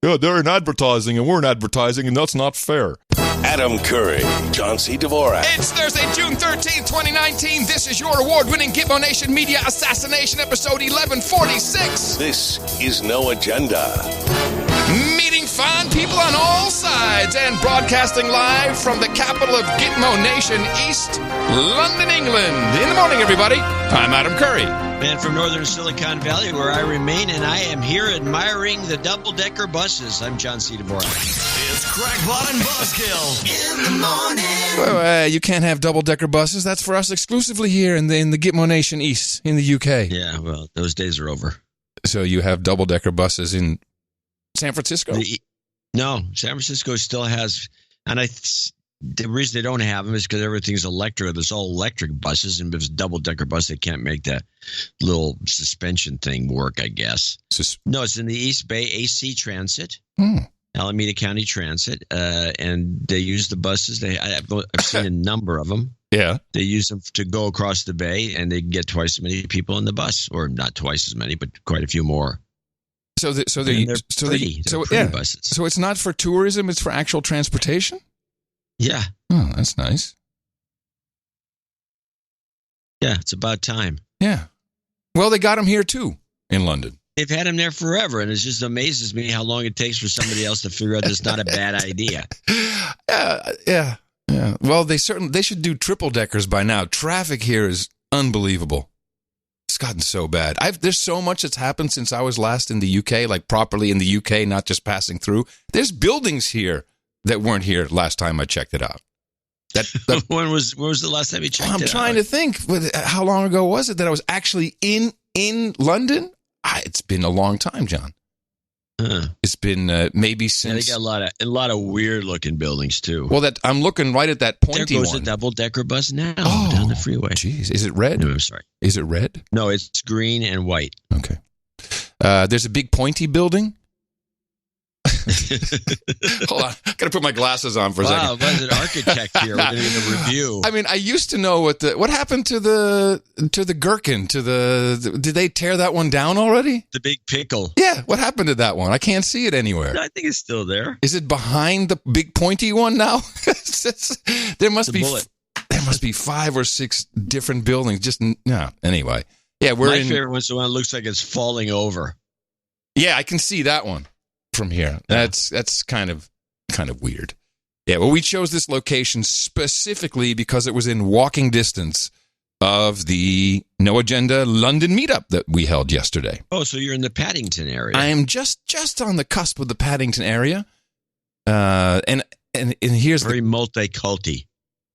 Yeah, they're in advertising and we're in advertising, and that's not fair. Adam Curry, John C. Dvorak. It's Thursday, June 13th, 2019. This is your award-winning Gitmo Nation Media Assassination episode 1146. This is No Agenda. Meeting fine people on all sides and broadcasting live from the capital of Gitmo Nation, East London, England. In the morning, everybody. I'm Adam Curry. And from northern Silicon Valley, where I remain, and I am here admiring the double-decker buses. I'm John C. Dvorak. It's Crackpot and Buzzkill in the morning. Well, you can't have double-decker buses. That's for us exclusively here in the Gitmo Nation East in the UK. Yeah, well, those days are over. So you have double-decker buses in San Francisco? No, San Francisco still has, and the reason they don't have them is because everything's electric. There's all electric buses, and if it's a double-decker bus, they can't make that little suspension thing work, I guess. No, it's in the East Bay AC Transit, Alameda County Transit, and they use the buses. I've seen a number of them. Yeah. They use them to go across the bay, and they can get twice as many people in the bus, or not twice as many, but quite a few more. So they're pretty buses. So it's not for tourism; it's for actual transportation. Yeah. Oh, that's nice. Yeah, it's about time. Yeah. Well, they got them here too in London. They've had them there forever, and it just amazes me how long it takes for somebody else to figure out it's not a bad idea. Yeah. Well, they should do triple deckers by now. Traffic here is unbelievable. It's gotten so bad. There's so much that's happened since I was last in the UK, like properly in the UK, not just passing through. There's buildings here that weren't here last time I checked it out. When was the last time you checked it out? I'm trying to think. How long ago was it that I was actually in London? It's been a long time, John. It's been maybe since. Yeah, they got a lot of weird looking buildings too. Well, I'm looking right at that pointy there goes one. a double decker bus now down the freeway. Jeez, is it red? No, I'm sorry. Is it red? No, it's green and white. Okay. There's a big pointy building. Hold on, I gotta put my glasses on for a second. Wow, was an architect here? We're going to get a review. I mean, I used to know what happened to the gherkin. Did they tear that one down already? The big pickle. Yeah, what happened to that one? I can't see it anywhere. No, I think it's still there. Is it behind the big pointy one now? There must be 5 or 6 different buildings. Anyway, yeah, my favorite one's the one that looks like it's falling over. Yeah, I can see that one from here. That's kind of weird. Yeah, well, we chose this location specifically because it was in walking distance of the No Agenda London meetup that we held yesterday. Oh, so you're in the Paddington area. I am just on the cusp of the Paddington area. And here's very multi-culty.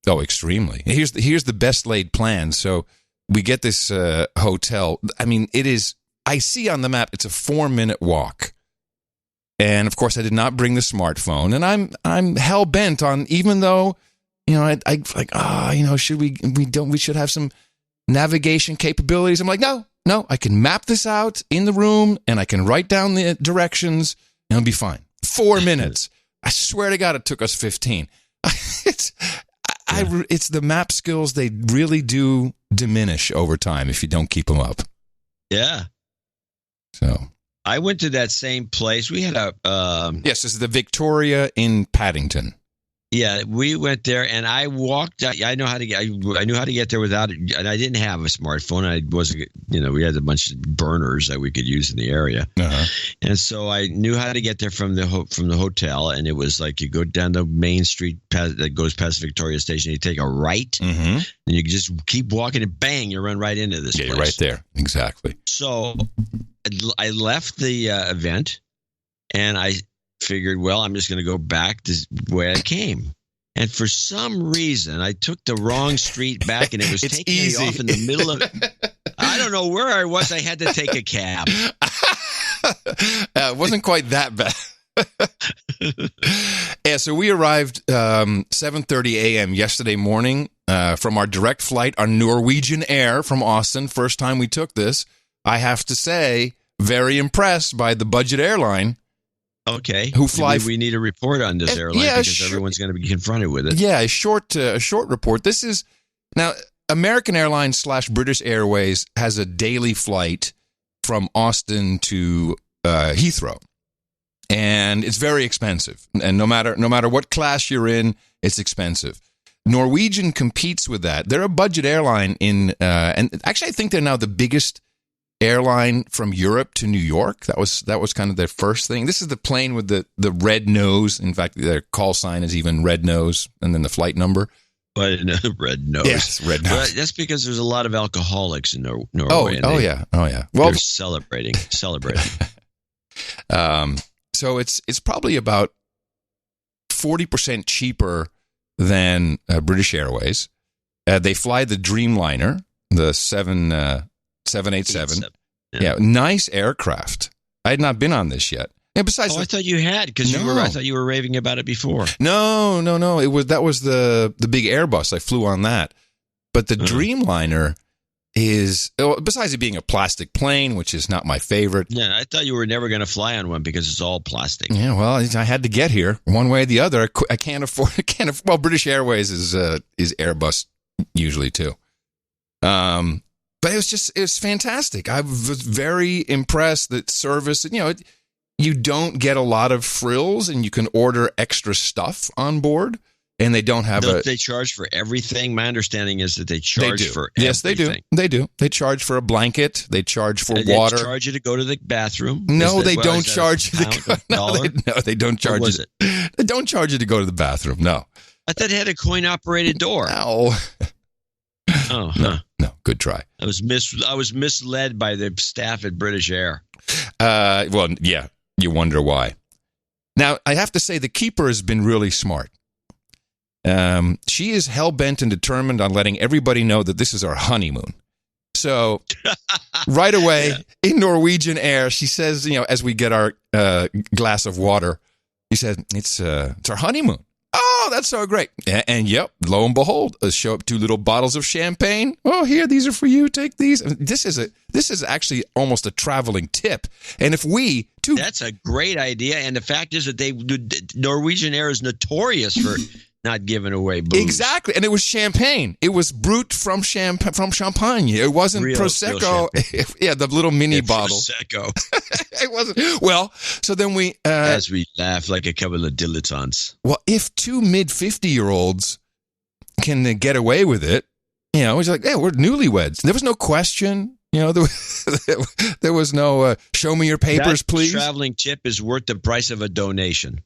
Oh, extremely. Here's the best laid plan. So we get this hotel. I mean, I see on the map it's a 4-minute walk. And of course, I did not bring the smartphone, and I'm hell bent on, even though, we should have some navigation capabilities. I'm like, no, I can map this out in the room, and I can write down the directions, and it'll be fine. 4 minutes. I swear to God, it took us 15. It's the map skills. They really do diminish over time if you don't keep them up. Yeah. So. I went to that same place. We had yes, this is the Victoria in Paddington. Yeah, we went there, and I walked. I knew how to get there without it, and I didn't have a smartphone. I wasn't, we had a bunch of burners that we could use in the area, and so I knew how to get there from the hotel. And it was like you go down the main street that goes past Victoria Station. You take a right, and you just keep walking, and bang, you run right into this place. You're right there, exactly. So I left the event, and I figured, well, I'm just going to go back the way I came. And for some reason, I took the wrong street back, and it was taking me off in the middle of I don't know where I was. I had to take a cab. It wasn't quite that bad. Yeah, so we arrived 7:30 a.m. yesterday morning from our direct flight on Norwegian Air from Austin. First time we took this. I have to say, very impressed by the budget airline. Okay. Who fly? We need a report on this airline because everyone's going to be confronted with it. Yeah, a short report. This is now American Airlines / British Airways has a daily flight from Austin to Heathrow, and it's very expensive. And no matter what class you're in, it's expensive. Norwegian competes with that. They're a budget airline and actually I think they're now the biggest airline from Europe to New York. That was kind of their first thing. This is the plane with the red nose. In fact, their call sign is even red nose, and then the flight number. But red nose. Yes, red nose. But that's because there's a lot of alcoholics in Norway. Oh yeah. Well, they're celebrating. So it's probably about 40% cheaper than British Airways. They fly the Dreamliner, the 787. Yeah, nice aircraft. I had not been on this yet. And besides, I thought you had because I thought you were raving about it before. No. That was the big Airbus. I flew on that. But the Dreamliner is, besides it being a plastic plane, which is not my favorite. Yeah, I thought you were never going to fly on one because it's all plastic. Yeah, well, I had to get here one way or the other. I can't afford. Well, British Airways is Airbus usually too. But it was fantastic. I was very impressed that service. You don't get a lot of frills, and you can order extra stuff on board. And they don't have they charge for everything? My understanding is that they charge for everything. Yes, they do. They do. They charge for a blanket. They charge for water. They charge you to go to the bathroom? No, they don't charge you to go. No, they don't charge you. They don't charge you to go to the bathroom. No. I thought it had a coin-operated door. No. Oh, huh. No. Good try. I was misled by the staff at British Air. Well, yeah. You wonder why. Now, I have to say the keeper has been really smart. She is hell-bent and determined on letting everybody know that this is our honeymoon. So right away in Norwegian Air, she says, as we get our glass of water, she said, it's our honeymoon. Oh, that's so great. And yep, lo and behold, show up 2 little bottles of champagne. Oh, here, these are for you. Take these. This is actually almost a traveling tip. And if that's a great idea. And the fact is that Norwegian Air is notorious for not giving away booze. Exactly. And it was champagne. It was brut from Champagne. It wasn't Prosecco. Yeah, the little mini bottle. Prosecco. It wasn't. Well, so then we... as we laugh like a couple of dilettantes. Well, if 2 mid-50-year-olds can get away with it, it's like, we're newlyweds. There was no question. There was no, show me your papers, please. That traveling tip is worth the price of a donation.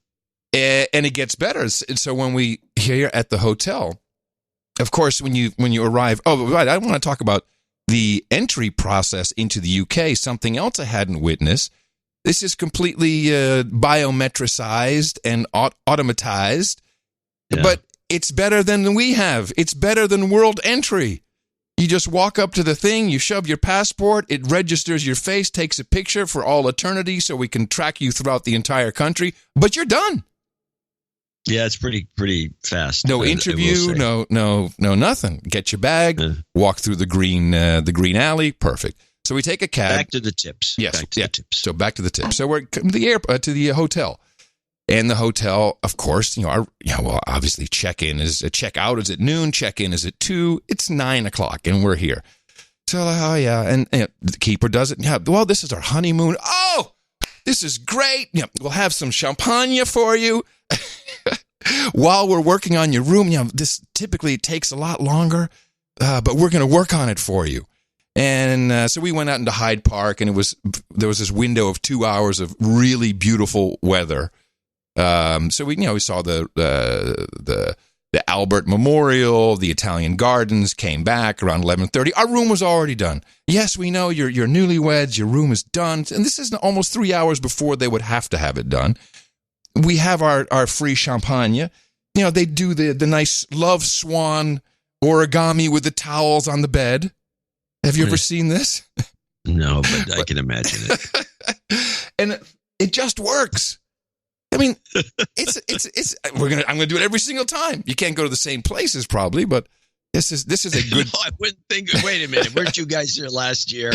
And it gets better. And so when we here at the hotel, of course, when you arrive, right, I want to talk about the entry process into the UK, something else I hadn't witnessed. This is completely biometricized and automatized, but it's better than we have. It's better than world entry. You just walk up to the thing, you shove your passport, it registers your face, takes a picture for all eternity so we can track you throughout the entire country, but you're done. Yeah, it's pretty fast. No interview, no nothing. Get your bag, walk through the green alley, perfect. So we take a cab. Back to the tips. Yes, back to the tips. So back to the tips. So we're to the hotel, and the hotel, of course, obviously check out is at noon, check in is at 2. It's 9 o'clock, and we're here. So and the keeper does it. Yeah, well, this is our honeymoon. Oh, this is great. Yeah, we'll have some champagne for you. While we're working on your room, this typically takes a lot longer, but we're going to work on it for you. And so we went out into Hyde Park, and there was this window of 2 hours of really beautiful weather. So we saw the Albert Memorial, the Italian Gardens, came back around 11:30. Our room was already done. Yes, we know you're newlyweds. Your room is done, and this is almost 3 hours before they would have to have it done. We have our free champagne. They do the nice love swan origami with the towels on the bed. Have you ever seen this? No, but I can imagine it. And it just works. I mean, I'm gonna do it every single time. You can't go to the same places probably, but this is a good. No, I wouldn't think. Wait a minute, weren't you guys here last year?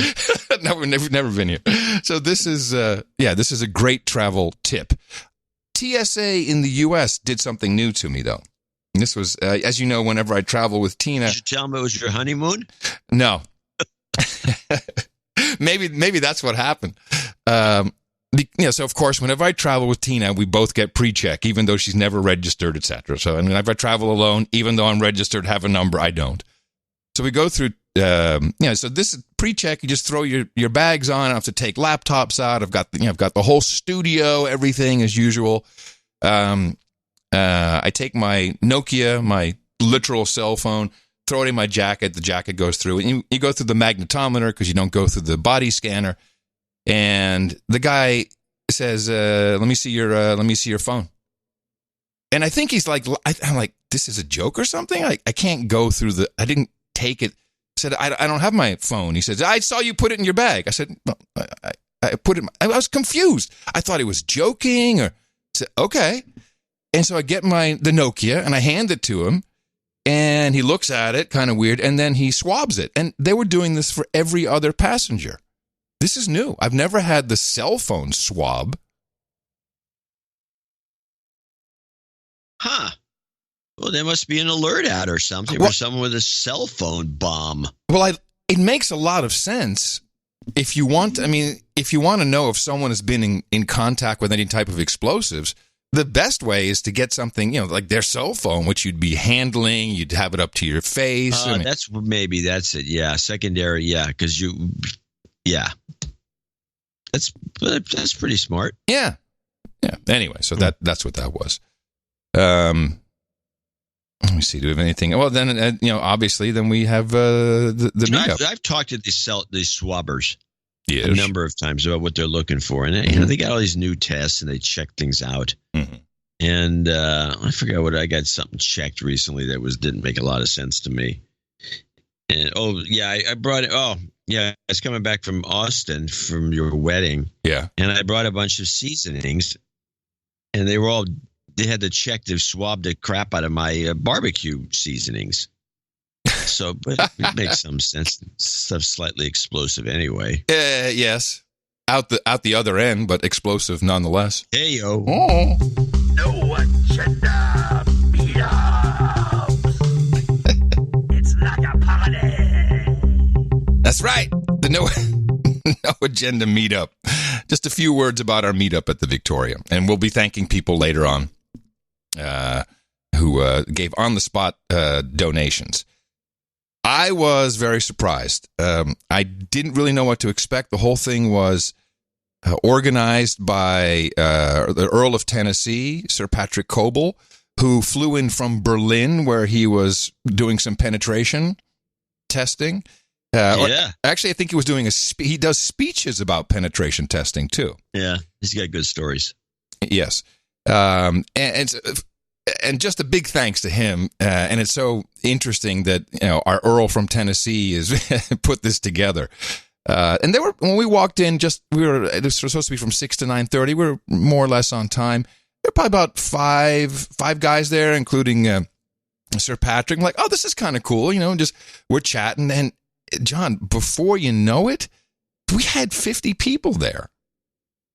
No, we've never been here. So this is a great travel tip. TSA in the U.S. did something new to me, though. And this was, as you know, whenever I travel with Tina. Did you tell them it was your honeymoon? No. Maybe that's what happened. So of course, whenever I travel with Tina, we both get pre-check, even though she's never registered, etc. So, and if I travel alone, even though I'm registered, have a number, I don't. So we go through, so this is pre-check. You just throw your bags on. I have to take laptops out. I've got the whole studio, everything as usual. I take my Nokia, my literal cell phone, throw it in my jacket. The jacket goes through, and you go through the magnetometer because you don't go through the body scanner. And the guy says, "Let me see your phone." And I think he's like, I'm like, this is a joke or something. I can't go through I didn't take it. I said, I don't have my phone. He says, I saw you put it in your bag. I said, no, I put it. I was confused. I thought he was joking, or I said, okay. And so I get the Nokia and I hand it to him, and he looks at it, kind of weird, and then he swabs it. And they were doing this for every other passenger. This is new. I've never had the cell phone swab. Huh. Well, there must be an alert out or something for someone with a cell phone bomb. Well, it makes a lot of sense. If you want to know if someone has been in contact with any type of explosives, the best way is to get something, like their cell phone, which you'd be handling. You'd have it up to your face. That's it. Yeah. Secondary. Yeah. Because that's pretty smart. Yeah. Yeah. Anyway, so that's what that was. Let me see. Do we have anything? Well, then, obviously, then we have the meetup. I've talked to these swabbers a number of times about what they're looking for. And, they got all these new tests and they check things out. Mm-hmm. And I forgot I got something checked recently that didn't make a lot of sense to me. And, I brought it. Oh, yeah, I was coming back from Austin from your wedding. Yeah. And I brought a bunch of seasonings, and they had to check to swab the crap out of my barbecue seasonings. So, but it makes some sense. Stuff's slightly explosive anyway. Yes. Out the other end, but explosive nonetheless. Hey, yo. Oh. No agenda meetups. It's like a party. That's right. The no agenda meetup. Just a few words about our meetup at the Victoria. And we'll be thanking people later on who gave on-the-spot donations. I was very surprised. I didn't really know what to expect. The whole thing was organized by the Earl of Tennessee, Sir Patrick Coble, who flew in from Berlin, where he was doing some penetration testing. Actually, I think he was doing he does speeches about penetration testing, too. Yeah, he's got good stories. Yes. And just a big thanks to him. And it's so interesting that our Earl from Tennessee is put this together. And when we walked in, it was supposed to be from 6 to 9:30. We were more or less on time. There were probably about five guys there, including Sir Patrick. I'm like, oh, this is kind of cool, just we're chatting. And John, before you know it, we had 50 people there.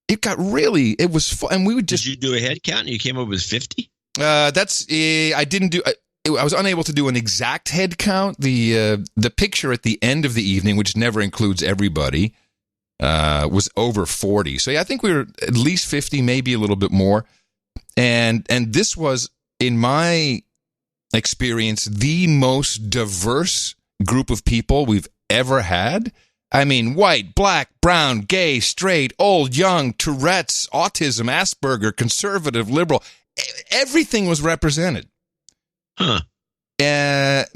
It was fun. And we would just. Did you do a head count and you came up with 50? I didn't do. I was unable to do an exact head count. The picture at the end of the evening, which never includes everybody, was over 40. So yeah, I think we were at least 50, maybe a little bit more. And this was, in my experience, the most diverse group of people we've ever had. I mean, white, black, brown, gay, straight, old, young, Tourette's, autism, Asperger, conservative, liberal. Everything was represented. Huh.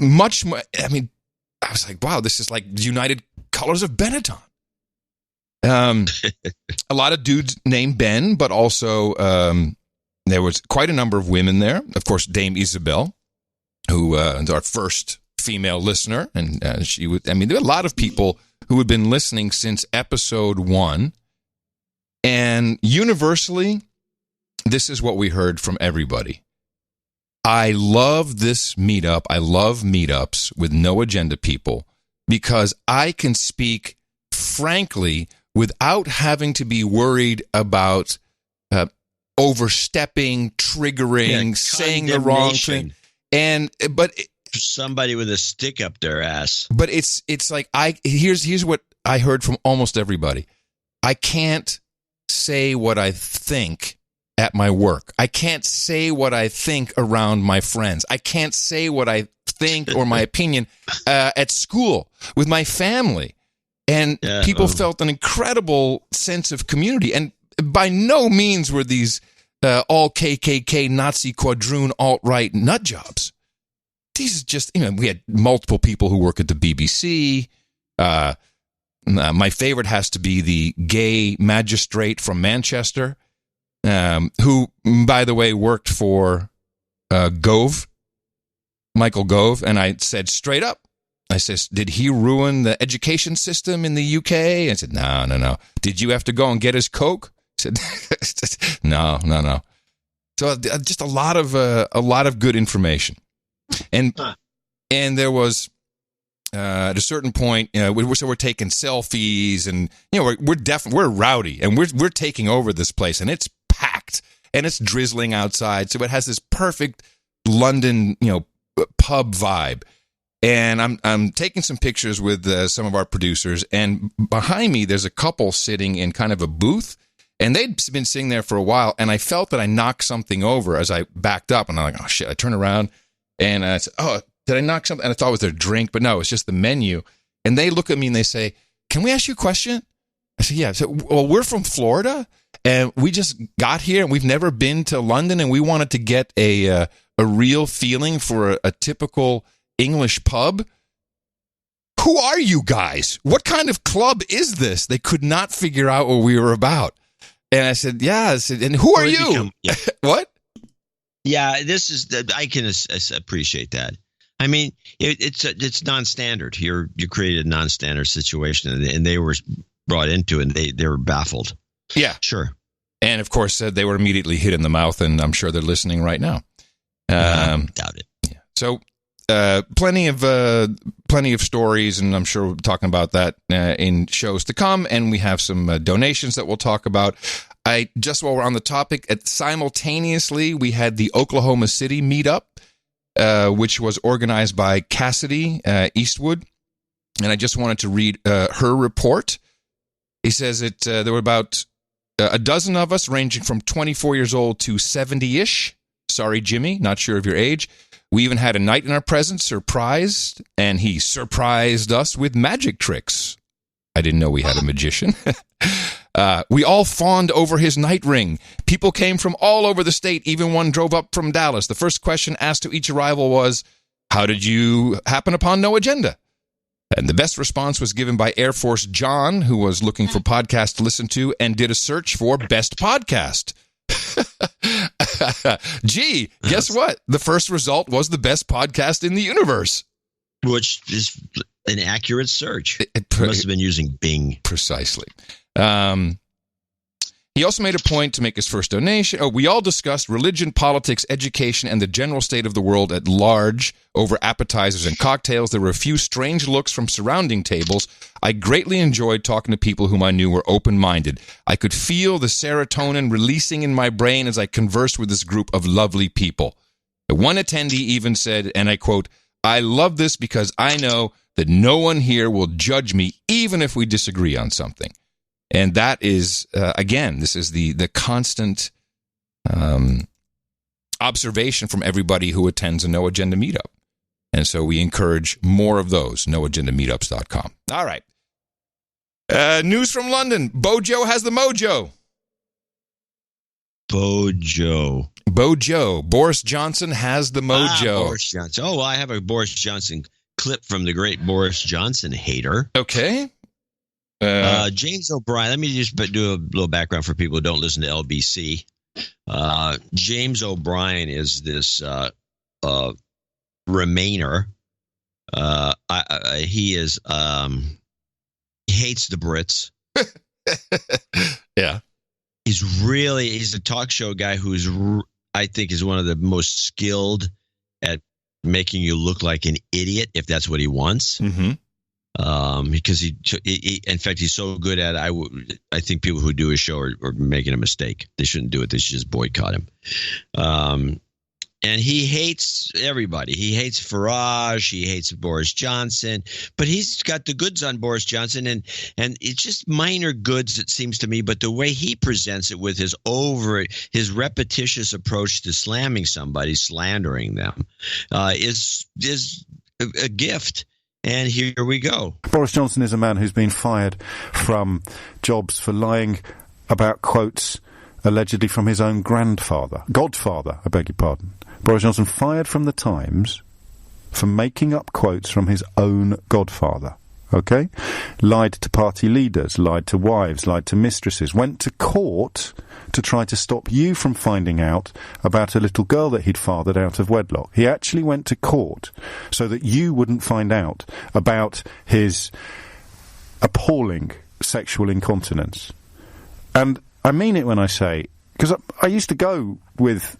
Much more. I mean, I was like, wow, this is like United Colors of Benetton. A lot of dudes named Ben, but also there was quite a number of women there. Of course, Dame Isabel, who is our first female listener. And there were a lot of people who had been listening since episode 1. And universally, this is what we heard from everybody. I love this meetup. I love meetups with no agenda people because I can speak frankly without having to be worried about overstepping, triggering, saying the wrong thing. But somebody with a stick up their ass. But it's like here's what I heard from almost everybody. I can't say what I think at my work. I can't say what I think around my friends. I can't say what I think or my opinion at school with my family. And people felt an incredible sense of community. And by no means were these all KKK, Nazi, quadroon, alt-right nut jobs. These are just, we had multiple people who work at the BBC. My favorite has to be the gay magistrate from Manchester, who, by the way, worked for Gove, Michael Gove. And I said straight up, I said, did he ruin the education system in the UK? I said, no. Did you have to go and get his Coke? I said, no. So just a lot of good information. And there was at a certain point, we're taking selfies, and we're rowdy, and we're taking over this place, and it's packed, and it's drizzling outside, so it has this perfect London pub vibe. And I'm taking some pictures with some of our producers, and behind me there's a couple sitting in kind of a booth, and they'd been sitting there for a while, and I felt that I knocked something over as I backed up, and I'm like, oh shit! I turn around, and I said, oh, did I knock something? And I thought it was their drink, but no, it's just the menu. And they look at me and they say, can we ask you a question? I said, yeah. So, well, we're from Florida, and we just got here, and we've never been to London, and we wanted to get a real feeling for a typical English pub. Who are you guys? What kind of club is this? They could not figure out what we were about. And I said, yeah. I said, and who are you? What? Yeah, this is. I can appreciate that. I mean, it's non-standard. You created a non-standard situation, and they were brought into it, and they were baffled. Yeah, sure. And of course, they were immediately hit in the mouth, and I'm sure they're listening right now. Doubt it. Yeah. So, plenty of stories, and I'm sure we'll be talking about that in shows to come. And we have some donations that we'll talk about. Just while we're on the topic, simultaneously we had the Oklahoma City meetup, which was organized by Cassidy Eastwood, and I just wanted to read her report. He says there were about a dozen of us, ranging from 24 years old to 70-ish. Sorry, Jimmy, not sure of your age. We even had a knight in our presence, surprised, and he surprised us with magic tricks. I didn't know we had a magician. We all fawned over his night ring. People came from all over the state. Even one drove up from Dallas. The first question asked to each arrival was, how did you happen upon No Agenda? And the best response was given by Air Force John, who was looking for podcasts to listen to and did a search for best podcast. Gee, guess what? The first result was the best podcast in the universe. Which is an accurate search. It must have been using Bing. Precisely. He also made a point to make his first donation. We all discussed religion, politics, education, and the general state of the world at large over appetizers and cocktails. There were a few strange looks from surrounding tables. I greatly enjoyed talking to people whom I knew were open-minded. I could feel the serotonin releasing in my brain as I conversed with this group of lovely people. One attendee even said, and I quote, I love this because I know that no one here will judge me even if we disagree on something. And that is, again, this is the constant observation from everybody who attends a No Agenda meetup. And so we encourage more of those, noagendameetups.com. All right. News from London. Bojo has the mojo. Bojo. Boris Johnson has the mojo. Boris Johnson. Oh, well, I have a Boris Johnson clip from the great Boris Johnson hater. Okay. James O'Brien. Let me just do a little background for people who don't listen to LBC. James O'Brien is this Remainer. He hates the Brits. Yeah. He's a talk show guy who's, I think, is one of the most skilled at making you look like an idiot if that's what he wants. Mm-hmm. Because he, in fact, he's so good at it. I think people who do his show are making a mistake. They shouldn't do it. They should just boycott him. And he hates everybody. He hates Farage. He hates Boris Johnson. But he's got the goods on Boris Johnson, and it's just minor goods, it seems to me. But the way he presents it with his repetitious approach to slamming somebody, slandering them, is a gift. And here we go. Boris Johnson is a man who's been fired from jobs for lying about quotes allegedly from his own godfather, I beg your pardon. Boris Johnson fired from the Times for making up quotes from his own godfather. Okay? Lied to party leaders, lied to wives, lied to mistresses, went to court to try to stop you from finding out about a little girl that he'd fathered out of wedlock. He actually went to court so that you wouldn't find out about his appalling sexual incontinence. And I mean it when I say, because I used to go with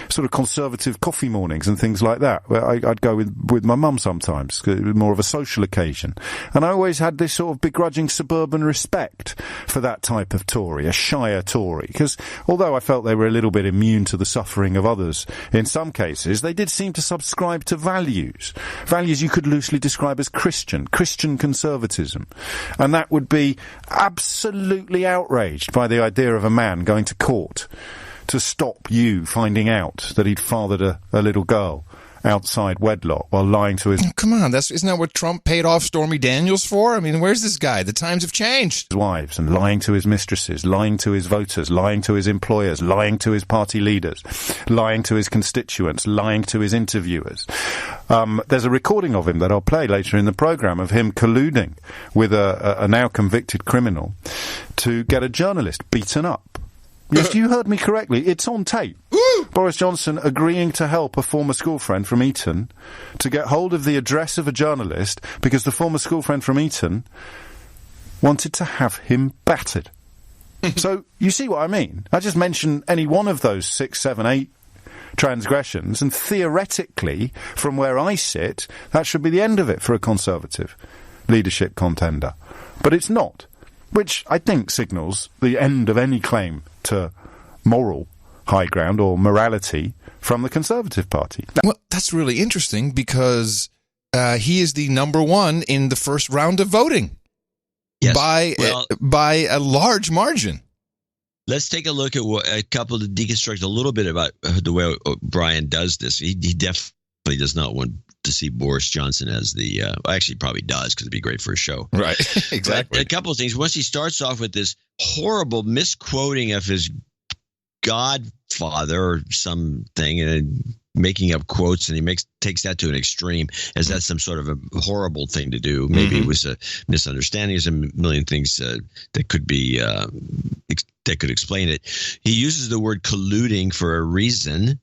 sort of conservative coffee mornings and things like that. I'd go with my mum sometimes, 'cause it was more of a social occasion. And I always had this sort of begrudging suburban respect for that type of Tory, a shire Tory. Because although I felt they were a little bit immune to the suffering of others, in some cases, they did seem to subscribe to values you could loosely describe as Christian conservatism. And that would be absolutely outraged by the idea of a man going to court to stop you finding out that he'd fathered a little girl outside wedlock while lying to his... Come on, isn't that what Trump paid off Stormy Daniels for? I mean, where's this guy? The times have changed. ...wives, and lying to his mistresses, lying to his voters, lying to his employers, lying to his party leaders, lying to his constituents, lying to his interviewers. There's a recording of him that I'll play later in the programme of him colluding with a now convicted criminal to get a journalist beaten up. Yes, you heard me correctly. It's on tape. Ooh! Boris Johnson agreeing to help a former school friend from Eton to get hold of the address of a journalist because the former school friend from Eton wanted to have him battered. So, you see what I mean? I just mentioned any one of those 6, 7, 8 transgressions, and theoretically, from where I sit, that should be the end of it for a Conservative leadership contender. But it's not. Which I think signals the end of any claim to moral high ground or morality from the Conservative Party. Well, that's really interesting because he is the number one in the first round of voting. Yes. By a large margin. Let's take a look at a couple to deconstruct a little bit about the way O'Brien does this. He definitely does not want to see Boris Johnson as the actually probably does because it'd be great for a show. Right. Exactly. But a couple of things. Once he starts off with this horrible misquoting of his godfather or something and making up quotes, and he takes that to an extreme as that's some sort of a horrible thing to do. Maybe it was a misunderstanding. There's a million things that could be that could explain it. He uses the word colluding for a reason.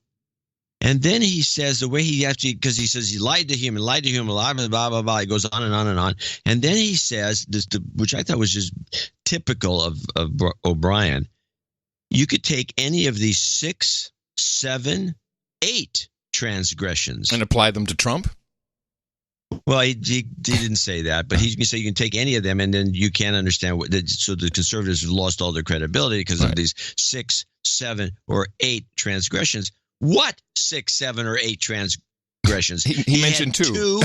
And then he says the way he actually, because he says he lied to him, blah, blah, blah, blah. He goes on and on and on. And then he says, this, which I thought was just typical of O'Brien, you could take any of these 6, 7, 8 transgressions. And apply them to Trump? Well, he didn't say that, but he's going to say you can take any of them, and then you can't understand so the conservatives have lost all their credibility because of these 6, 7, or 8 transgressions. What 6, 7, or 8 transgressions? He mentioned 2.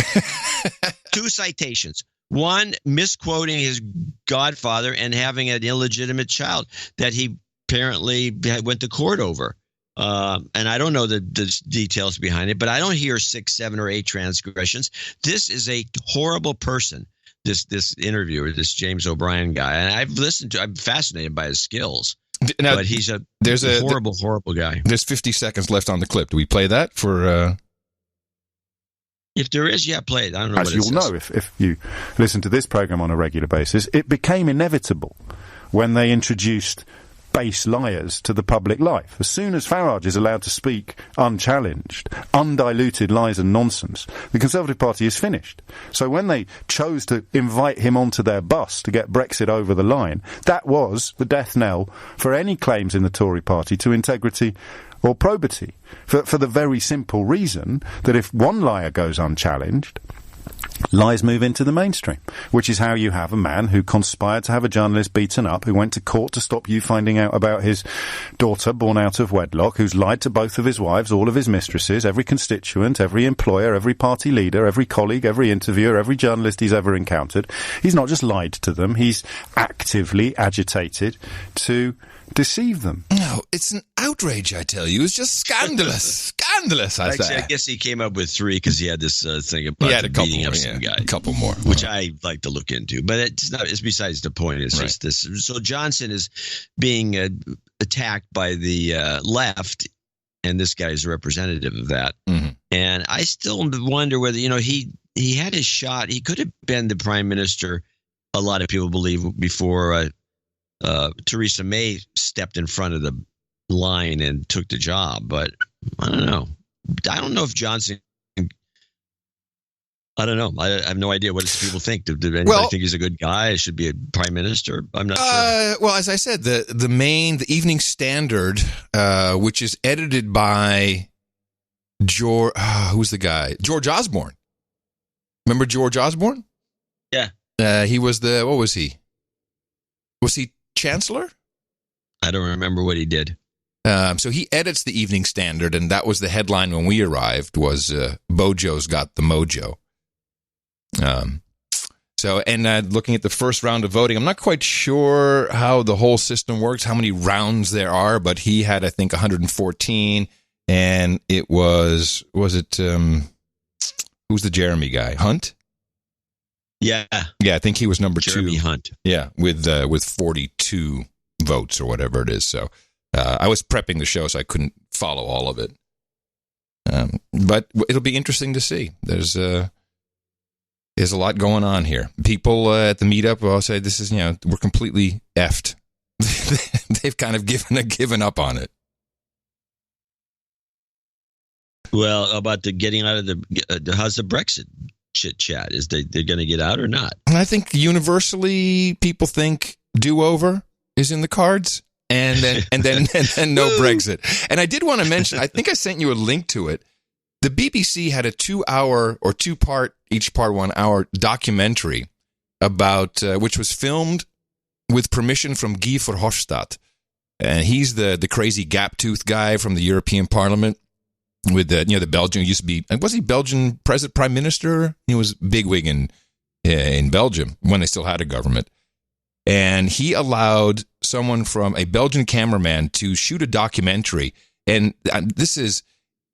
Two citations. One, misquoting his godfather and having an illegitimate child that he apparently went to court over. And I don't know the details behind it, but I don't hear 6, 7, or 8 transgressions. This is a horrible person, this interviewer, this James O'Brien guy. And I'm fascinated by his skills. Now, but he's a horrible guy. There's 50 seconds left on the clip. Do we play that for... If there is, yeah, play it. I don't know. As you'll know, if you listen to this program on a regular basis, it became inevitable when they introduced base liars to the public life. As soon as Farage is allowed to speak unchallenged, undiluted lies and nonsense, the Conservative Party is finished. So when they chose to invite him onto their bus to get Brexit over the line, that was the death knell for any claims in the Tory party to integrity or probity, for the very simple reason that if one liar goes unchallenged, lies move into the mainstream, which is how you have a man who conspired to have a journalist beaten up, who went to court to stop you finding out about his daughter born out of wedlock, who's lied to both of his wives, all of his mistresses, every constituent, every employer, every party leader, every colleague, every interviewer, every journalist he's ever encountered. He's not just lied to them, he's actively agitated to deceive them. No, it's an outrage, I tell you. It's just scandalous. Scandalous, I say. I guess he came up with 3 because he had this thing about beating up some guy. A couple more. Which I like to look into. But it's besides the point. It's just this. So Johnson is being attacked by the left, and this guy is a representative of that. Mm-hmm. And I still wonder whether, he had his shot. He could have been the prime minister, a lot of people believe, before Theresa May stepped in front of the line and took the job, but I don't know. I don't know if Johnson. I don't know. I have no idea. What does people think? Do anybody think he's a good guy? Should be a prime minister? I'm not sure. Well, as I said, the Evening Standard, which is edited by George. Who's the guy? George Osborne. Remember George Osborne? Yeah. He was what was he? Was he Chancellor? I don't remember what he did. So he edits the Evening Standard, and that was the headline when we arrived, was Bojo's got the mojo. Looking at the first round of voting, I'm not quite sure how the whole system works, how many rounds there are, but he had, I think, 114, and it was it, who's the Jeremy guy? Hunt? Yeah. Yeah, I think he was number Jeremy 2. Hunt. Yeah, with 42 votes or whatever it is. So I was prepping the show, so I couldn't follow all of it. But it'll be interesting to see. There's a lot going on here. People at the meetup will say, this is, we're completely effed. They've kind of given up on it. Well, about the getting out of how's the Brexit chit chat? Is they're going to get out or not? And I think universally people think do-over is in the cards, and then no Brexit. And I did want to mention, I think I sent you a link to it. The BBC had a 2-hour or 2-part, each part 1 hour documentary about which was filmed with permission from Guy Verhofstadt, and he's the crazy gap-toothed guy from the European Parliament. With the Belgian, used to be, was he Belgian prime minister? He was bigwig in Belgium when they still had a government. And he allowed someone from a Belgian cameraman to shoot a documentary. And this is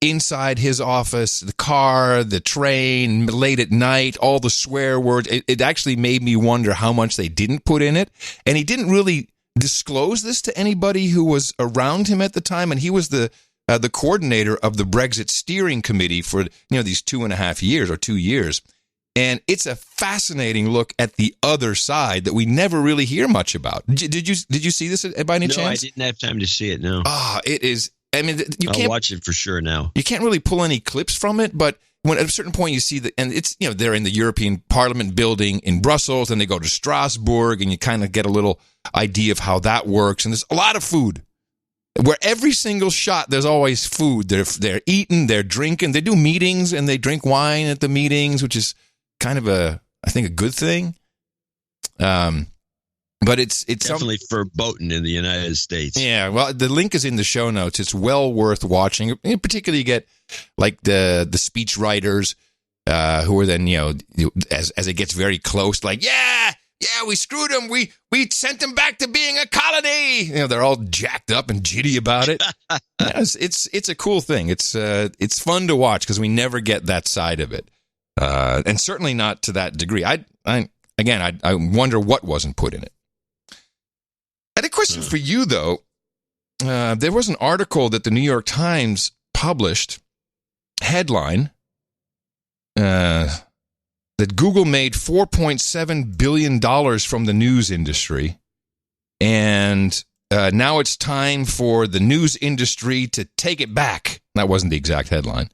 inside his office, the car, the train, late at night, all the swear words. It actually made me wonder how much they didn't put in it. And he didn't really disclose this to anybody who was around him at the time. And he was the coordinator of the Brexit steering committee for these 2.5 years or 2 years. And it's a fascinating look at the other side that we never really hear much about. Did you see this by any chance? No, I didn't have time to see it, no. It is. I mean, I'll watch it for sure now. You can't really pull any clips from it, but when at a certain point you see that, and it's, they're in the European Parliament building in Brussels, and they go to Strasbourg, and you kind of get a little idea of how that works. And there's a lot of food. Where every single shot, there's always food. They're eating, they're drinking. They do meetings, and they drink wine at the meetings, which is kind of I think a good thing. But it's definitely verboten in the United States. Yeah, well, the link is in the show notes. It's well worth watching. In particular, you get like the speech writers who are then as it gets very close, like we screwed them. We sent them back to being a colony. They're all jacked up and jitty about it. It's a cool thing. It's fun to watch because we never get that side of it, and certainly not to that degree. I wonder what wasn't put in it. I had a question for you, though. There was an article that the New York Times published, headline, that Google made $4.7 billion from the news industry, and now it's time for the news industry to take it back. That wasn't the exact headline.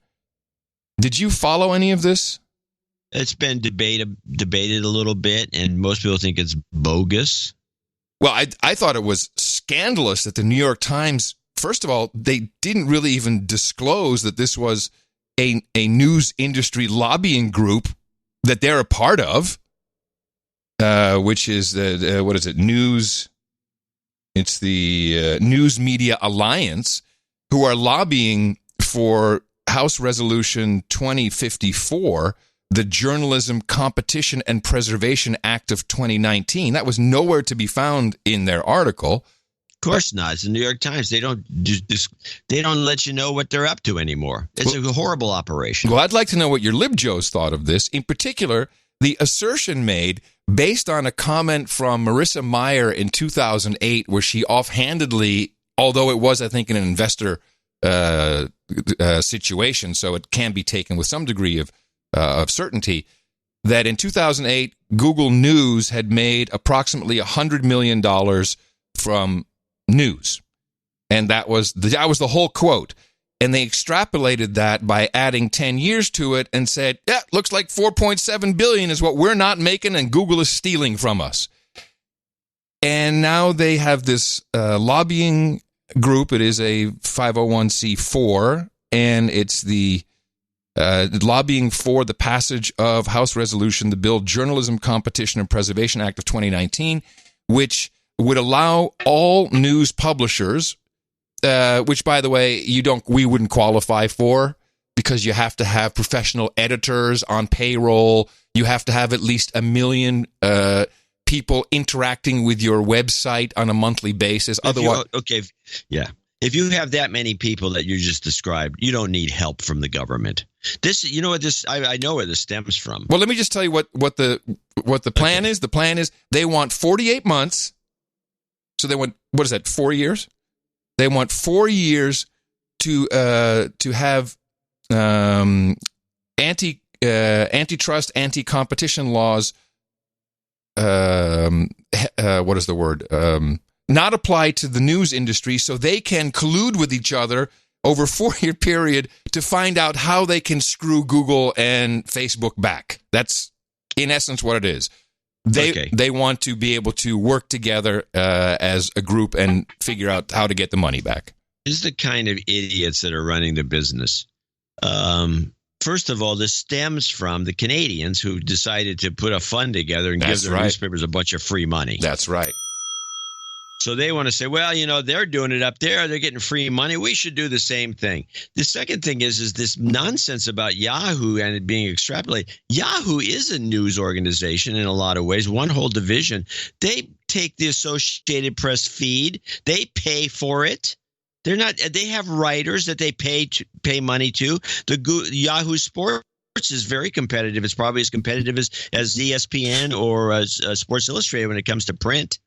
Did you follow any of this? It's been debated a little bit, and most people think it's bogus. Well, I thought it was scandalous that the New York Times, first of all, they didn't really even disclose that this was a news industry lobbying group that they're a part of, which is what is it? It's the News Media Alliance, who are lobbying for House Resolution 2054, the Journalism Competition and Preservation Act of 2019. That was nowhere to be found in their article. Of course not. It's the New York Times. They don't let you know what they're up to anymore. It's a horrible operation. Well, I'd like to know what your LibJoes thought of this. In particular, the assertion made based on a comment from Marissa Mayer in 2008, where she offhandedly, although it was, I think, an investor situation, so it can be taken with some degree of certainty, that in 2008, Google News had made approximately $100 million from news. And that was the whole quote. And they extrapolated that by adding 10 years to it and said, yeah, looks like 4.7 billion is what we're not making and Google is stealing from us. And now they have this lobbying group. It is a 501c4, and it's the lobbying for the passage of House Resolution, the Bill Journalism Competition and Preservation Act of 2019, which would allow all news publishers, which, by the way, we wouldn't qualify for, because you have to have professional editors on payroll. You have to have at least 1 million people interacting with your website on a monthly basis. Otherwise, if you have that many people that you just described, you don't need help from the government. I know where this stems from. Well, let me just tell you what the plan is. The plan is they want 48 months. So they want, what is that, 4 years? They want 4 years to have antitrust, anti-competition laws. What is the word? Not apply to the news industry, so they can collude with each other over a 4-year period to find out how they can screw Google and Facebook back. That's in essence what it is. They want to be able to work together as a group and figure out how to get the money back. This is the kind of idiots that are running the business. First of all, this stems from the Canadians who decided to put a fund together and give their newspapers a bunch of free money. That's right. So they want to say, well, they're doing it up there. They're getting free money. We should do the same thing. The second thing is this nonsense about Yahoo and it being extrapolated. Yahoo is a news organization in a lot of ways, one whole division. They take the Associated Press feed. They pay for it. They have writers that they pay money to. The Yahoo Sports is very competitive. It's probably as competitive as ESPN or as Sports Illustrated when it comes to print.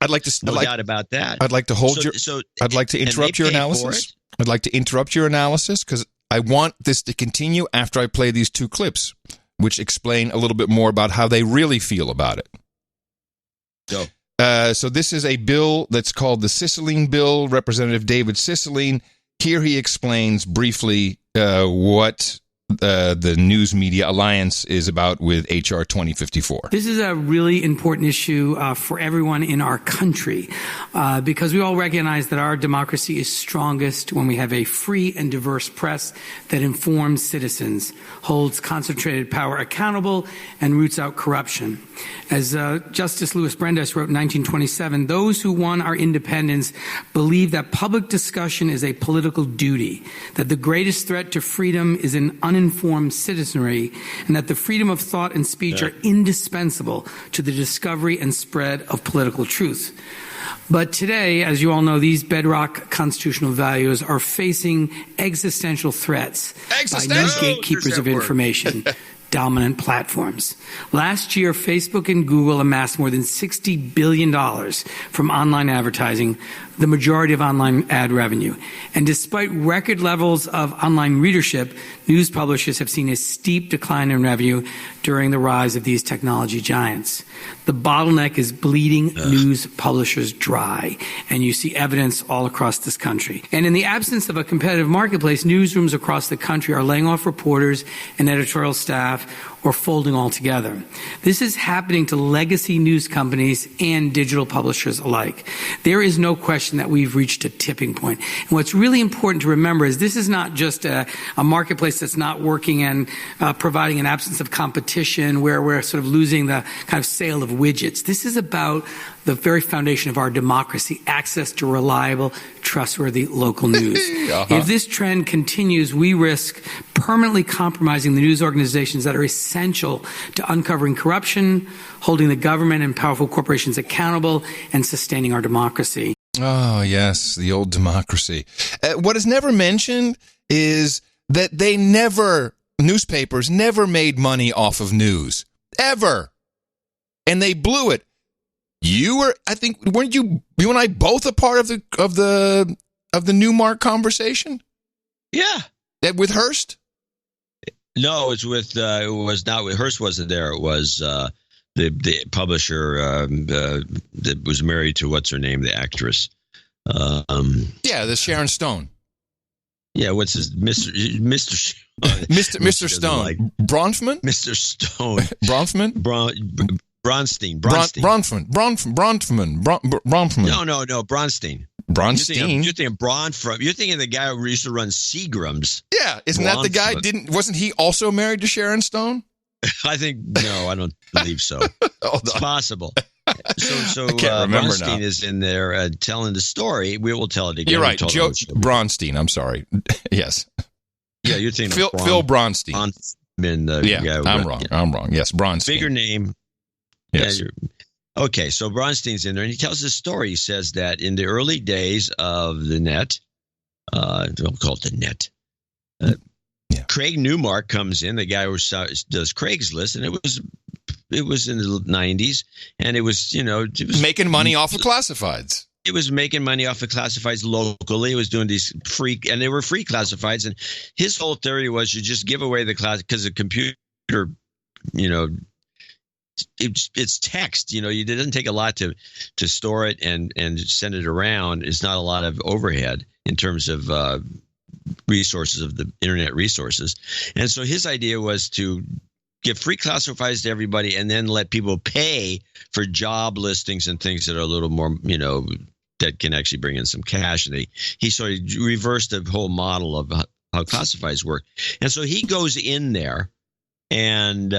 No doubt about that. I'd like to I'd like to interrupt your analysis. I'd like to interrupt your analysis because I want this to continue after I play these two clips, which explain a little bit more about how they really feel about it. Go. So this is a bill that's called the Cicilline Bill. Representative David Cicilline. Here he explains briefly what the News Media Alliance is about with H.R. 2054. This is a really important issue for everyone in our country because we all recognize that our democracy is strongest when we have a free and diverse press that informs citizens, holds concentrated power accountable, and roots out corruption. As Justice Louis Brandeis wrote in 1927, those who won our independence believe that public discussion is a political duty, that the greatest threat to freedom is an uninformed citizenry, and that the freedom of thought and speech are indispensable to the discovery and spread of political truth. But today, as you all know, these bedrock constitutional values are facing existential threats by new gatekeepers of information. Dominant platforms. Last year, Facebook and Google amassed more than $60 billion from online advertising, the majority of online ad revenue. And despite record levels of online readership, news publishers have seen a steep decline in revenue during the rise of these technology giants. The bottleneck is bleeding news publishers dry, and you see evidence all across this country. And in the absence of a competitive marketplace, newsrooms across the country are laying off reporters and editorial staff or folding altogether. This is happening to legacy news companies and digital publishers alike. There is no question that we've reached a tipping point. And what's really important to remember is this is not just a marketplace that's not working and providing an absence of competition where we're sort of losing the kind of sale of widgets. This is about the very foundation of our democracy, access to reliable, trustworthy local news. If this trend continues, we risk permanently compromising the news organizations that are essential to uncovering corruption, holding the government and powerful corporations accountable, and sustaining our democracy. Oh, yes, the old democracy. What is never mentioned is that newspapers never made money off of news. Ever. And they blew it. Weren't you and I both a part of the Newmark conversation? Yeah. With Hearst? No, it was not with Hearst. Wasn't there? It was the publisher that was married to what's her name, the actress. The Sharon Stone. Yeah, what's his Mr. Stone? Like, Bronfman? Mr. Stone. Bronfman? Bronstein. Bronfman. No, Bronstein. Bronstein. You're thinking the guy who used to run Seagram's. Yeah, isn't that the guy? Wasn't he also married to Sharon Stone? I don't believe so. It's possible. So I can't remember Bronstein now. is in there telling the story. We will tell it again. You're right, Joe Bronstein. I'm sorry. Yes. Yeah, you're thinking Phil Bronstein. I'm wrong. I'm wrong. Yes, Bronstein. Bigger name. Yes. Yeah, okay, so Bronstein's in there, and he tells this story. He says that in the early days of the net, we'll call it the net, Craig Newmark comes in, the guy who does Craigslist, and it was in the 90s, and it was making money off of classifieds. It was making money off of classifieds locally. It was doing these and they were free classifieds, and his whole theory was you just give away the class because the computer, it's text. It doesn't take a lot to store it and send it around. It's not a lot of overhead in terms of resources of the internet resources. And so his idea was to give free classifieds to everybody and then let people pay for job listings and things that are a little more, that can actually bring in some cash. And he sort of reversed the whole model of how classifieds work. And so he goes in there and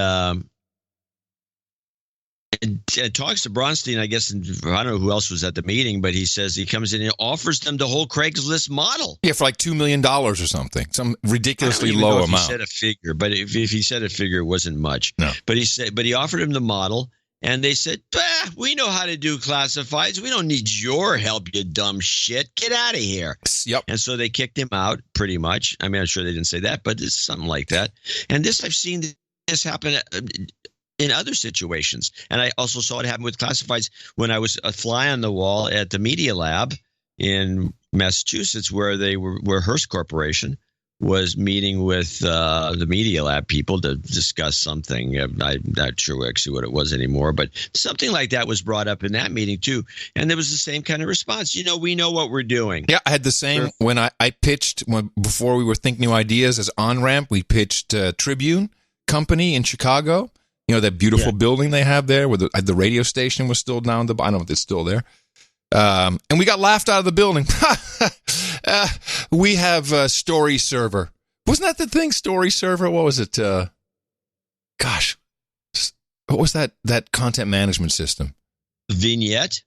talks to Bronstein, I guess, and I don't know who else was at the meeting, but he says he comes in and offers them the whole Craigslist model. Yeah, for like $2 million or something, some ridiculously low low amount. He said a figure, but if he said a figure, it wasn't much. No. But he offered him the model, and they said, we know how to do classifieds. We don't need your help, you dumb shit. Get out of here. Yep. And so they kicked him out, pretty much. I mean, I'm sure they didn't say that, but it's something like that. And I've seen this happen in other situations. And I also saw it happen with classifieds when I was a fly on the wall at the Media Lab in Massachusetts, where Hearst Corporation was meeting with the Media Lab people to discuss something. I'm not sure actually what it was anymore, but something like that was brought up in that meeting too. And there was the same kind of response. We know what we're doing. Yeah, I had the same when I pitched, before we were Think New Ideas as On-Ramp, we pitched Tribune Company in Chicago. That beautiful building they have there where the radio station was still down the, I don't know if it's still there. And we got laughed out of the building. We have a Story Server. Wasn't that the thing, Story Server? What was it? What was that content management system? Vignettes,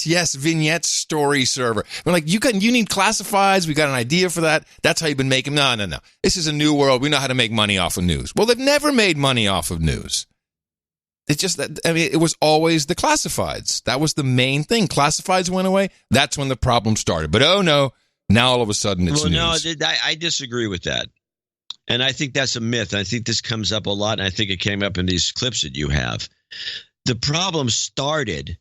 yes, Vignette Story Server. We're like, you need classifieds. We got an idea for that. That's how you've been making. No. This is a new world. We know how to make money off of news. Well, they've never made money off of news. It's just that, it was always the classifieds. That was the main thing. Classifieds went away. That's when the problem started. But oh no, now all of a sudden it's news. No, I disagree with that. And I think that's a myth. I think this comes up a lot, and I think it came up in these clips that you have. The problem started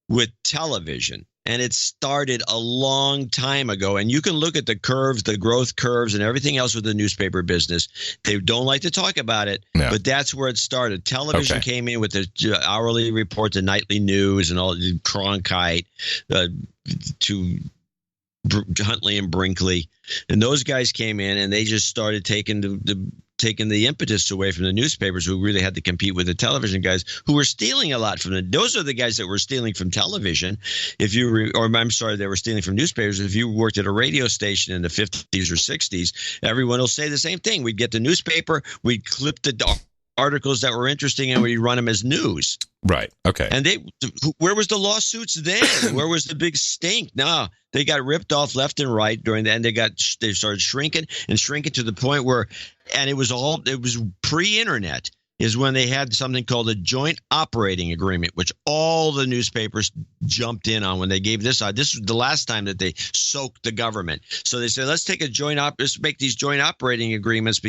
with television, and it started a long time ago. And you can look at the curves, the growth curves, and everything else with the newspaper business. They don't like to talk about it, but that's where it started. Television came in with the hourly report, the nightly news, and all Cronkite, to Huntley and Brinkley. And those guys came in, and they just started taking the taken the impetus away from the newspapers, who really had to compete with the television guys, who were stealing a lot from those are the guys that were stealing from television. They were stealing from newspapers. If you worked at a radio station in the 50s or 60s, everyone will say the same thing. We'd get the newspaper, we'd clip the articles that were interesting, and we'd run them as news. Right. Okay. And where was the lawsuits then? Where was the big stink? No, they got ripped off left and right during that, and they started shrinking to the point where, and it was pre-internet, is when they had something called a joint operating agreement, which all the newspapers jumped in on when they gave this out. This was the last time that they soaked the government. So they said, let's make these joint operating agreements,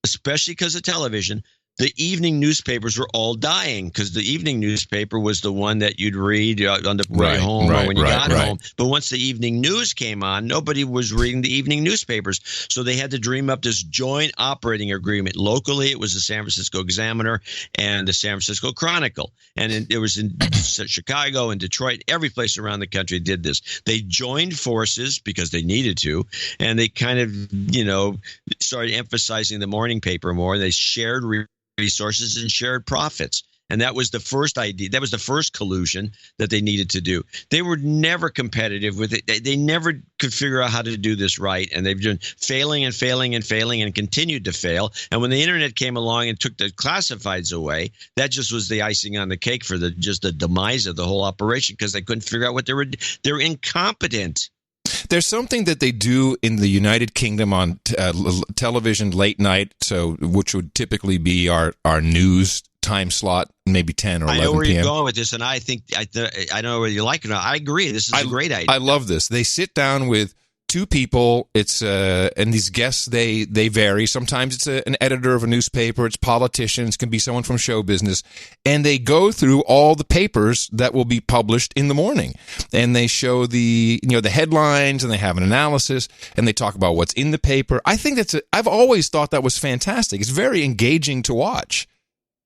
especially because of television. The evening newspapers were all dying, because the evening newspaper was the one that you'd read on the way home or when you got home. But once the evening news came on, nobody was reading the evening newspapers. So they had to dream up this joint operating agreement. Locally, it was the San Francisco Examiner and the San Francisco Chronicle. And it was in Chicago and Detroit. Every place around the country did this. They joined forces because they needed to, and they kind of, started emphasizing the morning paper more. They shared resources and shared profits. And that was the first idea. That was the first collusion that they needed to do. They were never competitive with it. They never could figure out how to do this right. And they've been failing and continued to fail. And when the internet came along and took the classifieds away, that just was the icing on the cake for the demise of the whole operation, because they couldn't figure out what they were incompetent. There's something that they do in the United Kingdom on television late night, which would typically be our news time slot, maybe 10 or 11 p.m. I know where you're going with this, and I think I don't know whether you like it or not. I agree. This is a great idea. I love this. They sit down with two people. It's and these guests, they vary. Sometimes it's an editor of a newspaper. It's politicians. It can be someone from show business, and they go through all the papers that will be published in the morning, and they show the headlines, and they have an analysis, and they talk about what's in the paper. I think I've always thought that was fantastic. It's very engaging to watch,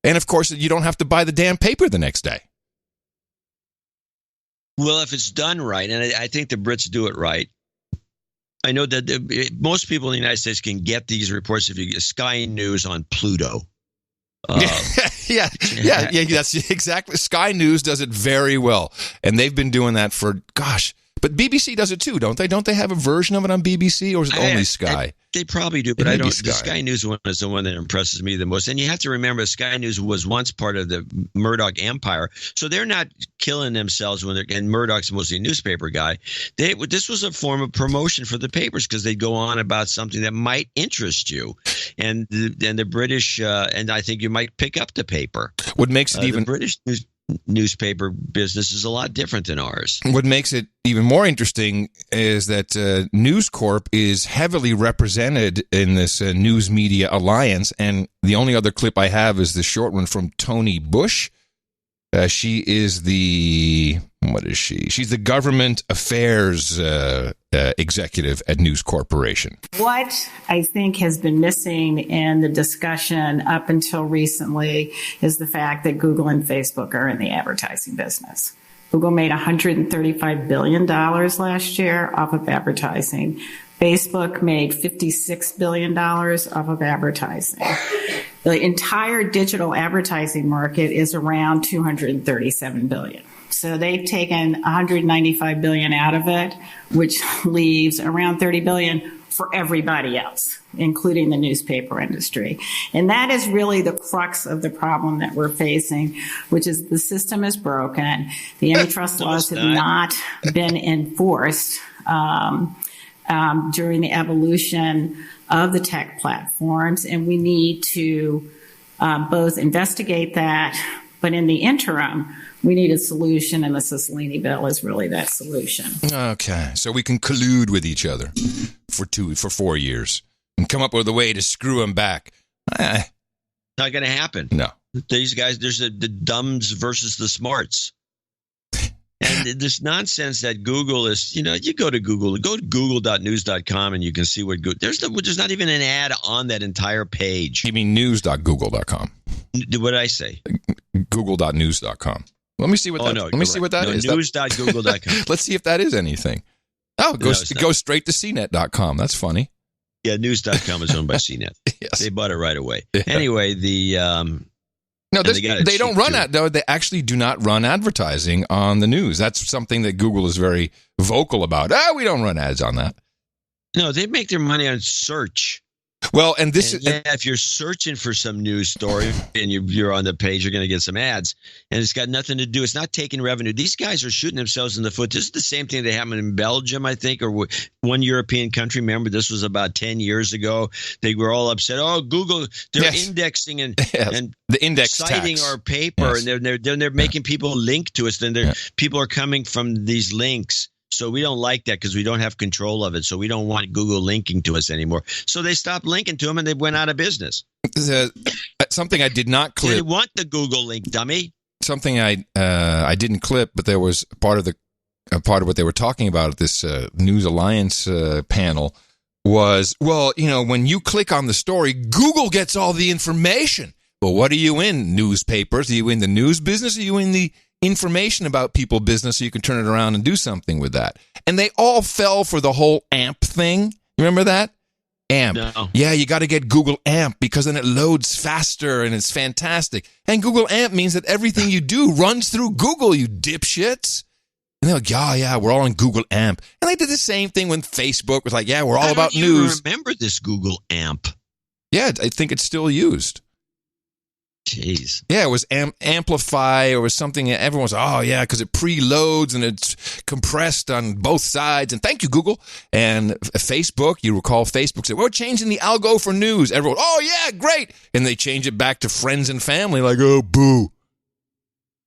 and of course, you don't have to buy the damn paper the next day. Well, if it's done right, and I think the Brits do it right. I know that most people in the United States can get these reports if you get Sky News on Pluto. Yeah, that's exactly. Sky News does it very well, and they've been doing that for But BBC does it too, don't they? Don't they have a version of it on BBC, or is it only Sky? They probably do, but I don't. The Sky News one is the one that impresses me the most. And you have to remember, Sky News was once part of the Murdoch empire, so they're not killing themselves and Murdoch's mostly a newspaper guy. This was a form of promotion for the papers, because they'd go on about something that might interest you, and the British, and I think you might pick up the paper. What makes it even the British newspaper business is a lot different than ours. What makes it even more interesting is that News Corp is heavily represented in this news media alliance, and the only other clip I have is the short one from Tony Bush. She is what is she? She's the government affairs executive at News Corporation. What I think has been missing in the discussion up until recently is the fact that Google and Facebook are in the advertising business. Google made $135 billion last year off of advertising. Facebook made $56 billion off of advertising. The entire digital advertising market is around $237 billion. So they've taken $195 billion out of it, which leaves around $30 billion for everybody else, including the newspaper industry. And that is really the crux of the problem that we're facing, which is the system is broken. The antitrust laws have not been enforced during the evolution of the tech platforms, and we need to both investigate that, but in the interim, we need a solution, and the Miscellaneous bill is really that solution. Okay, so we can collude with each other for 4 years and come up with a way to screw them back. Not going to happen. No. These guys, there's the dumbs versus the smarts. And this nonsense that Google is, you go to google.news.com, and you can see what Google, there's not even an ad on that entire page. You mean news.google.com? What did I say? Google.news.com. Let me see what that. Let me see what that is. News.google.com. Let's see if that is anything. Oh, it goes straight to CNET.com. That's funny. Yeah, news.com is owned by CNET. Yes. They bought it right away. Yeah. Anyway, No, they don't run ad. No, they actually do not run advertising on the news. That's something that Google is very vocal about. We don't run ads on that. No, they make their money on search. Well, and this is if you're searching for some news story and you're on the page, you're going to get some ads, and it's got nothing to do. It's not taking revenue. These guys are shooting themselves in the foot. This is the same thing that happened in Belgium, I think, or one European country. Remember, this was about 10 years ago. They were all upset. Oh, Google, they're indexing and the index citing tax. our paper, and they're making people link to us. Then people are coming from these links. So we don't like that because we don't have control of it. So we don't want Google linking to us anymore. So they stopped linking to them and they went out of business. Something I did not clip. They want the Google link, dummy. Something I didn't clip, but there was part of what they were talking about at this News Alliance panel was, well, when you click on the story, Google gets all the information. Well, what are you in? Newspapers? Are you in the news business? Are you in the information about people business so you can turn it around and do something with that? And they all fell for the whole AMP thing. Remember that? AMP. No. Yeah, you got to get Google AMP because then it loads faster and it's fantastic. And Google AMP means that everything you do runs through Google, you dipshits. And they're like, yeah, we're all on Google AMP. And they did the same thing when Facebook was like, yeah, we're all about news. Remember this Google AMP? Yeah, I think it's still used. Jeez. Yeah, it was Amplify or was something. Everyone was, because it preloads and it's compressed on both sides. And thank you, Google. And Facebook, you recall Facebook said, we're changing the algo for news. Everyone, great. And they change it back to friends and family like, oh, boo.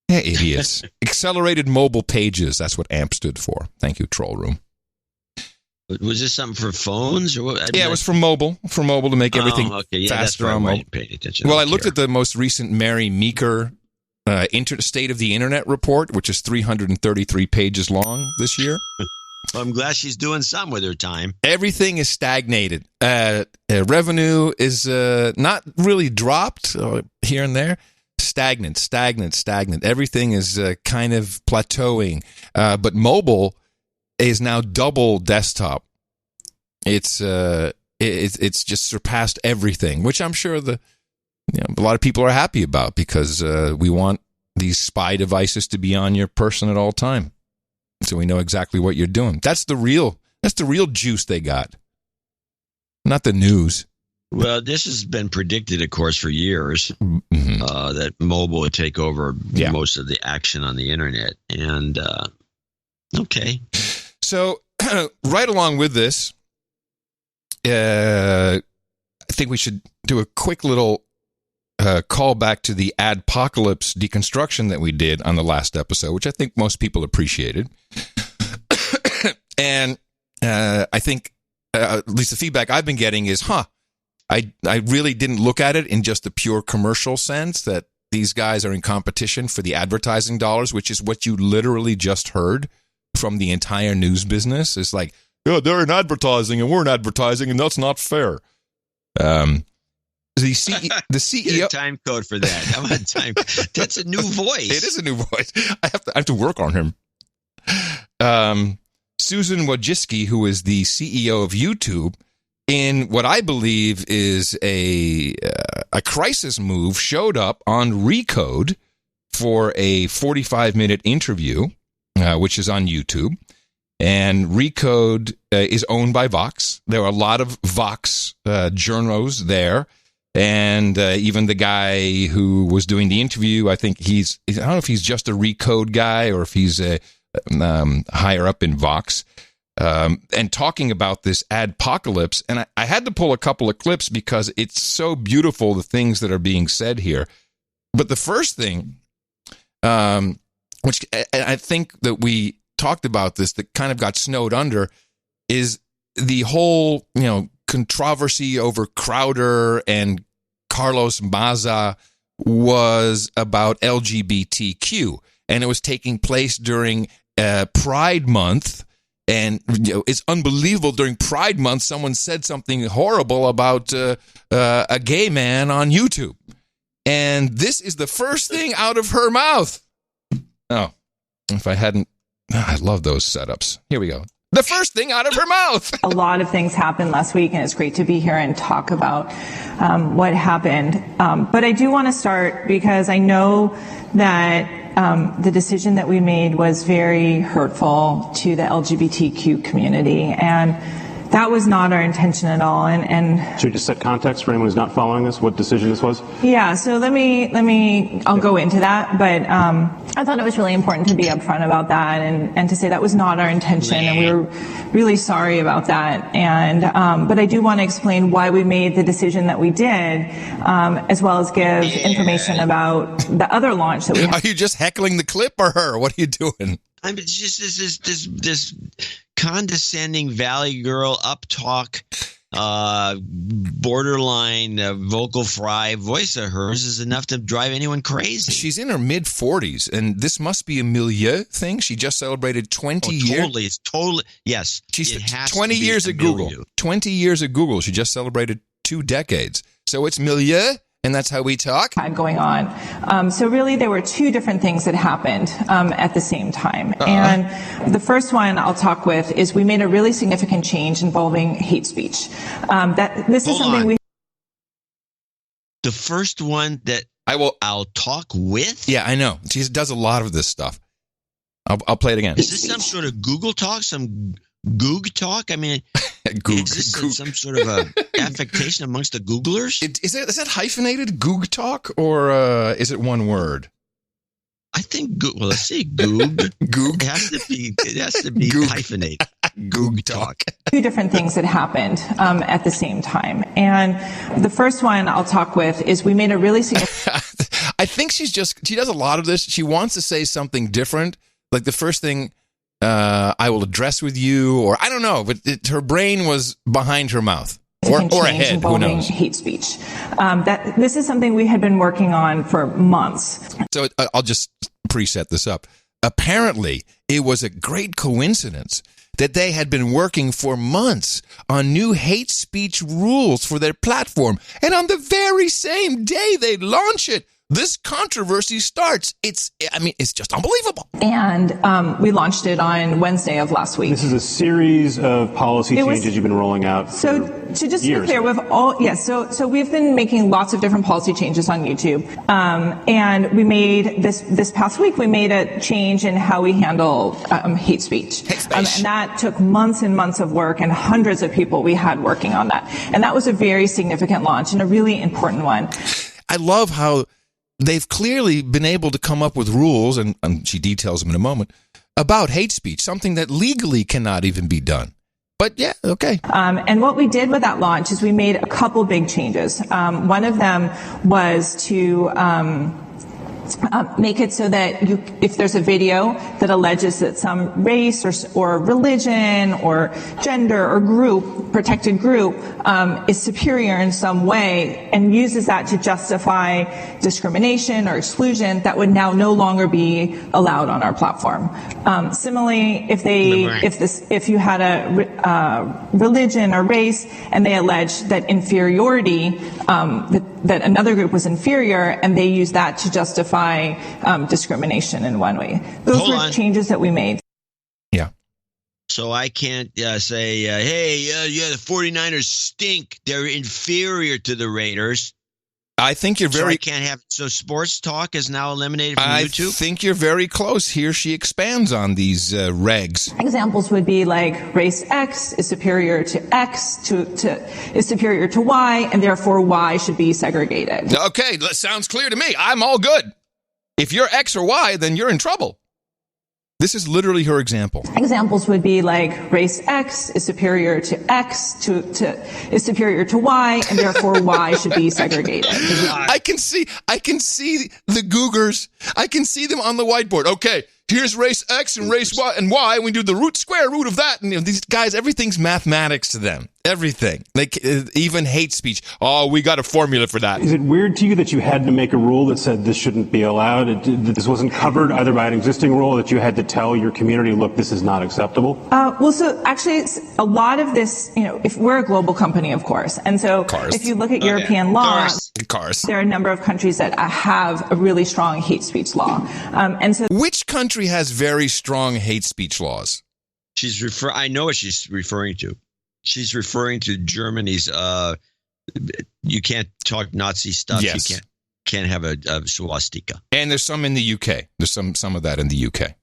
Yeah, idiots. Accelerated mobile pages. That's what AMP stood for. Thank you, Troll Room. Was this something for phones or what? It was for mobile to make everything faster on mobile. Well, I looked at the most recent Mary Meeker State of the Internet report, which is 333 pages long this year. Well, I'm glad she's doing something with her time. Everything is stagnated. Revenue is not really dropped here and there. Stagnant. Everything is kind of plateauing. But mobile is now double desktop. It's just surpassed everything, which I'm sure a lot of people are happy about because we want these spy devices to be on your person at all time, so we know exactly what you're doing. That's the real juice they got, not the news. Well, this has been predicted, of course, for years that mobile would take over most of the action on the internet, and okay. So, right along with this, I think we should do a quick little callback to the adpocalypse deconstruction that we did on the last episode, which I think most people appreciated. And I think, at least the feedback I've been getting is, I really didn't look at it in just the pure commercial sense that these guys are in competition for the advertising dollars, which is what you literally just heard from the entire news business. It's like, they're in advertising and we're in advertising, and that's not fair. The CEO Get a time code for that. How about time? That's a new voice. It is a new voice. I have to work on him. Susan Wojcicki, who is the CEO of YouTube, in what I believe is a crisis move, showed up on Recode for a 45-minute interview, which is on YouTube. And Recode is owned by Vox. There are a lot of Vox journos there. And even the guy who was doing the interview, I think I don't know if he's just a Recode guy or if he's higher up in Vox. And talking about this adpocalypse. And I had to pull a couple of clips because it's so beautiful, the things that are being said here. But the first thing, which I think that we talked about this, that kind of got snowed under, is the whole, controversy over Crowder and Carlos Maza was about LGBTQ. And it was taking place during Pride Month. And it's unbelievable. During Pride Month, someone said something horrible about a gay man on YouTube. And this is the first thing out of her mouth. Oh, if I hadn't... I love those setups. Here we go. The first thing out of her mouth. A lot of things happened last week, and it's great to be here and talk about what happened. But I do want to start because I know that the decision that we made was very hurtful to the LGBTQ community, and that was not our intention at all. And should we just set context for anyone who's not following this, what decision this was? Yeah, so I'll go into that, but I thought it was really important to be upfront about that and to say that was not our intention, and we were really sorry about that. And but I do want to explain why we made the decision that we did, as well as give information about the other launch that we had. Are you just heckling the clip or her? What are you doing? I mean, it's just this condescending Valley Girl uptalk, borderline vocal fry voice of hers is enough to drive anyone crazy. She's in her mid-40s, and this must be a milieu thing. She just celebrated 20 years. Totally, it's totally, yes. She's 20 years at Google. 20 years at Google. She just celebrated 2 decades. So it's milieu. And that's how we talk? Going on. So really, there were 2 different things that happened at the same time. And the first one I'll talk with is we made a really significant change involving hate speech. The first one that I'll talk with? Yeah, I know. She does a lot of this stuff. I'll play it again. Is this some sort of Google talk? Some Goog talk? I mean, is this some sort of a affectation amongst the Googlers? Is that hyphenated, Goog talk, or is it one word? I think, well, let's see, Goog. Goog? It has to be Goog. hyphenated. Goog talk. 2 different things that happened at the same time. And the first one I'll talk with is we made a really significant... I think she does a lot of this. She wants to say something different. Like the first thing... I will address with you, or I don't know, but her brain was behind her mouth, or ahead. Who knows? Hate speech. This is something we had been working on for months. So I'll just preset this up. Apparently, it was a great coincidence that they had been working for months on new hate speech rules for their platform, and on the very same day they launch it, this controversy starts. It's just unbelievable. And we launched it on Wednesday of last week. This is a series of policy changes you've been rolling out. So to just be clear, so we've been making lots of different policy changes on YouTube. And we made this past week, we made a change in how we handle hate speech. And that took months and months of work and hundreds of people we had working on that. And that was a very significant launch and a really important one. I love how they've clearly been able to come up with rules, and she details them in a moment, about hate speech, something that legally cannot even be done. But yeah, okay. And what we did with that launch is we made a couple big changes. One of them was to make it so that if there's a video that alleges that some race or religion or gender or protected group is superior in some way and uses that to justify discrimination or exclusion, that would now no longer be allowed on our platform. Similarly, if you had a religion or race and they alleged that inferiority, that another group was inferior, and they use that to justify discrimination in one way. Those were changes that we made. Yeah. So I can't say, the 49ers stink. They're inferior to the Raiders. I think you're very... So I can't have... So sports talk is now eliminated from YouTube? I think you're very close. Here she expands on these regs. Examples would be like race X is superior to X is superior to Y, and therefore Y should be segregated. Okay, that sounds clear to me. I'm all good. If you're X or Y, then you're in trouble. This is literally her example. Examples would be like race X is superior to X is superior to Y, and therefore Y should be segregated. I can see the Googers. I can see them on the whiteboard. Okay, here's race X and race Y, and we do the square root of that. And these guys, everything's mathematics to them. Everything. Even hate speech. Oh, we got a formula for that. Is it weird to you that you had to make a rule that said this shouldn't be allowed? That this wasn't covered either by an existing rule, that you had to tell your community, look, this is not acceptable? So actually, a lot of this, if we're a global company, of course. And so if you look at European law, there are a number of countries that have a really strong hate speech law. And so which country has very strong hate speech laws? I know what she's referring to. She's referring to Germany's. You can't talk Nazi stuff. Yes. You can't have a swastika. And there's some in the UK. There's some of that in the UK.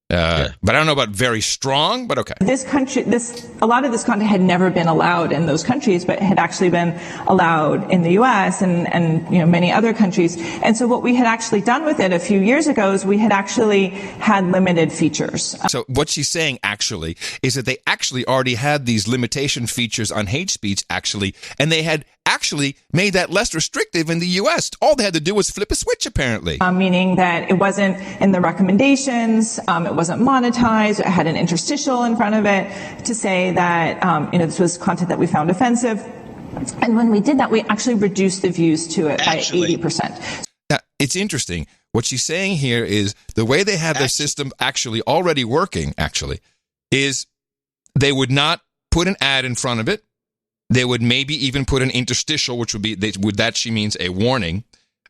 But I don't know about very strong, but okay. A lot of this content had never been allowed in those countries, but had actually been allowed in the U.S. and many other countries. And so what we had actually done with it a few years ago is we had actually had limited features. So what she's saying actually is that they actually already had these limitation features on hate speech actually, and they had actually made that less restrictive in the U.S. All they had to do was flip a switch, apparently. Meaning that it wasn't in the recommendations, it wasn't monetized, it had an interstitial in front of it to say that, this was content that we found offensive. And when we did that, we actually reduced the views to it by 80%. Now, it's interesting. What she's saying here is the way they have their system actually already working, is they would not put an ad in front of it. They would maybe even put an interstitial, which would be, she means a warning.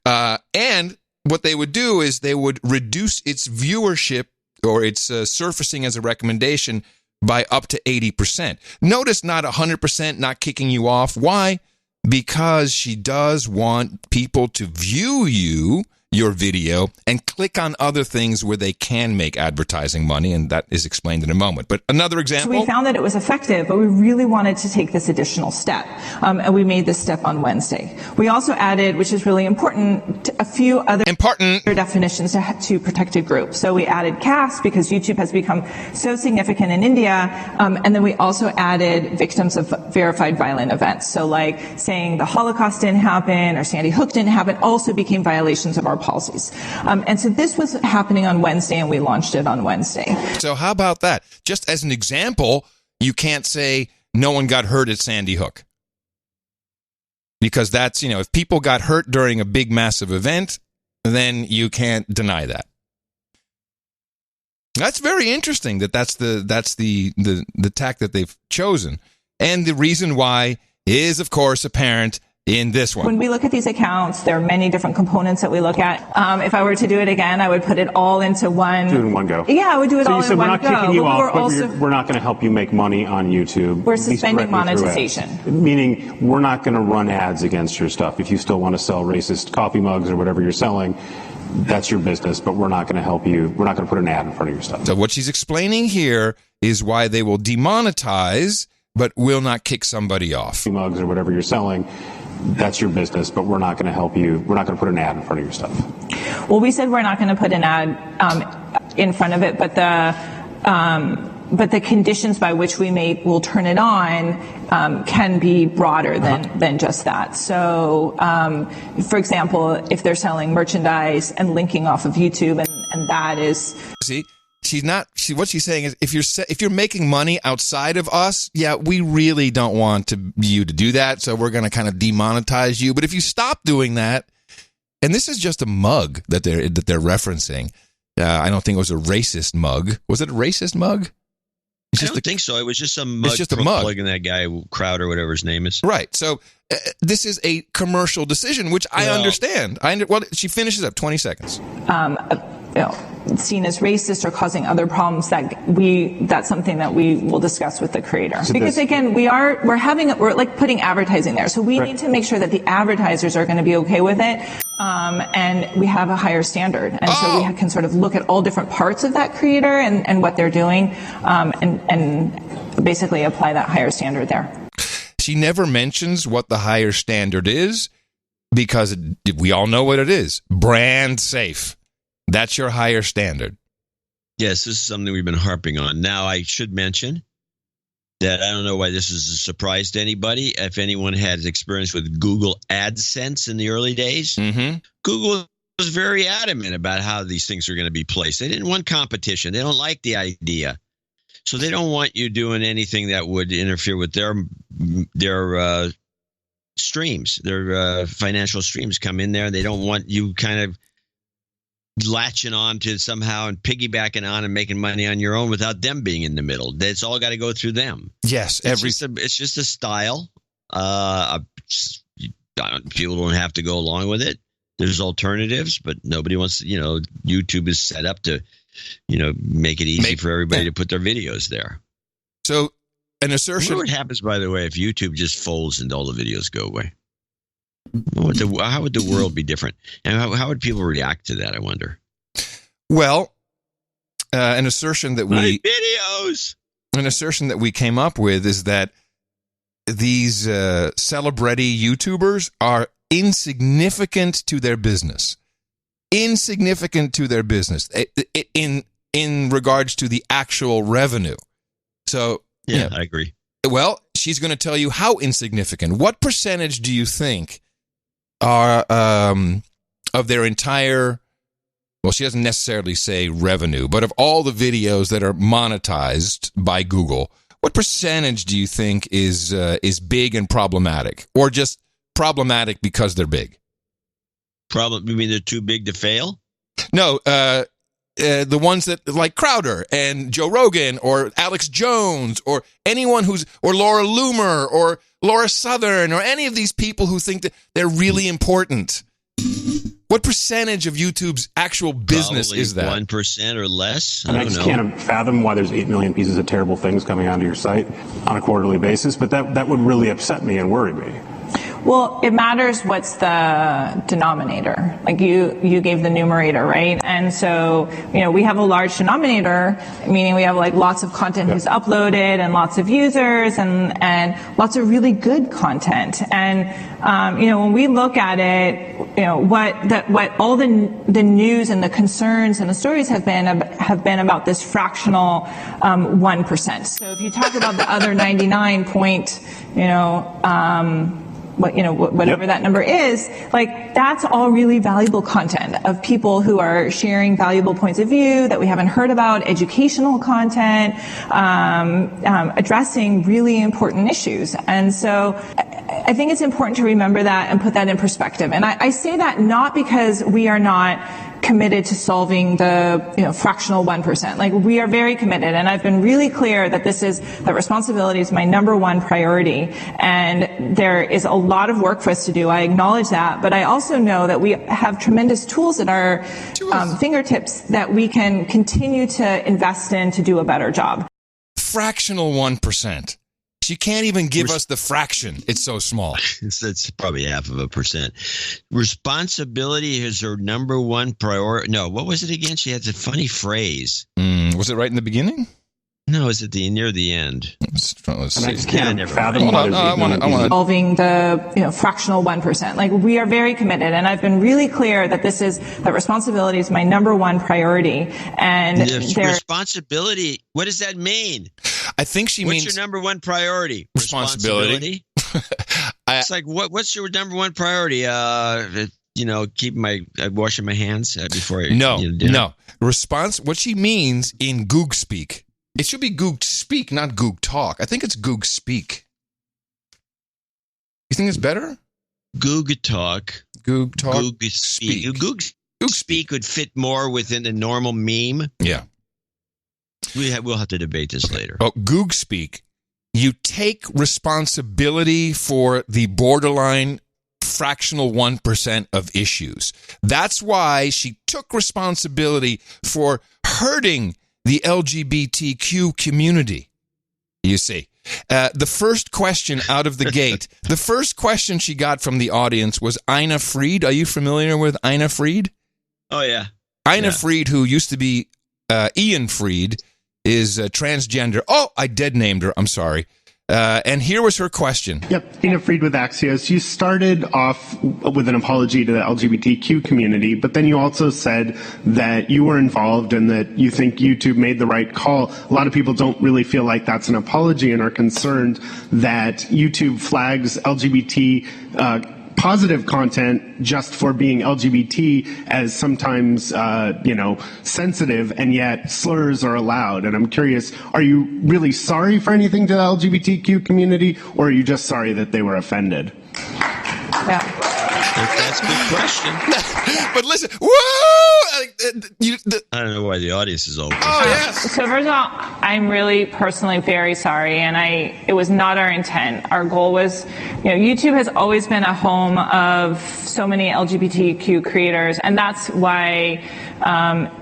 And what they would do is they would reduce its viewership or its surfacing as a recommendation by up to 80%. Notice not 100%, not kicking you off. Why? Because she does want people to view your video and click on other things where they can make advertising money, and that is explained in a moment. But another example. So we found that it was effective, but we really wanted to take this additional step, and we made this step on Wednesday. We also added, which is really important, a few other definitions to protected groups. So we added caste because YouTube has become so significant in India, and then we also added victims of verified violent events. So like saying the Holocaust didn't happen or Sandy Hook didn't happen also became violations of our policies. And so this was happening on Wednesday, and we launched it on Wednesday. So how about that? Just as an example, you can't say no one got hurt at Sandy Hook. Because that's, if people got hurt during a big, massive event, then you can't deny that. That's very interesting that's the tack that they've chosen. And the reason why is, of course, apparent in this one. When we look at these accounts, there are many different components that we look at. If I were to do it again, I would put it all into one. Do it in one go. Yeah, I would do it all in one go. So we're not kicking you off, but we're not going to help you make money on YouTube. We're suspending monetization. Meaning we're not going to run ads against your stuff. If you still want to sell racist coffee mugs or whatever you're selling, that's your business, but we're not going to help you. We're not going to put an ad in front of your stuff. So what she's explaining here is why they will demonetize, but will not kick somebody off. Mugs or whatever you're selling, that's your business, but we're not going to help you. We're not going to put an ad in front of your stuff. Well, we said we're not going to put an ad in front of it, but the conditions by which will turn it on can be broader than just that. So, for example, if they're selling merchandise and linking off of YouTube, and that is. See, what she's saying is if you're making money outside of us, yeah, we really don't want you to do that, so we're going to kind of demonetize you. But if you stop doing that, and this is just a mug that they're referencing, I don't think it was a racist mug. Was it a racist mug? I don't think so. It was just some mug. It's just a mug. Plugging that guy Crowder, whatever his name is. Right. So this is a commercial decision, which I understand. Well, she finishes up 20 seconds. Seen as racist or causing other problems, that's something that we will discuss with the creator. Because again, we're like putting advertising there. So we need to make sure that the advertisers are going to be okay with it. And we have a higher standard. And so we can sort of look at all different parts of that creator and what they're doing, and basically apply that higher standard there. She never mentions what the higher standard is because we all know what it is. Brand safe. That's your higher standard. Yes, this is something we've been harping on. Now, I should mention that I don't know why this is a surprise to anybody. If anyone had experience with Google AdSense in the early days, Google was very adamant about how these things are going to be placed. They didn't want competition. They don't like the idea. So they don't want you doing anything that would interfere with their streams. Their financial streams come in there. They don't want you kind of latching on to somehow and piggybacking on and making money on your own without them being in the middle. It's all got to go through them. Yes, it's just a style. People don't have to go along with it. There's alternatives, but nobody wants. YouTube is set up to make it easy for everybody to put their videos there. So an assertion. I wonder what happens, by the way, if YouTube just folds and all the videos go away? How would the world be different? And how would people react to that, I wonder? Well, an assertion that My videos. An assertion that we came up with is that these celebrity YouTubers are insignificant to their business. Insignificant to their business in regards to the actual revenue. So yeah, I agree. Well, she's going to tell you how insignificant. What percentage do you think are of their entire? Well, she doesn't necessarily say revenue, but of all the videos that are monetized by Google, what percentage do you think is big and problematic, or just problematic because they're big? You mean they're too big to fail? No, the ones that like Crowder and Joe Rogan or Alex Jones or anyone or Laura Loomer or Laura Southern or any of these people who think that they're really important. What percentage of YouTube's actual business Probably is that? 1% or less. I just can't fathom why there's 8 million pieces of terrible things coming onto your site on a quarterly basis, but that would really upset me and worry me. Well, it matters what's the denominator. Like you gave the numerator, right? And so, we have a large denominator, meaning we have like lots of content who's uploaded and lots of users and lots of really good content. And, when we look at it, what all the news and the concerns and the stories have been about this fractional 1%. So if you talk about the other 99 whatever that number is, like that's all really valuable content of people who are sharing valuable points of view that we haven't heard about, educational content, addressing really important issues. And so I think it's important to remember that and put that in perspective. And I say that not because we are not committed to solving the fractional 1%. Like we are very committed, and I've been really clear that that responsibility is my number one priority, and there is a lot of work for us to do. I acknowledge that, but I also know that we have tremendous tools at our fingertips that we can continue to invest in to do a better job. Fractional 1%. She can't even give us the fraction. It's so small. It's probably 0.5%. Responsibility is her number one priority. No, what was it again? She had a funny phrase. Was it right in the beginning? No, is it near the end? Let's see. I just can't fathom why there's 8 million pieces. Solving the fractional 1%. Like we are very committed, and I've been really clear that that responsibility is my number one priority. And responsibility. What does that mean? I think she means. What's your number one priority? Responsibility. It's like what's your number one priority? Washing my hands before I No. What she means in Goog speak. It should be Goog speak, not Goog talk. I think it's Goog speak. You think it's better? Goog talk. Goog talk. Goog speak. Goog speak would fit more within the normal meme. Yeah. We'll have to debate this later. Oh, Goog speak. You take responsibility for the borderline fractional 1% of issues. That's why she took responsibility for hurting the LGBTQ community. You see, the first question out of the gate, the first question she got from the audience was Ina Fried. Are you familiar with Ina Fried? Oh, yeah. Ina Fried, who used to be Ian Fried, is transgender. Oh, I dead named her. I'm sorry. And here was her question. Yep, Ina Fried with Axios. You started off with an apology to the LGBTQ community, but then you also said that you were involved and that you think YouTube made the right call. A lot of people don't really feel like that's an apology and are concerned that YouTube flags LGBT positive content just for being LGBT as sometimes, sensitive, and yet slurs are allowed. And I'm curious, are you really sorry for anything to the LGBTQ community, or are you just sorry that they were offended? Yeah. That's a good question. But listen, woo! I don't know why the audience is open. Oh, yes. So first of all, I'm really personally very sorry, and it was not our intent. Our goal was, YouTube has always been a home of so many LGBTQ creators, and that's why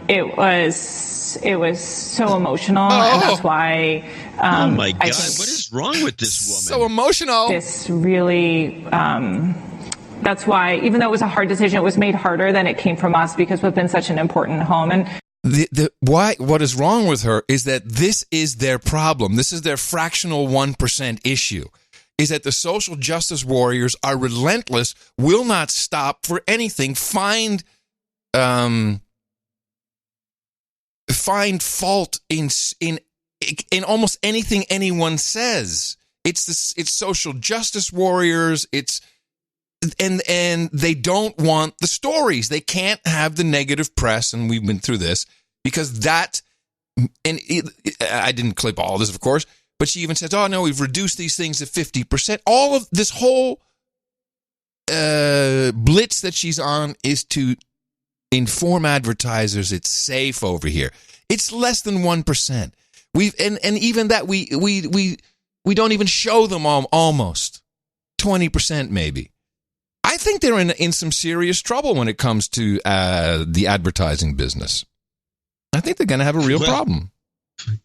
it was it was so emotional, and that's why. Oh my God! What is wrong with this woman? So emotional. This really. That's why, even though it was a hard decision, it was made harder than it came from us because we've been such an important home. And what is wrong with her is that this is their problem. This is their fractional 1% issue. Is that the social justice warriors are relentless, will not stop for anything, find fault in almost anything anyone says. It's social justice warriors. And they don't want the stories. They can't have the negative press, and we've been through this because I didn't clip all this, of course, but she even says, "Oh no, we've reduced these things to 50%." All of this whole blitz that she's on is to inform advertisers it's safe over here. It's less than 1%. And even that we don't even show them almost 20% maybe. I think they're in some serious trouble when it comes to the advertising business. I think they're going to have a real problem. I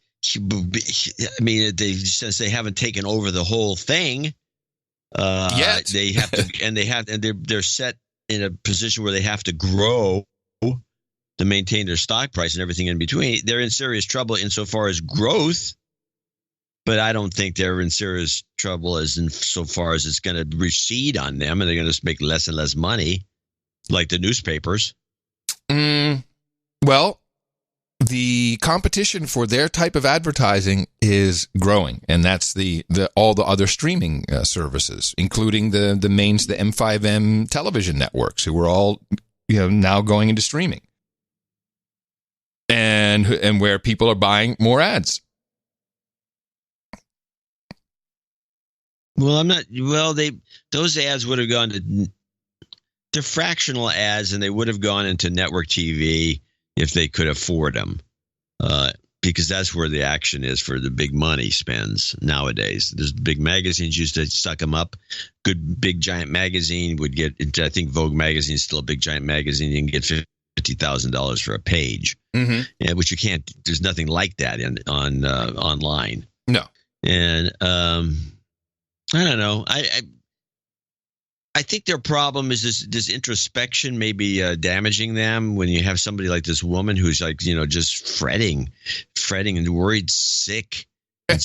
mean, since they haven't taken over the whole thing yet, they have to, they're set in a position where they have to grow to maintain their stock price and everything in between. They're in serious trouble insofar as growth. But I don't think they're in serious trouble so far as it's going to recede on them and they're going to make less and less money, like the newspapers. Well, the competition for their type of advertising is growing, and that's all the other streaming services, including the M5M television networks, who are all now going into streaming, and where people are buying more ads. Well, those ads would have gone to fractional ads, and they would have gone into network TV if they could afford them, because that's where the action is for the big money spends nowadays. There's big magazines used to suck them up. Good big giant magazine would get. I think Vogue magazine is still a big giant magazine. You can get $50,000 for a page, which you can't. There's nothing like that online. No, and I don't know. I think their problem is this introspection may be damaging them when you have somebody like this woman who's just fretting and worried sick and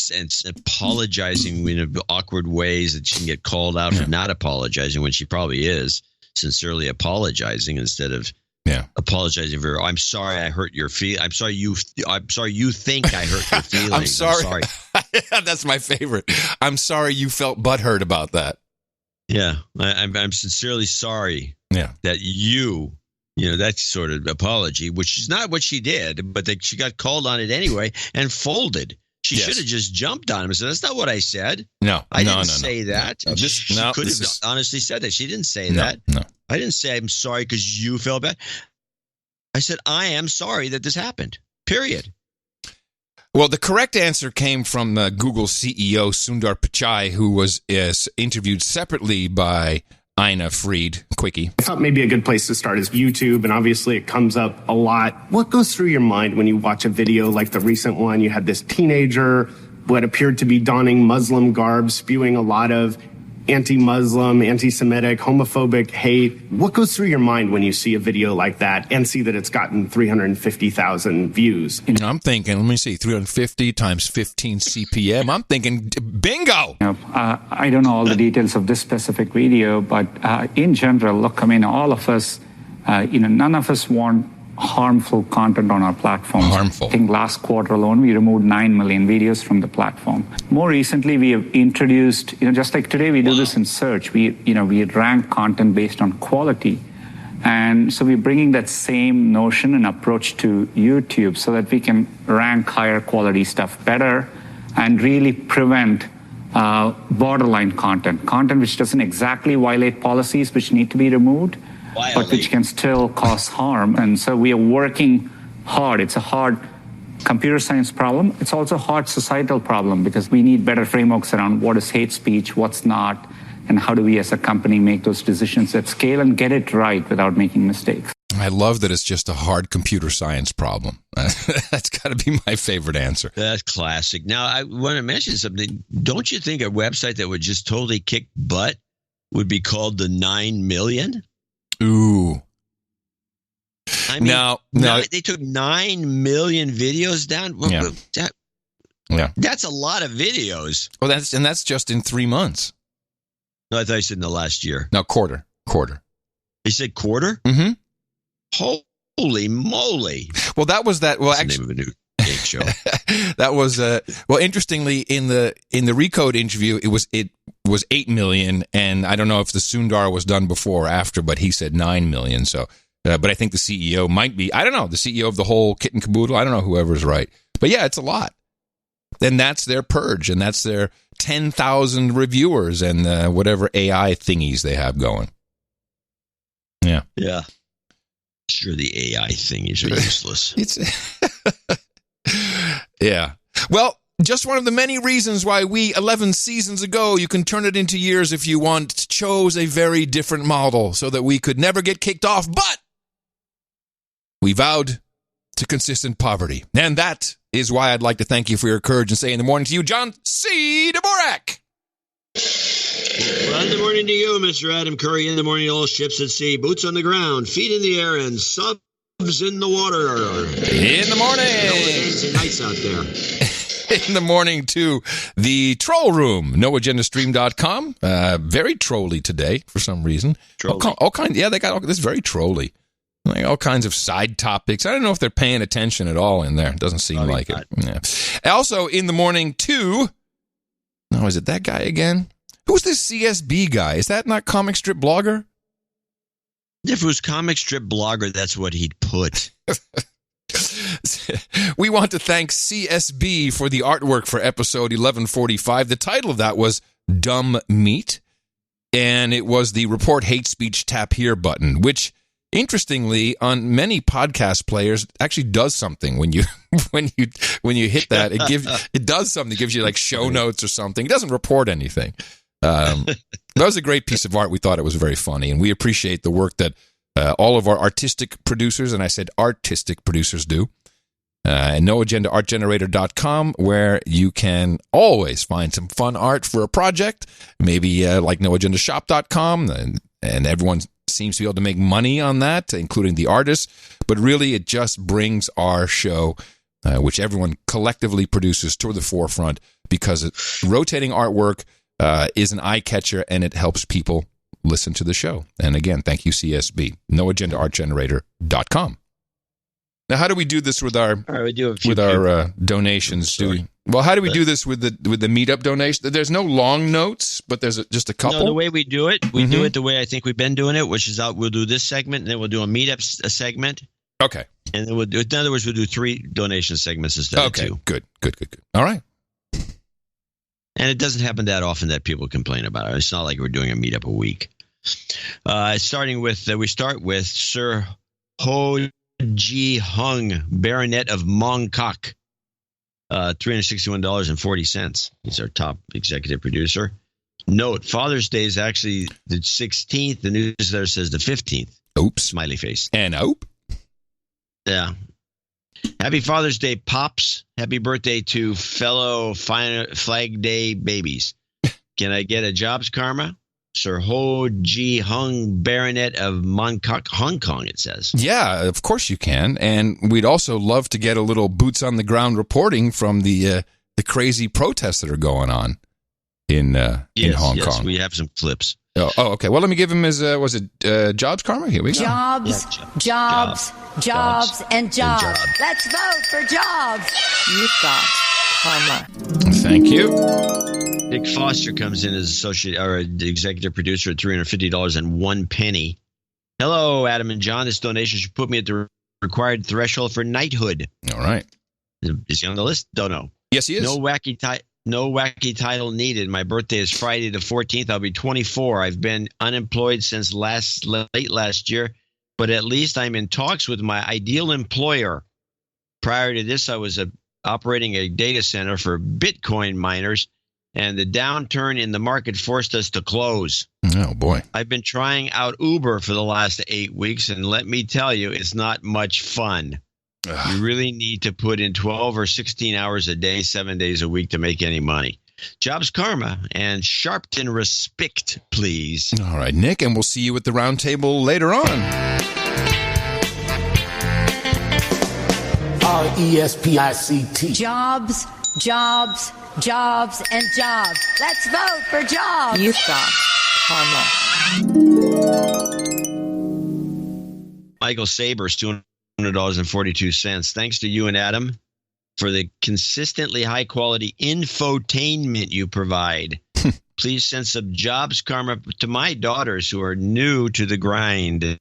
apologizing in awkward ways that she can get called out for not apologizing when she probably is sincerely apologizing instead of apologizing for her. I'm sorry I hurt your I'm sorry you think I hurt your feelings. I'm sorry. That's my favorite. I'm sorry you felt butthurt about that. Yeah, I'm sincerely sorry. Yeah, that that sort of apology, which is not what she did, but she got called on it anyway and folded. She should have just jumped on him and said, "That's not what I said. No, I didn't say that." She could have honestly said that. She didn't say that. No, I didn't say I'm sorry because you felt bad. I said I am sorry that this happened. Period. Well, the correct answer came from Google CEO Sundar Pichai, who was interviewed separately by Ina Fried, Quickie. I thought maybe a good place to start is YouTube, and obviously it comes up a lot. What goes through your mind when you watch a video like the recent one? You had this teenager, what appeared to be donning Muslim garb, spewing a lot of anti-Muslim, anti-Semitic, homophobic hate. What goes through your mind when you see a video like that and see that it's gotten 350,000 views? I'm thinking, let me see, 350 times 15 CPM. I'm thinking, bingo! I don't know all the details of this specific video, but in general, look, I mean, all of us, none of us want harmful content on our platform. Harmful. I think last quarter alone, we removed 9 million videos from the platform. More recently, we have introduced, just like today we do this in search, we rank content based on quality. And so we're bringing that same notion and approach to YouTube so that we can rank higher quality stuff better and really prevent borderline content which doesn't exactly violate policies which need to be removed, but which can still cause harm. And so we are working hard. It's a hard computer science problem. It's also a hard societal problem because we need better frameworks around what is hate speech, what's not, and how do we as a company make those decisions at scale and get it right without making mistakes. I love that it's just a hard computer science problem. That's got to be my favorite answer. That's classic. Now, I want to mention something. Don't you think a website that would just totally kick butt would be called the 9 million? Ooh. I mean, no, they took 9 million videos down. That's a lot of videos. Well, that's just in 3 months. No, I thought you said in the last year. No, quarter. You said quarter? Mm-hmm. Holy moly! Well, that was that. Well, that's actually, the name of a new game show. That was well. Interestingly, in the Recode interview, it was 8 million, and I don't know if the Sundar was done before or after, but he said 9 million. So, but I think the CEO might be. I don't know, the CEO of the whole kit and caboodle. I don't know whoever's right, but yeah, it's a lot. And that's their purge, and that's their 10,000 reviewers and whatever AI thingies they have going. Yeah. Yeah. Sure, the AI thingies are useless. Yeah. Well, just one of the many reasons why we, 11 seasons ago, you can turn it into years if you want, chose a very different model so that we could never get kicked off, but we vowed to consistent poverty. And that is why I'd like to thank you for your courage and say in the morning to you, John C. Dvorak. Well, in the morning to you, Mr. Adam Curry. In the morning, all ships at sea, boots on the ground, feet in the air, and subs in the water. In the morning. Days nights out there. In the morning to the troll room, noagendastream.com. Very trolly today for some reason. All kinds. Yeah, they got all this very trolly. Like all kinds of side topics. I don't know if they're paying attention at all in there. It doesn't seem like it. Yeah. Also, in the morning to, no, is it that guy again? Who's this CSB guy? Is that not Comic Strip Blogger? If it was Comic Strip Blogger, that's what he'd put. We want to thank CSB for the artwork for episode 1145. The title of that was Dumb Meat, and it was the Report Hate Speech Tap Here button, which, interestingly, on many podcast players, actually does something when you hit that. It does something. It gives you like show notes or something. It doesn't report anything. That was a great piece of art. We thought it was very funny, and we appreciate the work that all of our artistic producers, and I said artistic producers, do. And noagendaartgenerator.com, where you can always find some fun art for a project, maybe like noagendashop.com, and everyone seems to be able to make money on that, including the artists. But really, it just brings our show, which everyone collectively produces, to the forefront, because rotating artwork is an eye catcher, and it helps people listen to the show. And again, thank you, CSB. NoAgendaArtGenerator.com. Now, how do we do this with our donations? How do we do this with the meetup donation? There's no long notes, but there's just a couple. No, the way we do it, do it the way I think we've been doing it, which is we'll do this segment, and then we'll do a meetup segment. Okay. And then in other words, we'll do 3 donation segments instead of 2. Good. All right. And it doesn't happen that often that people complain about it. It's not like we're doing a meetup a week. Starting with, we start with Sir Ho Ji Hung, Baronet of Mongkok, $361.40. He's our top executive producer. Note, Father's Day is actually the 16th. The newsletter says the 15th. Oops. Smiley face. And oop. Yeah. Happy Father's Day, Pops. Happy birthday to fellow Flag Day babies. Can I get a jobs karma? Sir Ho Ji Hung, Baronet of Mongkok, Hong Kong, it says. Yeah, of course you can. And we'd also love to get a little boots on the ground reporting from the crazy protests that are going on in Hong Kong. Yes, we have some clips. Oh, okay. Well, let me give him his, jobs karma? Here we go. Jobs, and jobs. Let's vote for jobs. You've got karma. Thank you. Dick Foster comes in as executive producer at $350.01. Hello, Adam and John. This donation should put me at the required threshold for knighthood. All right. Is he on the list? Don't know. Yes, he is. No wacky title needed. My birthday is Friday the 14th. I'll be 24. I've been unemployed since late last year, but at least I'm in talks with my ideal employer. Prior to this, I was operating a data center for Bitcoin miners and the downturn in the market forced us to close. Oh, boy. I've been trying out Uber for the last 8 weeks, and let me tell you, it's not much fun. Ugh. You really need to put in 12 or 16 hours a day, 7 days a week to make any money. Jobs karma and Sharpton respect, please. All right, Nick, and we'll see you at the round table later on. RESPICT. Jobs, jobs, jobs, and jobs. Let's vote for jobs. You've got karma. Michael Sabers, $200.42. Thanks to you and Adam for the consistently high-quality infotainment you provide. Please send some jobs karma to my daughters who are new to the grind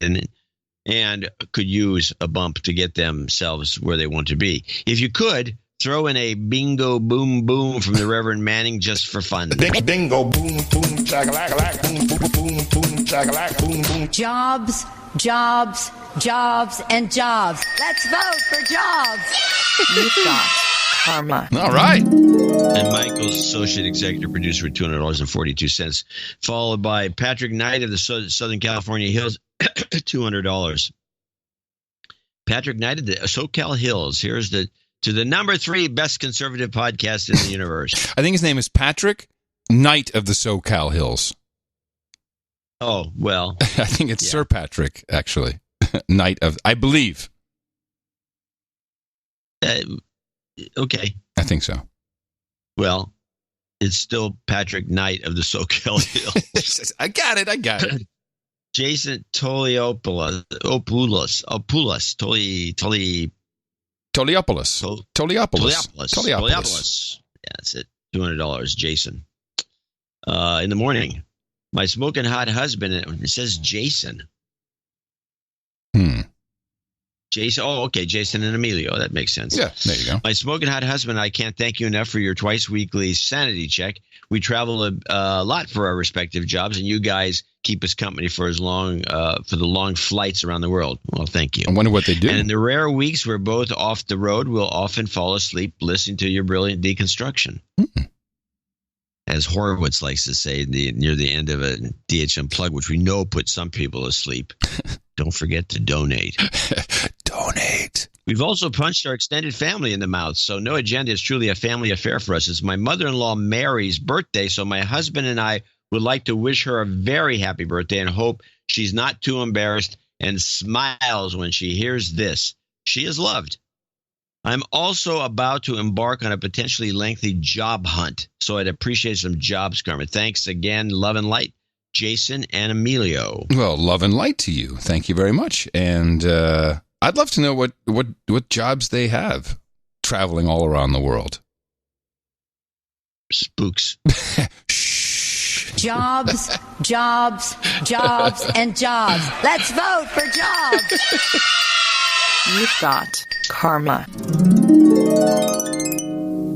and could use a bump to get themselves where they want to be. If you could, throw in a bingo boom boom from the Reverend Manning just for fun. Bingo boom boom chakalaka boom boom boom boom chakalaka boom boom. Jobs, jobs, jobs, and jobs. Let's vote for jobs. You've got karma. All right. And Michael's associate executive producer with $200.42, followed by Patrick Knight of the Southern California Hills, $200. Patrick Knight of the SoCal Hills. Here's to the number 3 best conservative podcast in the universe. I think his name is Patrick Knight of the SoCal Hills. Oh, well. I think it's Sir Patrick, actually. Knight of, I believe. Okay. I think so. Well, it's still Patrick Knight of the SoCal Hills. I got it. Jason Toliopoulos. Yeah, that's it. $200, Jason. In the morning, my smoking hot husband, it says Jason. Jason. Oh, okay. Jason and Emilio. That makes sense. Yeah, there you go. My smoking hot husband, I can't thank you enough for your twice weekly sanity check. We travel a lot for our respective jobs, and you guys keep us company for the long flights around the world. Well, thank you. I wonder what they do. And in the rare weeks we're both off the road, we'll often fall asleep listening to your brilliant deconstruction. As Horowitz likes to say near the end of a DH Unplugged, which we know puts some people asleep. Don't forget to donate. Donate. We've also punched our extended family in the mouth, so No Agenda is truly a family affair for us. It's my mother-in-law Mary's birthday, so my husband and I would like to wish her a very happy birthday and hope she's not too embarrassed and smiles when she hears this. She is loved. I'm also about to embark on a potentially lengthy job hunt, so I'd appreciate some jobs karma. Thanks again. Love and light, Jason and Emilio. Well, love and light to you. Thank you very much. And I'd love to know what jobs they have traveling all around the world. Spooks. Jobs, jobs, jobs, and jobs. Let's vote for jobs. You've got karma.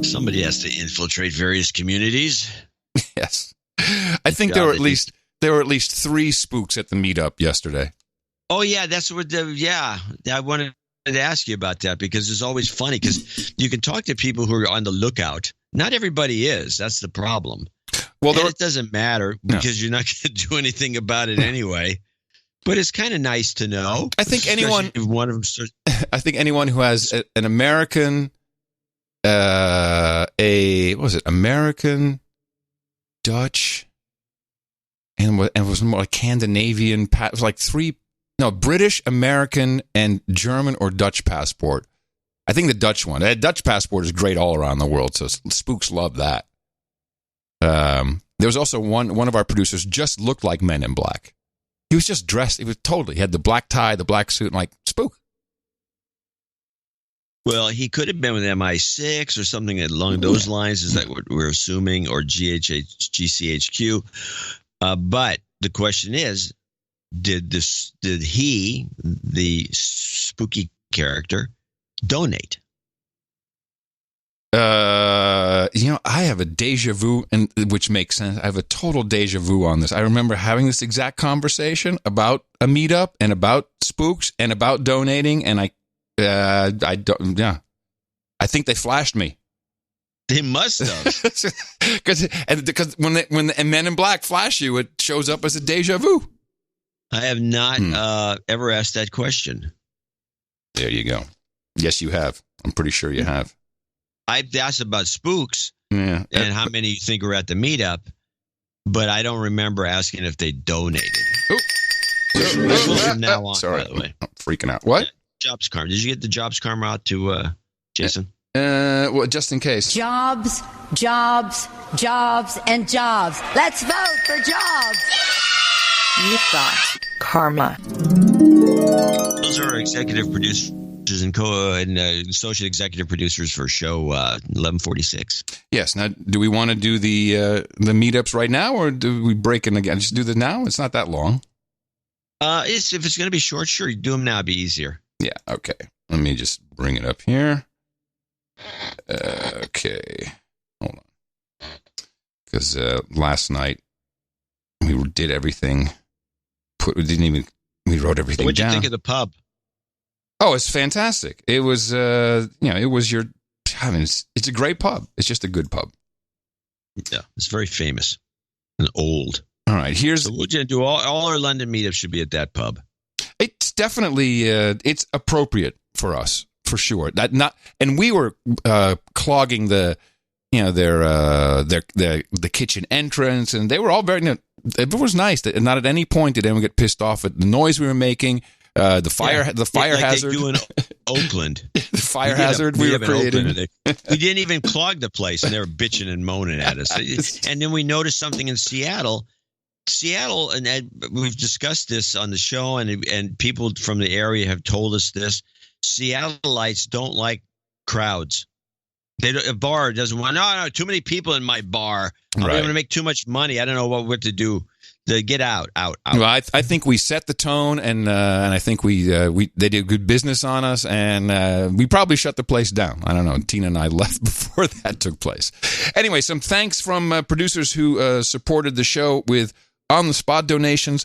Somebody has to infiltrate various communities. Yes. I think there were at least 3 spooks at the meetup yesterday. Oh, yeah, that's what I wanted to ask you about that because it's always funny because you can talk to people who are on the lookout. Not everybody is. That's the problem. Well, it doesn't matter because you're not going to do anything about it anyway. But it's kind of nice to know. I think anyone who has an American, American, Dutch, and it was more like Scandinavian. It was like British, American, and German or Dutch passport. I think the Dutch one. That Dutch passport is great all around the world, so spooks love that. There was also one of our producers just looked like Men in Black. He was just dressed. He had the black tie, the black suit, and like spook. Well, he could have been with MI6 or something along those lines. Is that what we're assuming, or GCHQ? But the question is, did he, the spooky character, donate? I have a deja vu, which makes sense. I have a total deja vu on this. I remember having this exact conversation about a meetup and about spooks and about donating, and I think they flashed me. They must have. Because when the Men in Black flash you, it shows up as a deja vu. I have not ever asked that question. There you go. Yes, you have. I'm pretty sure you have. I've asked about spooks and how many you think were at the meetup, but I don't remember asking if they donated. From now on, sorry, by the way. I'm freaking out. What? Jobs karma. Did you get the jobs karma out to Jason? Well, just in case. Jobs, jobs, jobs, and jobs. Let's vote for jobs. You've got karma. Those are executive producers and associate executive producers for show 1146. Yes. Now, do we want to do the meetups right now, or do we break in again? Just do this now. It's not that long. If it's going to be short, sure, you do them now. It'd be easier. Yeah. Okay. Let me just bring it up here. Okay. Hold on. Because last night we did everything. We wrote everything down. What'd you think of the pub? Oh, it's fantastic. It was, it was it's a great pub. It's just a good pub. Yeah, it's very famous and old. All right, so we're going to do all our London meetups should be at that pub. It's definitely it's appropriate for us for sure. And we were clogging the kitchen entrance, and they were all very. It was nice. That not at any point did anyone get pissed off at the noise we were making. The fire hazard. They do in Oakland. The fire hazard we were creating. We didn't even clog the place, and they were bitching and moaning at us. And then we noticed something in Seattle. And we've discussed this on the show, and people from the area have told us this. Seattleites don't like crowds. A bar doesn't want. No, too many people in my bar. I'm going to make too much money. I don't know what to do. Get out. Well, I think we set the tone, and I think they did good business on us, and we probably shut the place down. I don't know. Tina and I left before that took place. Anyway, some thanks from producers who supported the show with on-the-spot donations.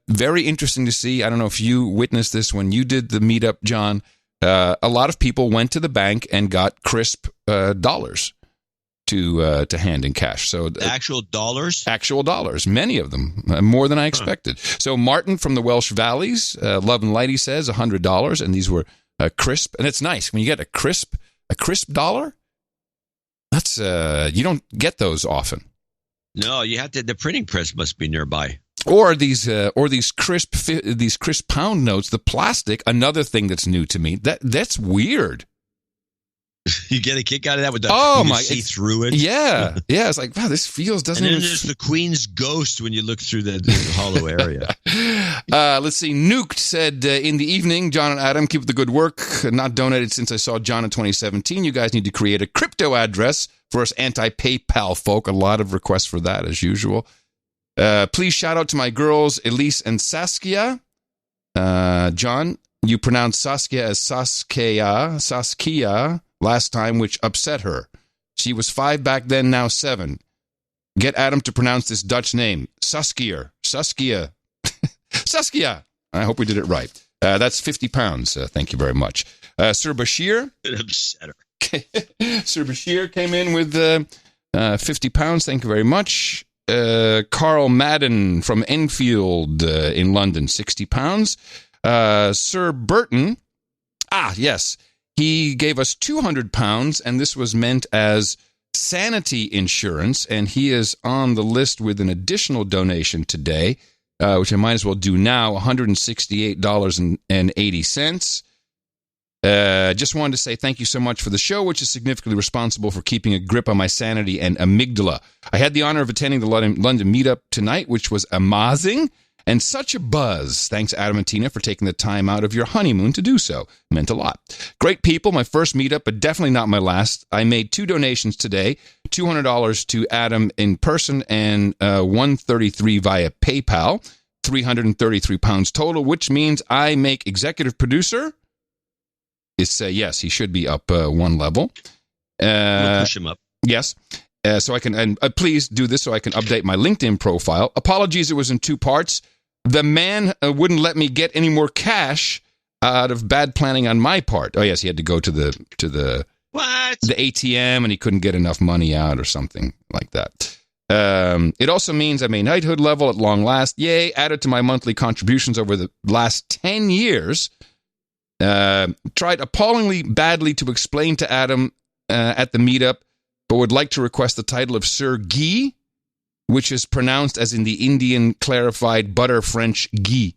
Very interesting to see. I don't know if you witnessed this when you did the meetup, John. A lot of people went to the bank and got crisp dollars to hand in cash. So actual dollars, many of them, more than I expected. So Martin from the Welsh Valleys, Love and Light, he says $100, and these were crisp, and it's nice when you get a crisp dollar. That's you don't get those often. No, you have to. The printing press must be nearby. Or these crisp pound notes. The plastic, another thing that's new to me. That's weird. You get a kick out of that with the see through it. Yeah. It's like, wow, this doesn't. And then there's the Queen's ghost when you look through the hollow area. Let's see. Nuked said in the evening, John and Adam, keep up the good work. Not donated since I saw John in 2017. You guys need to create a crypto address for us anti-PayPal folk. A lot of requests for that as usual. Please shout out to my girls, Elise and Saskia. John, you pronounced Saskia as Saskia last time, which upset her. She was 5 back then, now 7. Get Adam to pronounce this Dutch name. Saskia. Saskia. I hope we did it right. That's 50 pounds. Thank you very much. Sir Bashir. It upset her. Sir Bashir came in with 50 pounds. Thank you very much. Carl Madden from Enfield in London, 60 pounds. Sir Burton. Yes. He gave us 200 pounds, and this was meant as sanity insurance, and he is on the list with an additional donation today, which I might as well do now, $168.80. Just wanted to say thank you so much for the show, which is significantly responsible for keeping a grip on my sanity and amygdala. I had the honor of attending the London meetup tonight, which was amazing and such a buzz. Thanks, Adam and Tina, for taking the time out of your honeymoon to do so. Meant a lot. Great people, my first meetup, but definitely not my last. I made 2 donations today, $200 to Adam in person and $133 via PayPal, 333 pounds total, which means I make executive producer. It's yes, he should be up 1 level. We'll push him up. Yes. So I can, and please do this so I can update my LinkedIn profile. Apologies, it was in 2 parts. The man wouldn't let me get any more cash out of bad planning on my part. Oh yes, he had to go to the What? The ATM, and he couldn't get enough money out or something like that. It also means I'm a knighthood level at long last. Yay, added to my monthly contributions over the last 10 years. Tried appallingly badly to explain to Adam at the meetup, but would like to request the title of Sir Guy, which is pronounced as in the Indian clarified butter French Guy,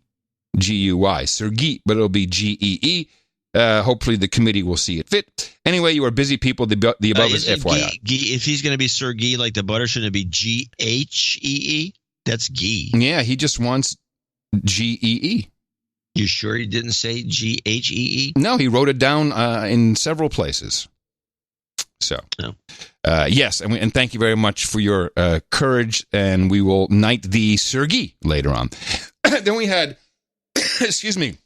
G-U-Y, Sir Guy, but it'll be G-E-E. Hopefully the committee will see it fit. Anyway, you are busy people. The above is FYI. If he's going to be Sir Guy like the butter, shouldn't it be G-H-E-E? That's Guy. Yeah, he just wants G-E-E. You sure he didn't say G-H-E-E? No, he wrote it down in several places. So, yes, and thank you very much for your courage, and we will knight thee Sir Guy later on. Then we had, excuse me,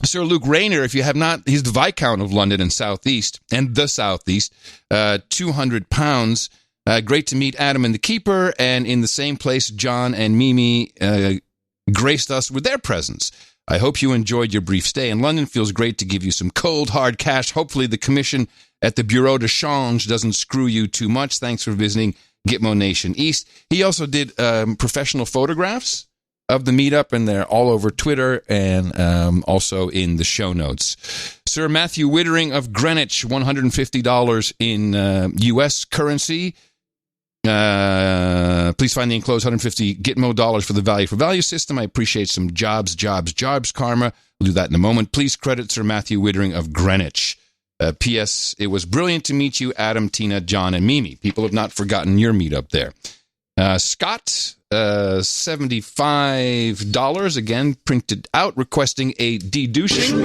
Sir Luke Rayner, if you have not, he's the Viscount of London and Southeast, and the Southeast, £200. Great to meet Adam and the Keeper, and in the same place, John and Mimi graced us with their presence. I hope you enjoyed your brief stay in London. Feels great to give you some cold, hard cash. Hopefully the commission at the Bureau de Change doesn't screw you too much. Thanks for visiting Gitmo Nation East. He also did professional photographs of the meetup, and they're all over Twitter and also in the show notes. Sir Matthew Wittering of Greenwich, $150 in U.S. currency. Please find the enclosed 150 Gitmo dollars for the value for value system. I appreciate some jobs karma. We'll do that in a moment. Please credit Sir Matthew Wittering of Greenwich. P.S. It was brilliant to meet you, Adam, Tina, John, and Mimi. People have not forgotten your meetup there. Scott, $75, again, printed out, requesting a de-douching.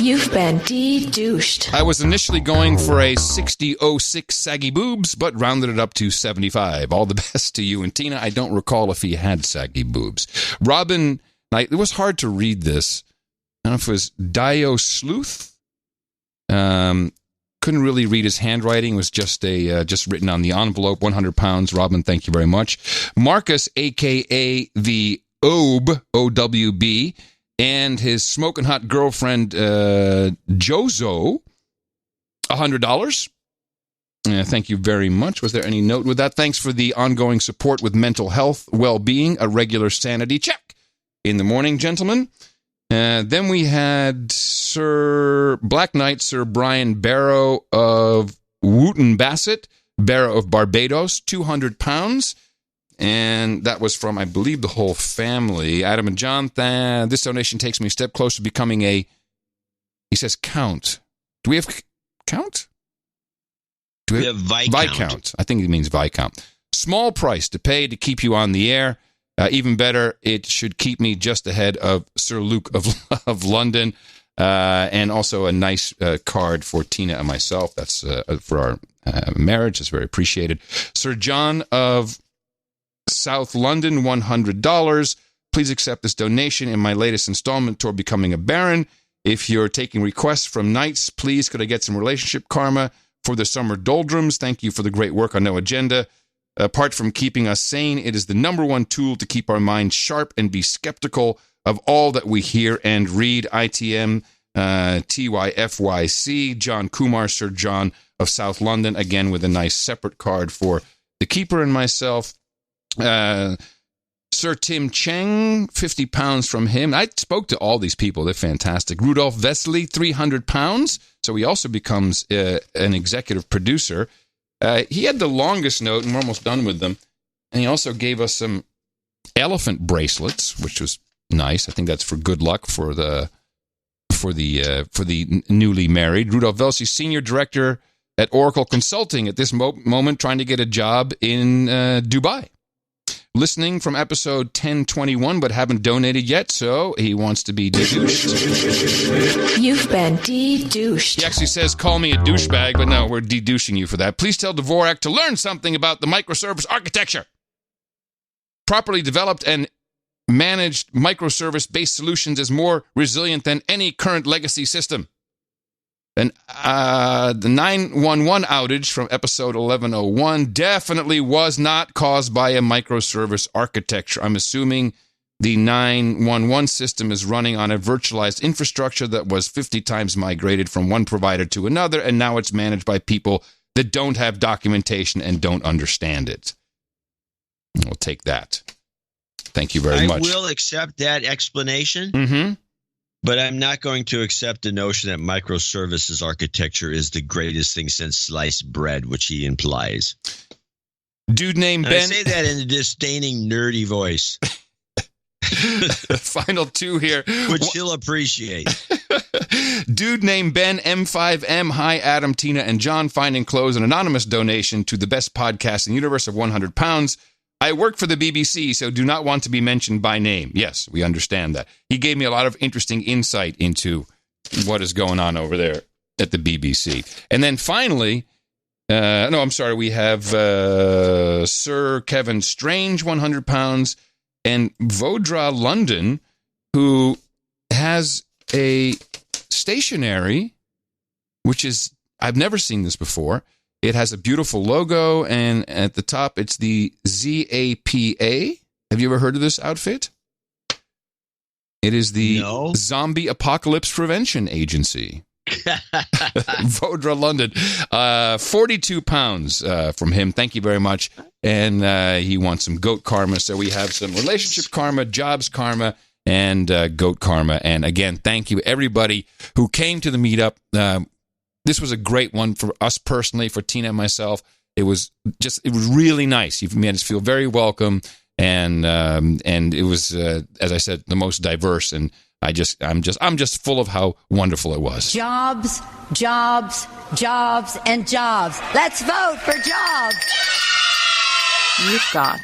You've been de-douched. I was initially going for a 60.06 saggy boobs, but rounded it up to 75. All the best to you and Tina. I don't recall if he had saggy boobs. Robin, it was hard to read this. I don't know if it was Dio Sleuth. Couldn't really read his handwriting. It was just written on the envelope. £100. Robin, thank you very much. Marcus, a.k.a. the Obe, O-W-B, and his smoking hot girlfriend, Jozo, $100. Thank you very much. Was there any note with that? Thanks for the ongoing support with mental health, well-being, a regular sanity check in the morning, gentlemen. Then we had Sir Black Knight, Sir Brian Barrow of Wooten Bassett, Barrow of Barbados, £200. And that was from, I believe, the whole family. Adam and John, this donation takes me a step closer to becoming he says count. Do we have count? We have Viscount. I think it means Viscount. Small price to pay to keep you on the air. Even better, it should keep me just ahead of Sir Luke of London, and also a nice card for Tina and myself. That's for our marriage. It's very appreciated. Sir John of South London, $100. Please accept this donation in my latest installment toward becoming a baron. If you're taking requests from knights, please could I get some relationship karma for the summer doldrums? Thank you for the great work on No Agenda. Apart from keeping us sane, it is the number one tool to keep our minds sharp and be skeptical of all that we hear and read. ITM, TYFYC, John Kumar, Sir John of South London, again with a nice separate card for the keeper and myself. Sir Tim Cheng, £50 from him. I spoke to all these people. They're fantastic. Rudolph Vesely, £300. So he also becomes an executive producer. He had the longest note, and we're almost done with them. And he also gave us some elephant bracelets, which was nice. I think that's for good luck for the newly married. Rudolph Velsey, senior director at Oracle Consulting, at this moment trying to get a job in Dubai. Listening from episode 1021, but haven't donated yet, so he wants to be de-douched. You've been de-douched. He actually says, call me a douchebag, but no, we're de-douching you for that. Please tell Dvorak to learn something about the microservice architecture. Properly developed and managed microservice-based solutions is more resilient than any current legacy system. And the 911 outage from episode 1101 definitely was not caused by a microservice architecture. I'm assuming The 911 system is running on a virtualized infrastructure that was 50 times migrated from one provider to another, and now it's managed by people that don't have documentation and don't understand it. We'll take that. Thank you very much. I will accept that explanation, Mm-hmm. but I'm not going to accept the notion that microservices architecture is the greatest thing since sliced bread, which he implies. Dude named And Ben. I say that in a disdaining, nerdy voice. Final two here. Which he'll appreciate. Dude named Ben M5M. Hi, Adam, Tina, and John. Find and close an anonymous donation to the best podcast in the universe of £100. I work for the BBC, so do not want to be mentioned by name. Yes, we understand that. He gave me a lot of interesting insight into what is going on over there at the BBC. And then finally, we have Sir Kevin Strange, £100, and Vodra London, who has a stationery, which is, I've never seen this before. It has a beautiful logo, and at the top, it's the ZAPA. Have you ever heard of this outfit? It is the Zombie Apocalypse Prevention Agency. Vodra London. 42 pounds from him. Thank you very much. And he wants some goat karma. So we have some relationship karma, jobs karma, and goat karma. And again, thank you, everybody who came to the meetup. This was a great one for us personally, for Tina and myself. It was really nice. You've made us feel very welcome, and it was, as I said, the most diverse. And I'm just full of how wonderful it was. Jobs, jobs, jobs, and jobs. Let's vote for jobs. You've got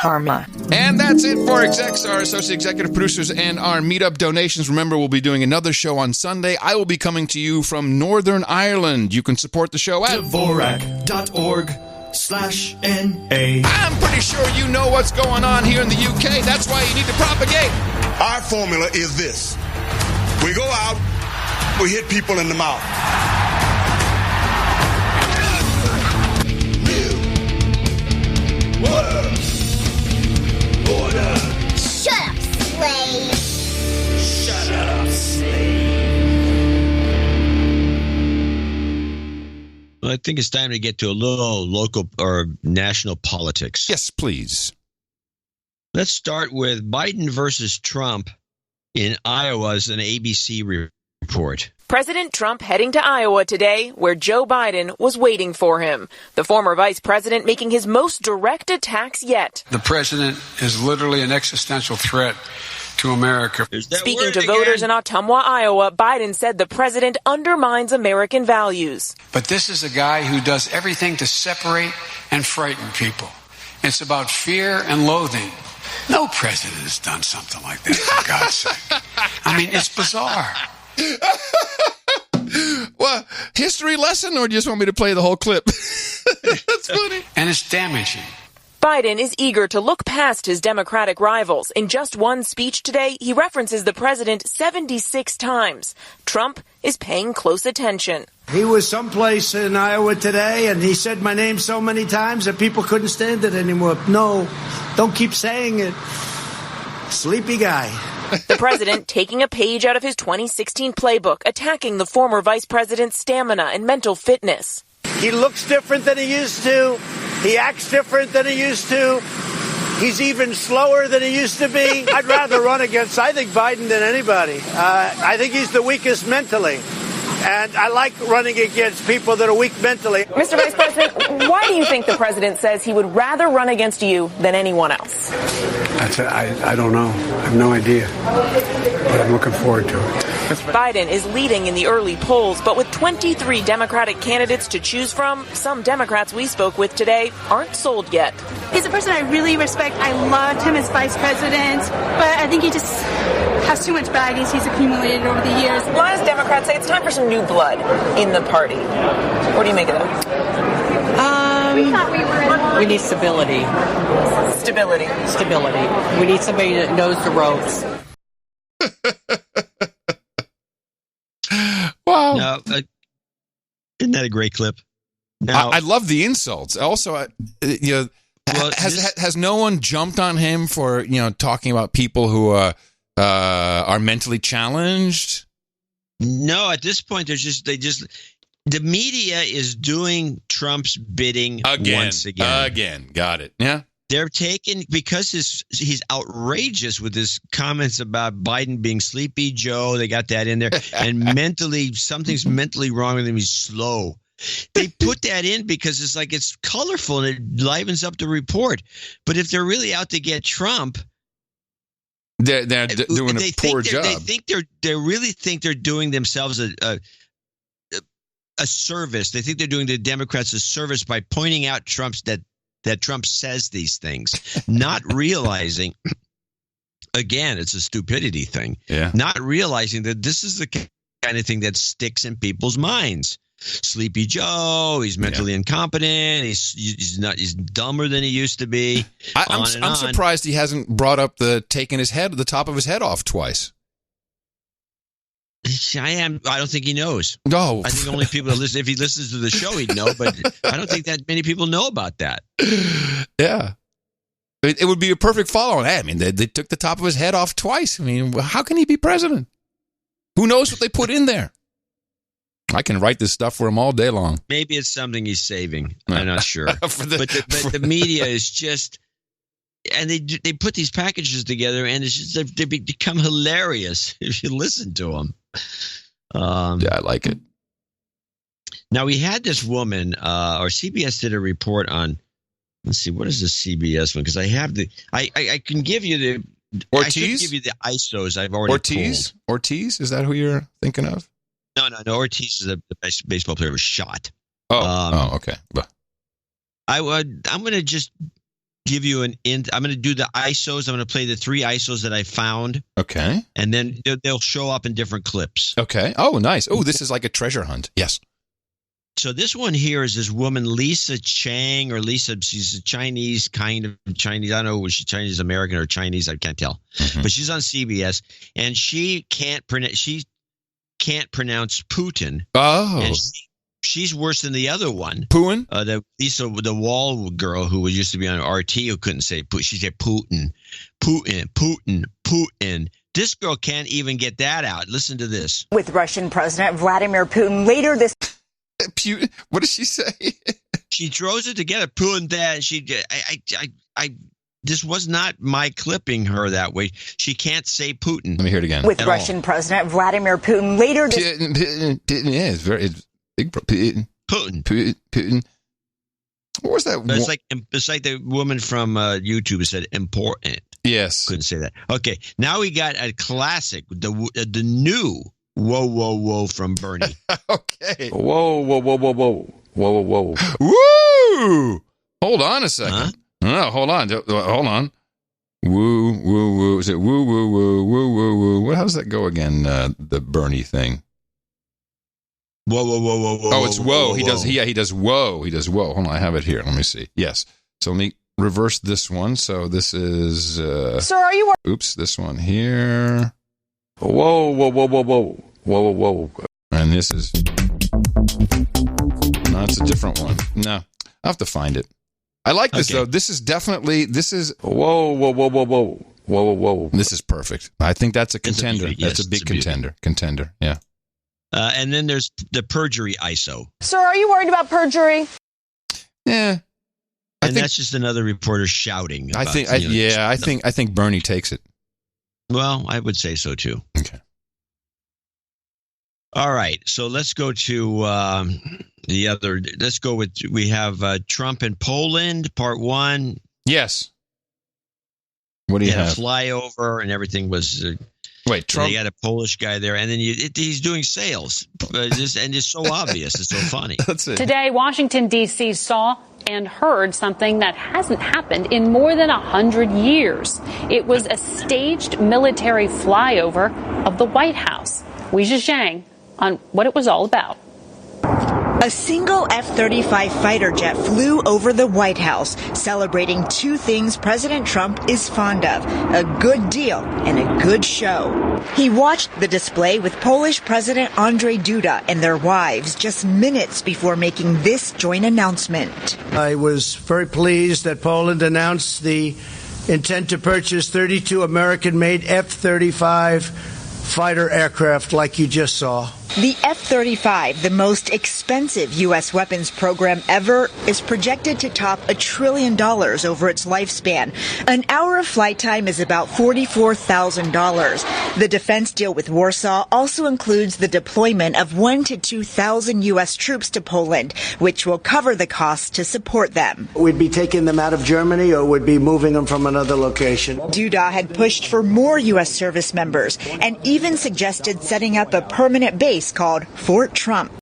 karma. And that's it for execs, our associate executive producers, and our meetup donations. Remember, we'll be doing another show on Sunday. I will be coming to you from Northern Ireland. You can support the show at Dvorak.org/NA. I'm pretty sure you know what's going on here in the UK. That's why you need to propagate. Our formula is this. We go out, we hit people in the mouth. Shut up, slave. Shut up, slave. Well, I think it's time to get to a little local or national politics. Yes, please. Let's start with Biden versus Trump in Iowa as an ABC report. President Trump heading to Iowa today, where Joe Biden was waiting for him. The former vice president making his most direct attacks yet. The president is literally an existential threat to America. Speaking to voters in Ottumwa, Iowa, Biden said the president undermines American values. But this is a guy who does everything to separate and frighten people. It's about fear and loathing. No president has done something like that, for God's sake. I mean, it's bizarre. Well, history lesson, or do you just want me to play the whole clip? That's funny. And it's damaging. Biden is eager to look past his Democratic rivals. In just one speech today, he references the president 76 times. Trump is paying close attention. He was someplace in Iowa today, and he said my name so many times that people couldn't stand it anymore. No, don't keep saying it. Sleepy guy. The president taking a page out of his 2016 playbook, attacking the former vice president's stamina and mental fitness. He looks different than he used to. He acts different than he used to. He's even slower than he used to be. I'd rather run against, I think, Biden than anybody. I think he's the weakest mentally. And I like running against people that are weak mentally. Mr. Vice President, why do you think the president says he would rather run against you than anyone else? I don't know. I have no idea. But I'm looking forward to it. Biden is leading in the early polls, but with 23 Democratic candidates to choose from, some Democrats we spoke with today aren't sold yet. He's a person I really respect. I loved him as vice president, but I think he just has too much baggage he's accumulated over the years. A lot of Democrats say it's time for some new blood in the party. What do you make of that? We need stability. Stability. We need somebody that knows the ropes. Wow. Now, isn't that a great clip? Now, I love the insults. Also, Well, has no one jumped on him for talking about people who are mentally challenged? No, at this point, the media is doing Trump's bidding once again. Again, got it. Yeah. They're taking, because he's outrageous with his comments about Biden being Sleepy Joe. They got that in there. And something's mentally wrong with him. He's slow. They put that in because it's colorful and it livens up the report. But if they're really out to get Trump, they're doing a poor job. They really think they're doing themselves a service. They think they're doing the Democrats a service by pointing out that Trump says these things, not realizing, again, it's a stupidity thing. Yeah. Not realizing that this is the kind of thing that sticks in people's minds. Sleepy Joe, he's mentally incompetent. He's dumber than he used to be. I'm surprised he hasn't brought up taking the top of his head off twice. I don't think he knows. No. I think only people that listen, if he listens to the show, he'd know, but I don't think that many people know about that. Yeah. It would be a perfect follow-on. I mean, they took the top of his head off twice. I mean, how can he be president? Who knows what they put in there? I can write this stuff for him all day long. Maybe it's something he's saving. I'm not sure. But the media is just... And they put these packages together, and it's just, they become hilarious if you listen to them. Yeah, I like it. Now, we had this woman, or CBS did a report on, let's see, what is the CBS one? Because I have I can give you the... Ortiz? I should give you the ISOs I've already pulled. Ortiz? Is that who you're thinking of? No. Ortiz is the best baseball player who was shot. Okay. I'm going to just... give you I'm going to do the ISOs. I'm going to play the 3 ISOs that I found. Okay. And then they'll show up in different clips. Okay. Oh, nice. Oh, this is like a treasure hunt. Yes. So this one here is this woman, Lisa Chang, or Lisa, she's a Chinese, kind of Chinese. I don't know, was she Chinese American or Chinese? I can't tell. Mm-hmm. But she's on CBS, and she can't pronounce Putin. Oh. And she's worse than the other one. Putin? The wall girl who used to be on RT who couldn't say Putin. She said Putin. This girl can't even get that out. Listen to this. With Russian President Vladimir Putin later this... Putin? What does she say? She throws it together. Putin that. This was not my clipping her that way. She can't say Putin. Let me hear it again. With Russian President Vladimir Putin later this... Putin, yeah, it's very... Big Putin. What was that? It's like the woman from YouTube said important. Yes. Couldn't say that. Okay. Now we got a classic, the new whoa from Bernie. Okay. Whoa. Woo! Hold on a second. Huh? No, hold on. Woo. Is it woo? How does that go again? The Bernie thing. Whoa. Oh, it's whoa. He does whoa. Hold on, I have it here. Let me see. Yes. So let me reverse this one. So this is... Sir, are you... Oops, this one here. Whoa. And this is... No, it's a different one. No, I'll have to find it. I like this, though. This is definitely... This is... Whoa. This is perfect. I think that's a contender. That's a big contender. Contender, yeah. And then there's the perjury ISO. Sir, are you worried about perjury? Yeah. That's just another reporter shouting. I think Bernie takes it. Well, I would say so too. Okay. All right. So let's go to the other. Let's go with, we have Trump in Poland, part 1. Yes. What do you have? A flyover and everything was... Wait, Trump? They got a Polish guy there, and then he's doing sales. And it's so obvious. It's so funny. That's it. Today, Washington, D.C. saw and heard something that hasn't happened in more than 100 years. It was a staged military flyover of the White House. Weijia Zhang on what it was all about. A single F-35 fighter jet flew over the White House, celebrating two things President Trump is fond of, a good deal and a good show. He watched the display with Polish President Andrzej Duda and their wives just minutes before making this joint announcement. I was very pleased that Poland announced the intent to purchase 32 American-made F-35 fighter aircraft like you just saw. The F-35, the most expensive U.S. weapons program ever, is projected to top $1 trillion over its lifespan. An hour of flight time is about $44,000. The defense deal with Warsaw also includes the deployment of 1,000 to 2,000 U.S. troops to Poland, which will cover the costs to support them. We'd be taking them out of Germany or would be moving them from another location. Duda had pushed for more U.S. service members and even suggested setting up a permanent base called Fort Trump.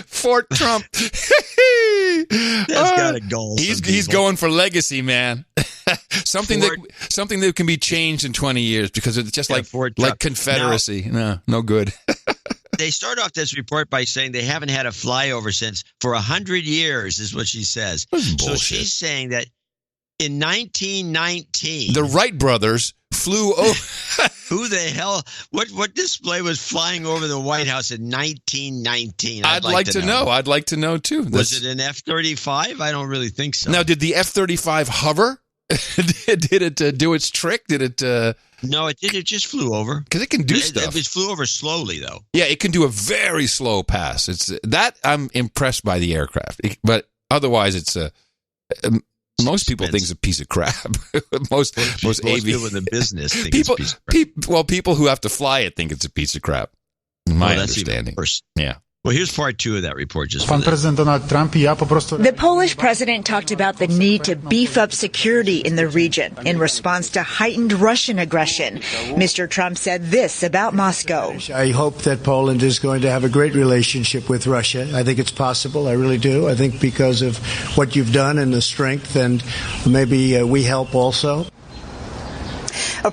Fort Trump. That's got a goal. He's going for legacy, man. something that can be changed in 20 years because it's just like Confederacy. No good. They start off this report by saying they haven't had a flyover since for 100 years, is what she says. So she's saying that in 1919, the Wright brothers flew over. Who the hell? What display was flying over the White House in 1919? I'd like to know. I'd like to know too. Was it an F-35? I don't really think so. Now, did the F-35 hover? Did it do its trick? Did it? No, it did. It just flew over because it can do stuff. It flew over slowly, though. Yeah, it can do a very slow pass. It's that I'm impressed by the aircraft, but otherwise, it's a. Most people think it's a piece of crap. most people in the business think it's a piece of crap. People who have to fly it think it's a piece of crap. My understanding. Yeah. Well, here's part 2 of that report. The Polish president talked about the need to beef up security in the region in response to heightened Russian aggression. Mr. Trump said this about Moscow. I hope that Poland is going to have a great relationship with Russia. I think it's possible. I really do. I think because of what you've done and the strength, and maybe we help also.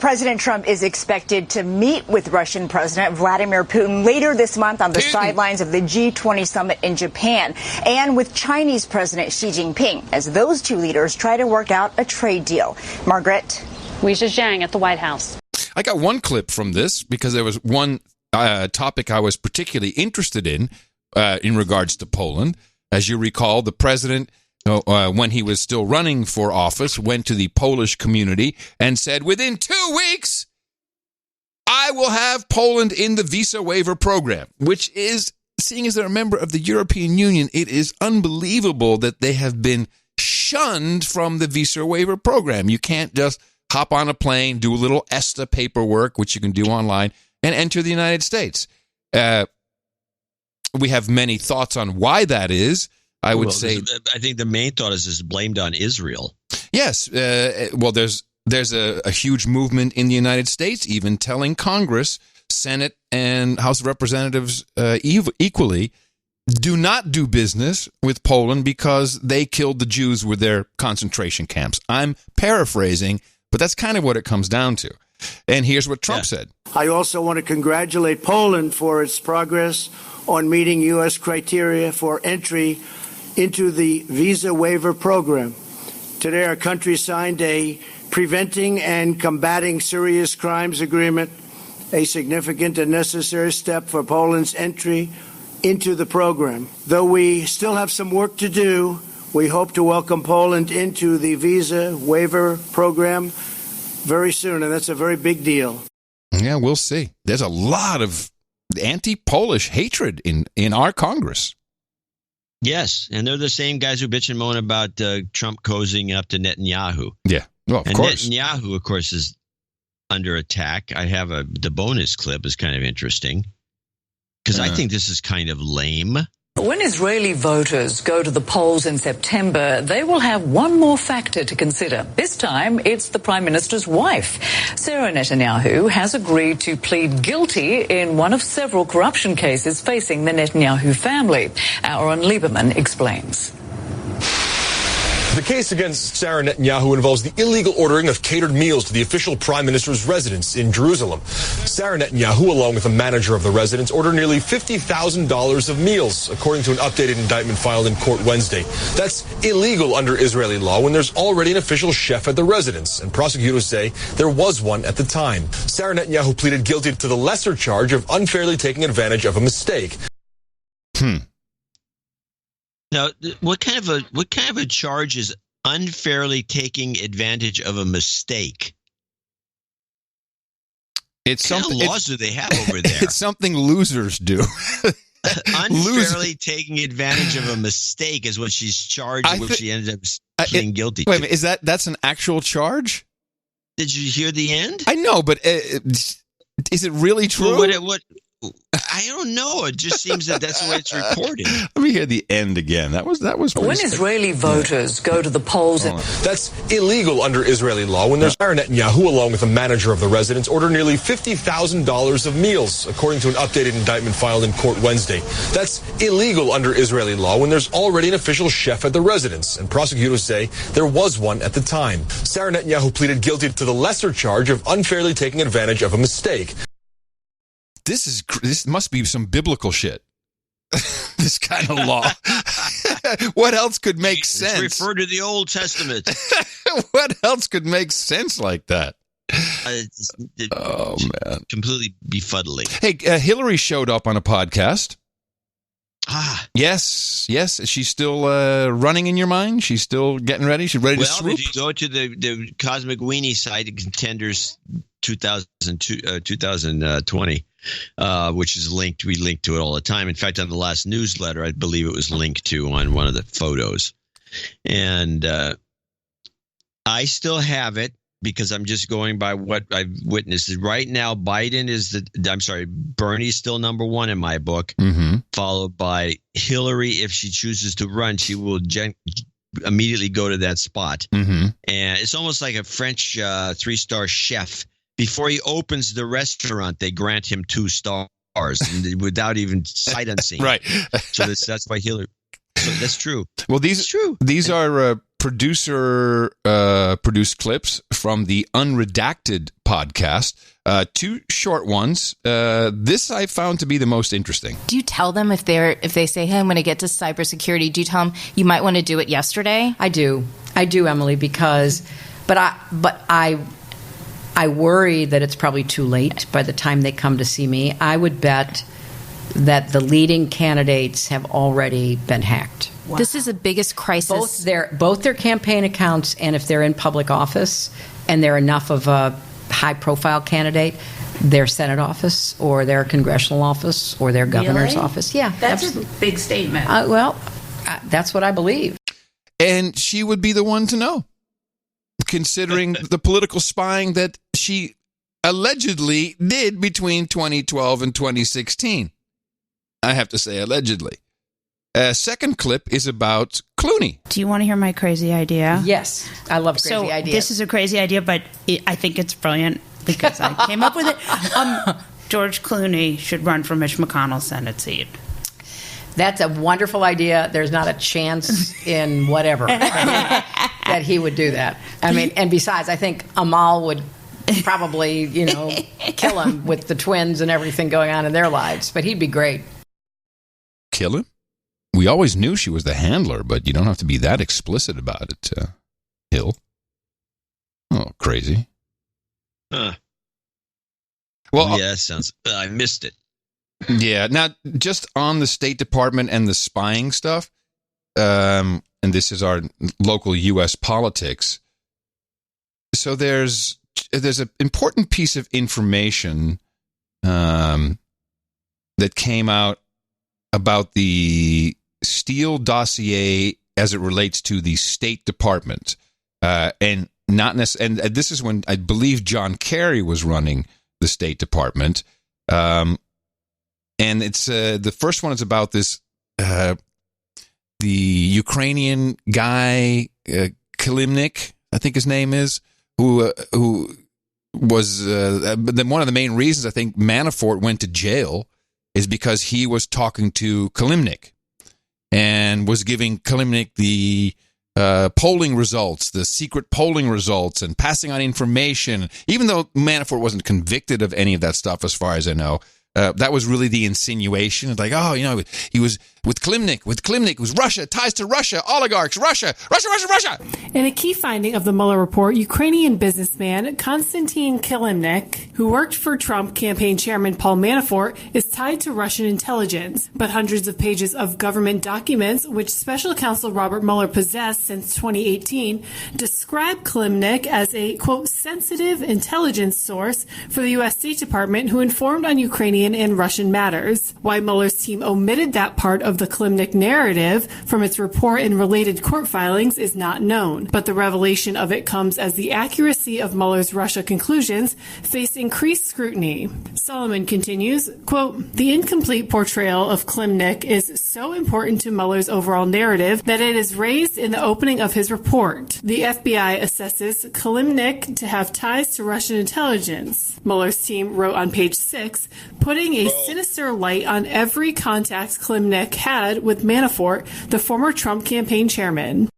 President Trump is expected to meet with Russian President Vladimir Putin later this month on the sidelines of the G20 summit in Japan, and with Chinese President Xi Jinping as those two leaders try to work out a trade deal. Margaret? Weijia Zhang at the White House. I got one clip from this because there was one topic I was particularly interested in regards to Poland. As you recall, the president, when he was still running for office, went to the Polish community and said, within 2 weeks, I will have Poland in the visa waiver program, which is, seeing as they're a member of the European Union, it is unbelievable that they have been shunned from the visa waiver program. You can't just hop on a plane, do a little ESTA paperwork, which you can do online, and enter the United States. We have many thoughts on why that is. I would say, I think the main thought is blamed on Israel. Yes. Well, there's a huge movement in the United States, even telling Congress, Senate, and House of Representatives equally, do not do business with Poland because they killed the Jews with their concentration camps. I'm paraphrasing, but that's kind of what it comes down to. And here's what Trump said. I also want to congratulate Poland for its progress on meeting U.S. criteria for entry into the visa waiver program. Today, our country signed a Preventing and Combating Serious Crimes Agreement, a significant and necessary step for Poland's entry into the program. Though we still have some work to do, we hope to welcome Poland into the visa waiver program very soon, and that's a very big deal. Yeah, we'll see. There's a lot of anti-Polish hatred in our Congress. Yes, and they're the same guys who bitch and moan about Trump cozying up to Netanyahu. Yeah, well, of course. Netanyahu, of course, is under attack. I have the bonus clip is kind of interesting because I think this is kind of lame. When Israeli voters go to the polls in September, they will have one more factor to consider. This time, it's the Prime Minister's wife. Sarah Netanyahu has agreed to plead guilty in one of several corruption cases facing the Netanyahu family. Aaron Lieberman explains. The case against Sarah Netanyahu involves the illegal ordering of catered meals to the official prime minister's residence in Jerusalem. Sarah Netanyahu, along with the manager of the residence, ordered nearly $50,000 of meals, according to an updated indictment filed in court Wednesday. That's illegal under Israeli law when there's already an official chef at the residence, and prosecutors say there was one at the time. Sarah Netanyahu pleaded guilty to the lesser charge of unfairly taking advantage of a mistake. Now, what kind of a charge is unfairly taking advantage of a mistake? It's what kind of laws do they have over there? It's something losers do. Unfairly taking advantage of a mistake is what she's charged with. She ended up pleading guilty to. Wait a minute, that's an actual charge? Did you hear the end? I know, but is it really true? Well, what I don't know. It just seems that that's the way it's reported. Let me hear the end again. That was When Israeli voters go to the polls... That's illegal under Israeli law when there's Sarah Netanyahu, along with the manager of the residence, ordered nearly $50,000 of meals, according to an updated indictment filed in court Wednesday. That's illegal under Israeli law when there's already an official chef at the residence, and prosecutors say there was one at the time. Sarah Netanyahu pleaded guilty to the lesser charge of unfairly taking advantage of a mistake. This must be some biblical shit. This kind of law. What else could make sense? Refer to the Old Testament. What else could make sense like that? Oh, man. Completely befuddling. Hey, Hillary showed up on a podcast. Yes. She's still running in your mind? She's still getting ready? She's ready to swoop? If you go to the Cosmic Weenie site, Contenders 2020, which is linked. We link to it all the time. In fact, on the last newsletter, I believe it was linked to on one of the photos. And I still have it because I'm just going by what I've witnessed. Right now, Bernie's still number one in my book, followed by Hillary. If she chooses to run, she will immediately go to that spot. And it's almost like a French 3-star chef. Before he opens the restaurant, they grant him 2 stars without even sight unseen. Right. So that's why Hillary. So that's true. Well, these are producer produced clips from the Unredacted podcast. 2 short ones. This I found to be the most interesting. Do you tell them if they say, "Hey, I'm going to get to cybersecurity"? Do you tell them you might want to do it yesterday? I do, Emily, but I worry that it's probably too late by the time they come to see me. I would bet that the leading candidates have already been hacked. Wow. This is the biggest crisis. Both their campaign accounts, and if they're in public office and they're enough of a high-profile candidate, their Senate office or their congressional office or their governor's office. Yeah, that's a big statement. That's what I believe. And she would be the one to know, considering the political spying that she allegedly did between 2012 and 2016. I have to say allegedly. Second clip is about Clooney. Do you want to hear my crazy idea? Yes, I love crazy ideas. This is a crazy idea, but I think it's brilliant because I came up with it. George Clooney should run for Mitch McConnell's Senate seat. That's a wonderful idea. There's not a chance in whatever that he would do that. I mean, and besides, I think Amal would probably, kill him with the twins and everything going on in their lives. But he'd be great. Kill him? We always knew she was the handler, but you don't have to be that explicit about it, Hill. Oh, crazy. Well, yeah, sounds. I missed it. Yeah. Now, just on the State Department and the spying stuff, and this is our local U.S. politics. So there's an important piece of information that came out about the Steele dossier as it relates to the State Department, and not necessarily. And this is when I believe John Kerry was running the State Department. And it's the first one is about this the Ukrainian guy Kilimnik, I think his name is, who was one of the main reasons I think Manafort went to jail is because he was talking to Kilimnik and was giving Kilimnik the polling results, the secret polling results, and passing on information. Even though Manafort wasn't convicted of any of that stuff, as far as I know, that was really the insinuation. It's like, oh, he was with Klimnik. With Klimnik, it was Russia, ties to Russia, oligarchs, Russia. In a key finding of the Mueller report, Ukrainian businessman Konstantin Kilimnik, who worked for Trump campaign chairman Paul Manafort, is tied to Russian intelligence. But hundreds of pages of government documents, which special counsel Robert Mueller possessed since 2018, describe Kilimnik as a, quote, sensitive intelligence source for the U.S. State Department who informed on Ukrainian and Russian matters. Why Mueller's team omitted that part of the Kilimnik narrative from its report and related court filings is not known, but the revelation of it comes as the accuracy of Mueller's Russia conclusions face increased scrutiny. Solomon continues, quote, the incomplete portrayal of Kilimnik is so important to Mueller's overall narrative that it is raised in the opening of his report. The FBI assesses Kilimnik to have ties to Russian intelligence. Mueller's team wrote on page 6, putting a sinister light on every contact Kilimnik had with Manafort, the former Trump campaign chairman.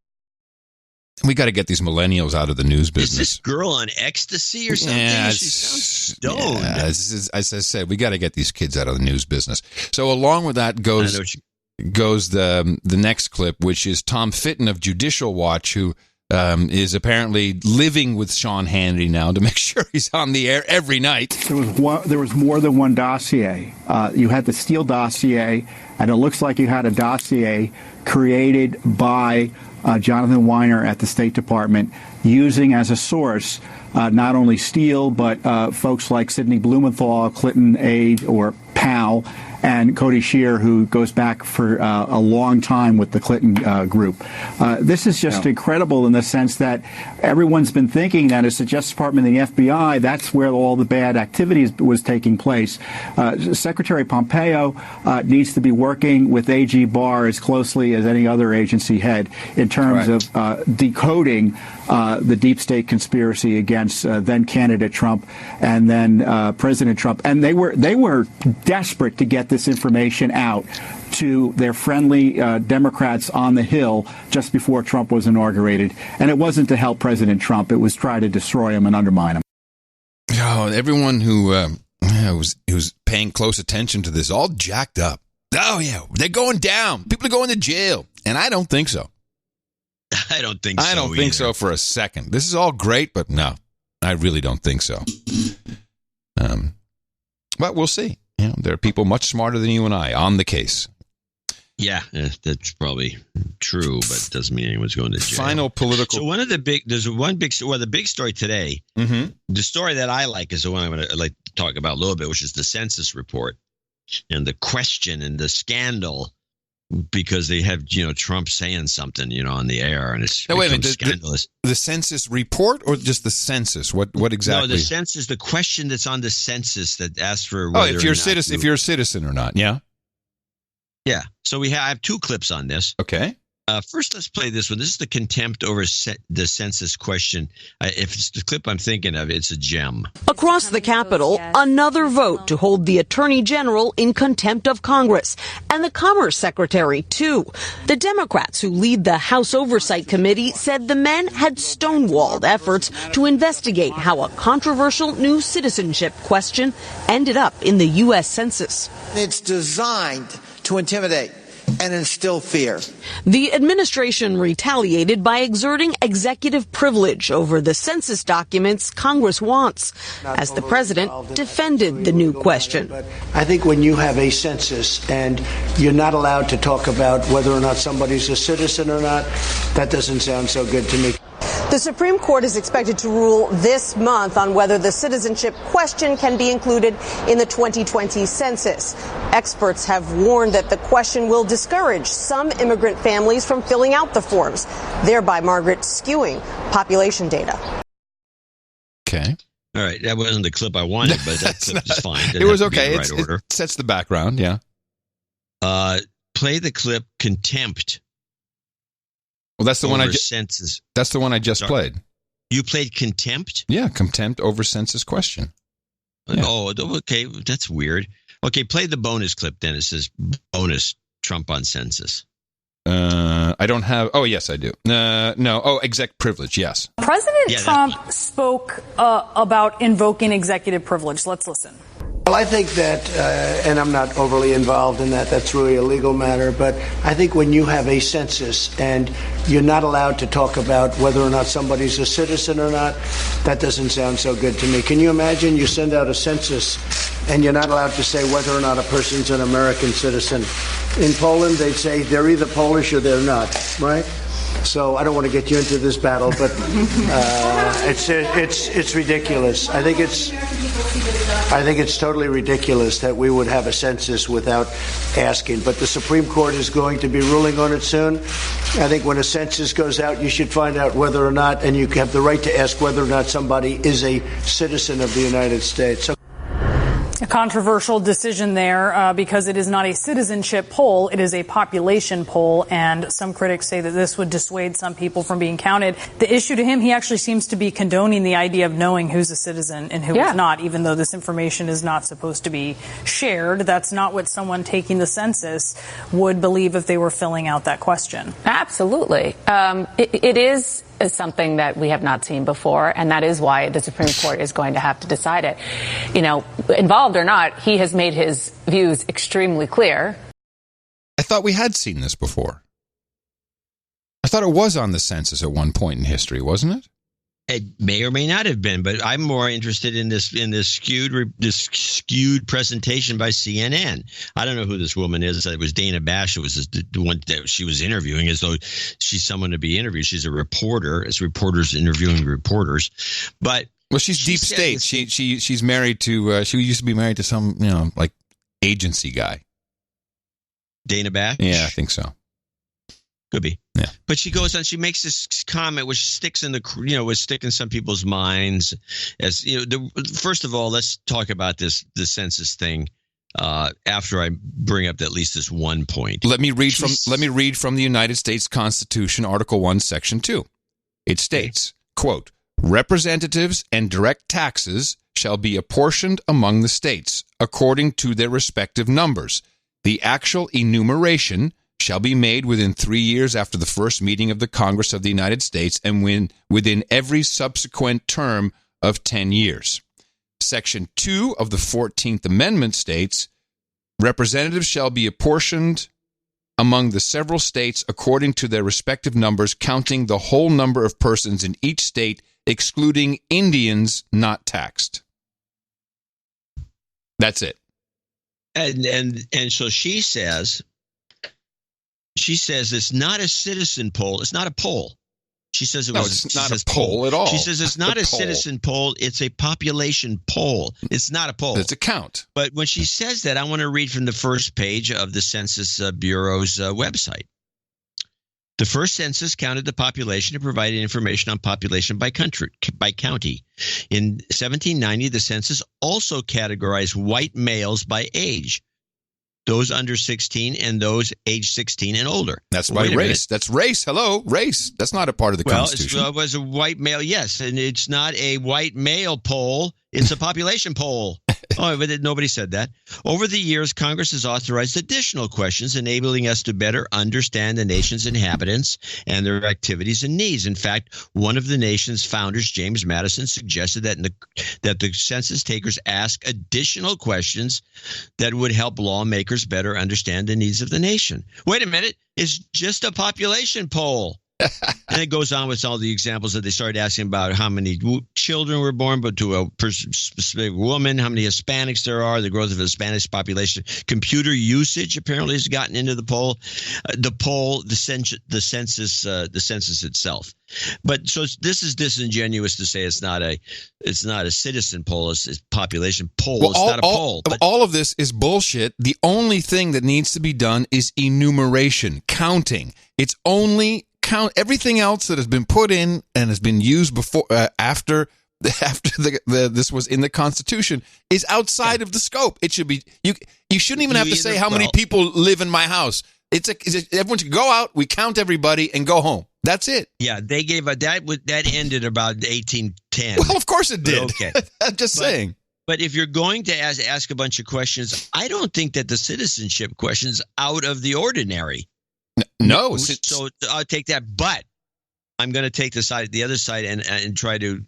We got to get these millennials out of the news business. Is this girl on ecstasy or something? Yeah, she sounds stoned. Yeah, as I said, we got to get these kids out of the news business. So along with that goes the next clip, which is Tom Fitton of Judicial Watch, who is apparently living with Sean Hannity now to make sure he's on the air every night. There was more than one dossier. You had the Steele dossier, and it looks like you had a dossier created by Jonathan Weiner at the State Department, using as a source not only Steele, but folks like Sidney Blumenthal, Clinton aide, or Powell, and Cody Shear, who goes back for a long time with the Clinton group. This is just incredible in the sense that everyone's been thinking that it's the Justice Department and the FBI, that's where all the bad activities was taking place. Secretary Pompeo needs to be working with AG Barr as closely as any other agency head in terms of decoding the deep state conspiracy against then candidate Trump and then President Trump. And they were desperate to get this information out to their friendly Democrats on the Hill just before Trump was inaugurated. And it wasn't to help President Trump. It was try to destroy him and undermine him. Oh, everyone who was paying close attention to this all jacked up. Oh, yeah, they're going down. People are going to jail. And I don't think so. I don't think so. I don't think so for a second. This is all great, but no, I really don't think so. But we'll see. There are people much smarter than you and I on the case. Yeah, that's probably true, but it doesn't mean anyone's going to jail. Final political. So there's one big story. Well, the big story today, the story that I like is the one I'm going to like to talk about a little bit, which is the census report and the question and the scandal. Because they have, Trump saying something, on the air, and it's scandalous. The census report or just the census? What exactly? No, the census, the question that's on the census that asks for if you're a citizen or not, yeah. Yeah. So I have two clips on this. Okay. First, let's play this one. This is the contempt over the census question. If it's the clip I'm thinking of, it's a gem. Across the Capitol, another vote to hold the Attorney General in contempt of Congress and the Commerce Secretary, too. The Democrats who lead the House Oversight Committee said the men had stonewalled efforts to investigate how a controversial new citizenship question ended up in the U.S. Census. It's designed to intimidate and instill fear. The administration retaliated by exerting executive privilege over the census documents Congress wants, as the president defended the new question. I think when you have a census and you're not allowed to talk about whether or not somebody's a citizen or not, that doesn't sound so good to me. The Supreme Court is expected to rule this month on whether the citizenship question can be included in the 2020 census. Experts have warned that the question will discourage some immigrant families from filling out the forms, thereby, Margaret, skewing population data. Okay. All right. That wasn't the clip I wanted, but that clip is fine. It was okay. It sets the background, yeah. Play the clip Contempt. Well, that's the one census. That's the one I just played. You played Contempt? Yeah, Contempt over census question. Yeah. Oh, okay. That's weird. Okay, play the bonus clip then. It says bonus Trump on census. I don't have. Oh, yes, I do. No. Oh, exec privilege. Yes. President Trump spoke about invoking executive privilege. Let's listen. Well, I think that, and I'm not overly involved in that, that's really a legal matter, but I think when you have a census and you're not allowed to talk about whether or not somebody's a citizen or not, that doesn't sound so good to me. Can you imagine you send out a census and you're not allowed to say whether or not a person's an American citizen? In Poland, they'd say they're either Polish or they're not, right? So I don't want to get you into this battle, but it's ridiculous. I think it's totally ridiculous that we would have a census without asking. But the Supreme Court is going to be ruling on it soon. I think when a census goes out, you should find out whether or not, and you have the right to ask whether or not somebody is a citizen of the United States. A controversial decision there because it is not a citizenship poll, it is a population poll, and some critics say that this would dissuade some people from being counted. The issue to him, he actually seems to be condoning the idea of knowing who's a citizen and who is not, even though this information is not supposed to be shared. That's not what someone taking the census would believe if they were filling out that question. Absolutely. It is something that we have not seen before, and that is why the Supreme Court is going to have to decide it. You know, involved or not, he has made his views extremely clear. I thought we had seen this before. I thought it was on the census at one point in history, wasn't it? It may or may not have been, but I'm more interested in this skewed presentation by CNN. I don't know who this woman is. It was Dana Bash. It was the one that she was interviewing, as though she's someone to be interviewed. She's a reporter, as reporters interviewing reporters. But well, she's deep state. She's married to. She used to be married to some like agency guy. Dana Bash. Yeah, I think so. Could be. Yeah. But she goes on, she makes this comment which sticks in would stick in some people's minds as, first of all, let's talk about the census thing after I bring up at least this one point. Let me read from the United States Constitution, Article 1, Section 2. It states, quote, representatives and direct taxes shall be apportioned among the states according to their respective numbers. The actual enumeration shall be made within 3 years after the first meeting of the Congress of the United States and within every subsequent term of 10 years. Section 2 of the 14th Amendment states, representatives shall be apportioned among the several states according to their respective numbers, counting the whole number of persons in each state, excluding Indians not taxed. That's it. And so she says it's not a citizen poll. It's not a poll. She says it's not a poll at all. She says it's not a citizen poll. It's a population poll. It's not a poll. It's a count. But when she says that, I want to read from the first page of the Census Bureau's website. The first census counted the population and provided information on population by county. In 1790, the census also categorized white males by age. Those under 16 and those age 16 and older. That's by race. That's race. Hello, race. That's not a part of the Constitution. Well, it was a white male, yes. And it's not a white male poll. It's a population poll. Oh, but nobody said that. Over the years, Congress has authorized additional questions, enabling us to better understand the nation's inhabitants and their activities and needs. In fact, one of the nation's founders, James Madison, suggested that the census takers ask additional questions that would help lawmakers better understand the needs of the nation. Wait a minute. It's just a population poll. And it goes on with all the examples that they started asking about how many children were born, but to a specific woman, how many Hispanics there are, the growth of the Hispanic population. Computer usage apparently has gotten into the poll. The census itself. But so this is disingenuous to say it's not a citizen poll, it's a population poll. Well, it's not a poll. All of this is bullshit. The only thing that needs to be done is enumeration, counting. It's only count. Everything else that has been put in and has been used before, after this was in the Constitution is outside of the scope. It should be you shouldn't even have to say how many people live in my house. Everyone should go out. We count everybody and go home. That's it. Yeah, they gave that ended about 1810. Well, of course it did. Okay, I'm just saying. But if you're going to ask a bunch of questions, I don't think that the citizenship question's out of the ordinary. No. So I'll take that, but I'm going to take the other side, and try to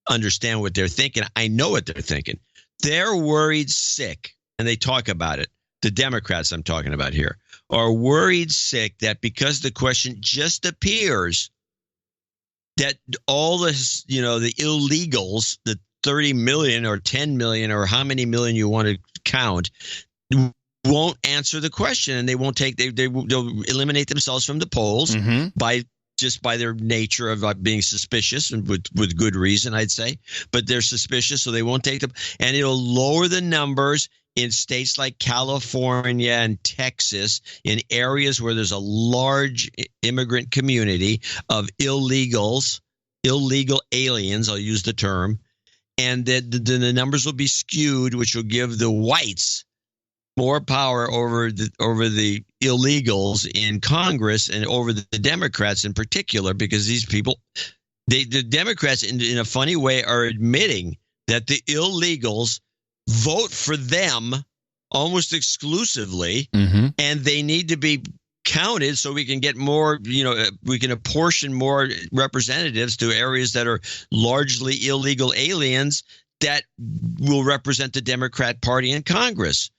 understand what they're thinking. I know what they're thinking. They're worried sick, and they talk about it. The Democrats I'm talking about here are worried sick that because the question just appears that all this, the illegals, the 30 million or 10 million or how many million you want to count, won't answer the question, and they won't take. They'll eliminate themselves from the polls by their nature of being suspicious, and with good reason, I'd say. But they're suspicious, so they won't take them, and it'll lower the numbers in states like California and Texas, in areas where there's a large immigrant community of illegal aliens. I'll use the term, and then the numbers will be skewed, which will give the whites more power over the illegals in Congress and over the Democrats in particular, because these people, the Democrats in a funny way are admitting that the illegals vote for them almost exclusively, and they need to be counted so we can get more, we can apportion more representatives to areas that are largely illegal aliens that will represent the Democrat Party in Congress.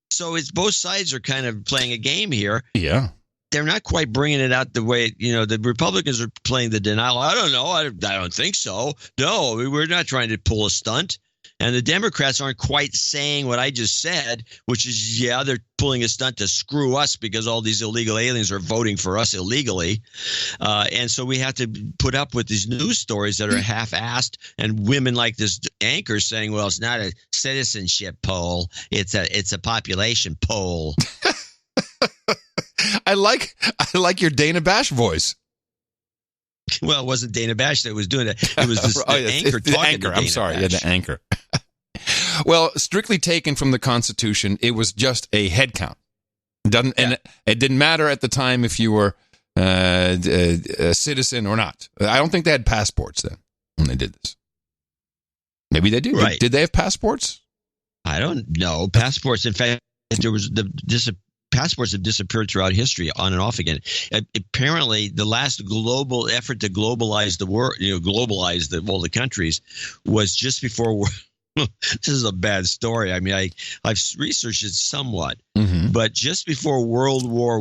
So it's both sides are kind of playing a game here. Yeah. They're not quite bringing it out the way, the Republicans are playing the denial. I don't know. I don't think so. No, we're not trying to pull a stunt. And the Democrats aren't quite saying what I just said, which is, they're pulling a stunt to screw us because all these illegal aliens are voting for us illegally. And so we have to put up with these news stories that are half-assed, and women like this anchor saying, well, it's not a citizenship poll. It's a population poll. I like your Dana Bash voice. Well, it wasn't Dana Bash that was doing it. It was the anchor talking to Dana I'm sorry. Bash. Yeah, the anchor. Well, strictly taken from the Constitution, it was just a head count. And it didn't matter at the time if you were a citizen or not. I don't think they had passports then when they did this. Maybe they do. Right. Did they have passports? I don't know. Passports, in fact, there was passports have disappeared throughout history on and off again. Apparently, the last global effort to globalize the world, globalize the countries, was just before. This is a bad story. I mean, I've researched it somewhat, but just before World War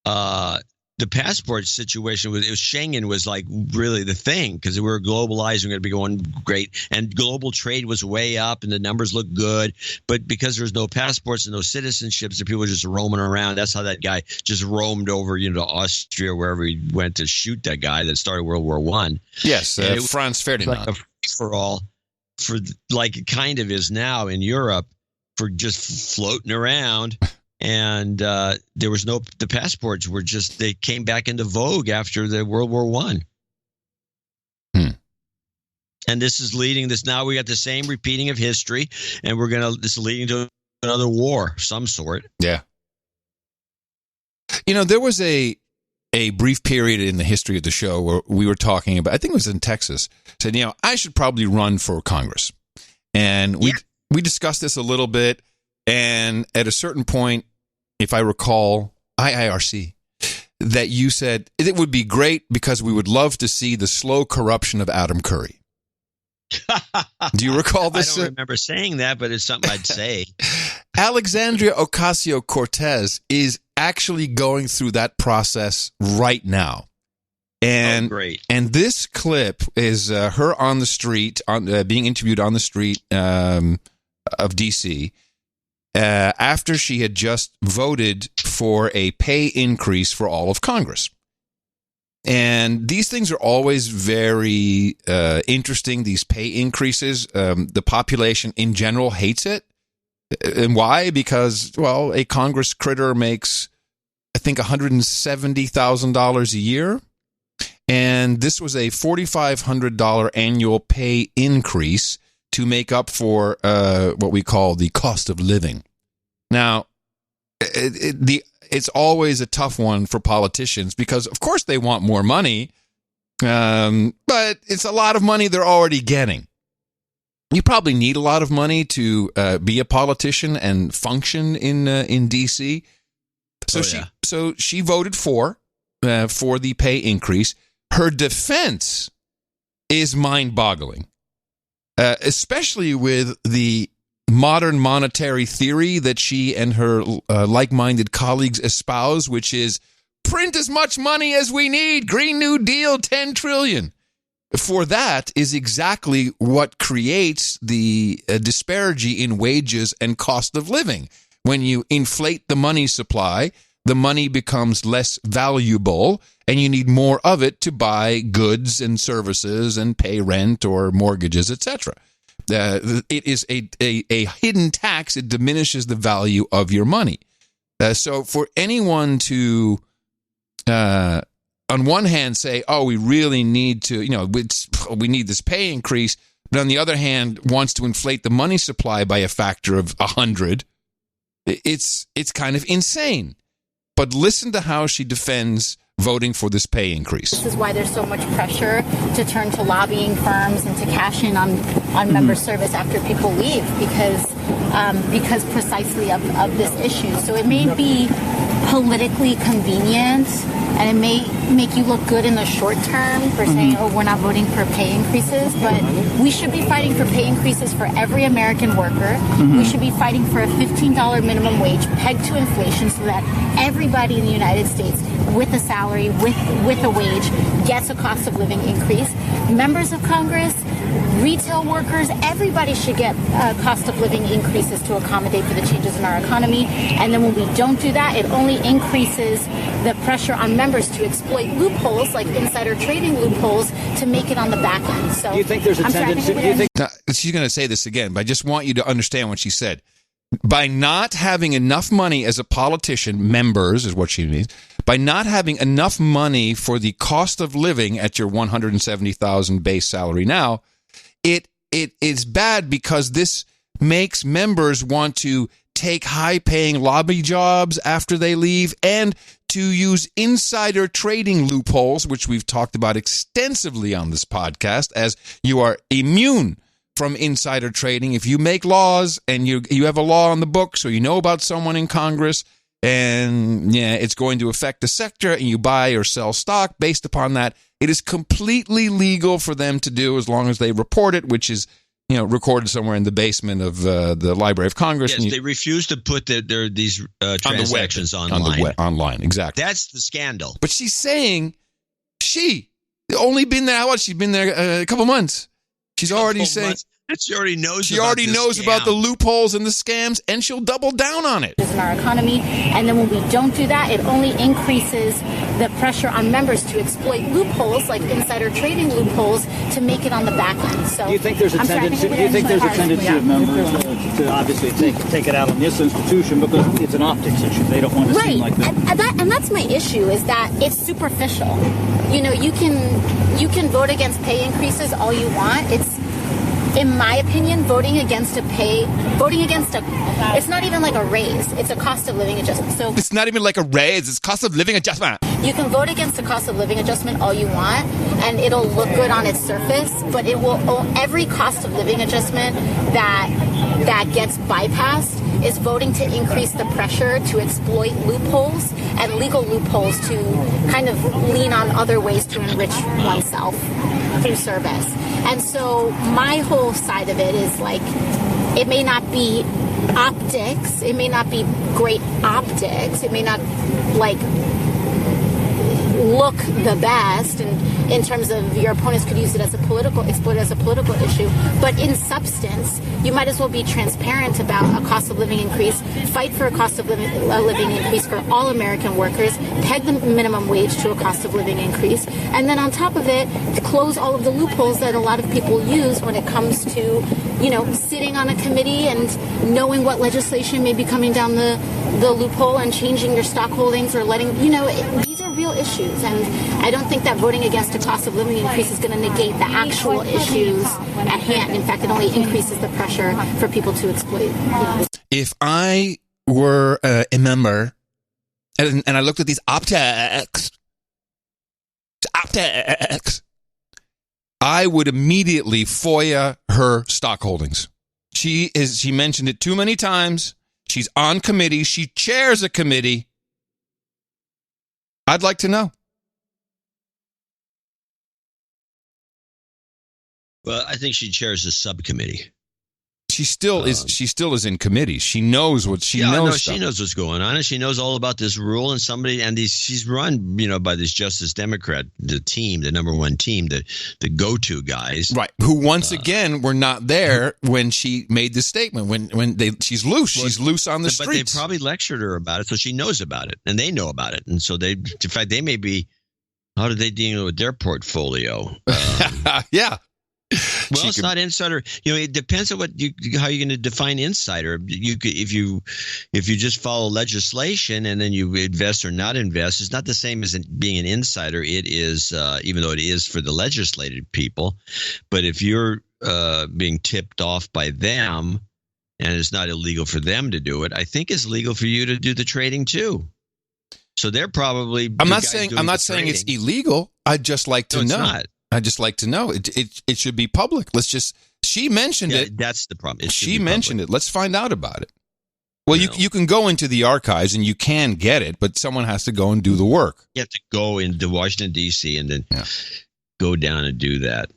I, the passport situation Schengen was like really the thing, because we were globalized, we're going to be going great, and global trade was way up, and the numbers looked good. But because there's no passports and no citizenships, and people were just roaming around, that's how that guy just roamed over, to Austria, wherever he went to shoot that guy that started World War I. Yes, Franz Ferdinand. Like a free-for-all, for like it kind of is now in Europe, for just floating around. And there was the passports were they came back into vogue after the World War I. And this is leading this. Now we got the same repeating of history, and this is leading to another war of some sort. Yeah. There was a brief period in the history of the show where we were talking about, I think it was in Texas, said, I should probably run for Congress. And we discussed this a little bit. And at a certain point, if I recall, IIRC, that you said it would be great because we would love to see the slow corruption of Adam Curry. Do you recall this? I don't remember saying that, but it's something I'd say. Alexandria Ocasio-Cortez is actually going through that process right now. And, great. And this clip is her on the street, being interviewed on the street of D.C., after she had just voted for a pay increase for all of Congress. And these things are always very interesting, these pay increases. The population in general hates it. And why? Because, a Congress critter makes, I think, $170,000 a year. And this was a $4,500 annual pay increase to make up for what we call the cost of living. Now, it's always a tough one for politicians because, of course, they want more money, but it's a lot of money they're already getting. You probably need a lot of money to be a politician and function in D.C. So she voted for the pay increase. Her defense is mind-boggling, especially with the modern monetary theory that she and her like-minded colleagues espouse, which is print as much money as we need. Green New Deal, 10 trillion. For that is exactly what creates the disparity in wages and cost of living. When you inflate the money supply, the money becomes less valuable, and you need more of it to buy goods and services and pay rent or mortgages, etc. It is a hidden tax. It diminishes the value of your money. So for anyone to, on one hand, say, "Oh, we really need to, we need this pay increase," but on the other hand, wants to inflate the money supply by a factor of 100, it's kind of insane. But listen to how she defends voting for this pay increase. This is why there's so much pressure to turn to lobbying firms and to cash in on member service after people leave because precisely of this issue. So it may be politically convenient and it may make you look good in the short term for saying, oh, we're not voting for pay increases, but we should be fighting for pay increases for every American worker. We should be fighting for a $15 minimum wage pegged to inflation so that everybody in the United States with a salary, with a wage, gets a cost of living increase. Members of Congress, retail workers, everybody should get cost of living increases to accommodate for the changes in our economy. And then when we don't do that, it only increases the pressure on members to exploit loopholes, like insider trading loopholes, to make it on the back end. So, do you think there's a tendency? Now, she's going to say this again, but I just want you to understand what she said. By not having enough money as a politician, members is what she means, by not having enough money for the cost of living at your $170,000 base salary now, it is bad because this makes members want to take high-paying lobby jobs after they leave and to use insider trading loopholes, which we've talked about extensively on this podcast, as you are immune from insider trading. If you make laws and you have a law on the books or you know about someone in Congress and it's going to affect the sector and you buy or sell stock based upon that, it is completely legal for them to do as long as they report it, which is recorded somewhere in the basement of the Library of Congress. Yes, they refuse to put these transactions online. Online, exactly. That's the scandal. But she's saying she's only been there. She's been there a couple months. She's already saying she already knows. She already knows about the loopholes and the scams, and she'll double down on it. In our economy, and then when we don't do that, it only increases the pressure on members to exploit loopholes, like insider trading loopholes, to make it on the back end. So, do you think there's a tendency? Do you think there's a tendency of members to obviously take it out on this institution because it's an optics issue? They don't want to seem like that. And that's my issue, is that it's superficial. You can vote against pay increases all you want. In my opinion, voting against it's not even like a raise. It's a cost of living adjustment. So it's not even like a raise. It's cost of living adjustment. You can vote against the cost of living adjustment all you want, and it'll look good on its surface, but every cost of living adjustment that gets bypassed is voting to increase the pressure to exploit loopholes and legal loopholes to kind of lean on other ways to enrich oneself through service. And so my whole side of it is like, it may not be optics, it may not be great optics, it may not look the best, and in terms of your opponents could use it as exploit it as a political issue, but in substance, you might as well be transparent about a cost of living increase, fight for a cost of living increase for all American workers, peg the minimum wage to a cost of living increase, and then on top of it, to close all of the loopholes that a lot of people use when it comes to, sitting on a committee and knowing what legislation may be coming down the loophole and changing your stock holdings or letting, these are real issues, and I don't think that voting against a cost of living increase is going to negate the actual issues at hand. In fact, it only increases the pressure for people to exploit. If I were a member and I looked at these optics, I would immediately FOIA her stock holdings. She mentioned it too many times. She's on committee. She chairs a committee. I'd like to know. Well, I think she chairs a subcommittee. She still is. She still is in committees. She knows what she knows. No, she knows what's going on, and she knows all about this rule. And she's run, by this Justice Democrat, the team, the number one team, the go-to guys, right? Who once again were not there when she made the statement. She's loose. She's loose on the streets. But they probably lectured her about it, so she knows about it, and they know about it, and so in fact, they may be. How do they deal with their portfolio? Yeah. Well, it's not insider. It depends on how you're going to define insider. If you just follow legislation and then you invest or not invest, it's not the same as being an insider. It is, even though it is for the legislated people. But if you're being tipped off by them, and it's not illegal for them to do it, I think it's legal for you to do the trading too. So they're probably. I'm not saying it's illegal. I'd just like to know. It's not. I'd just like to know. It should be public. She mentioned it. That's the problem. She mentioned it. Let's find out about it. Well, you can go into the archives and you can get it, but someone has to go and do the work. You have to go into Washington, D.C. and then go down and do that.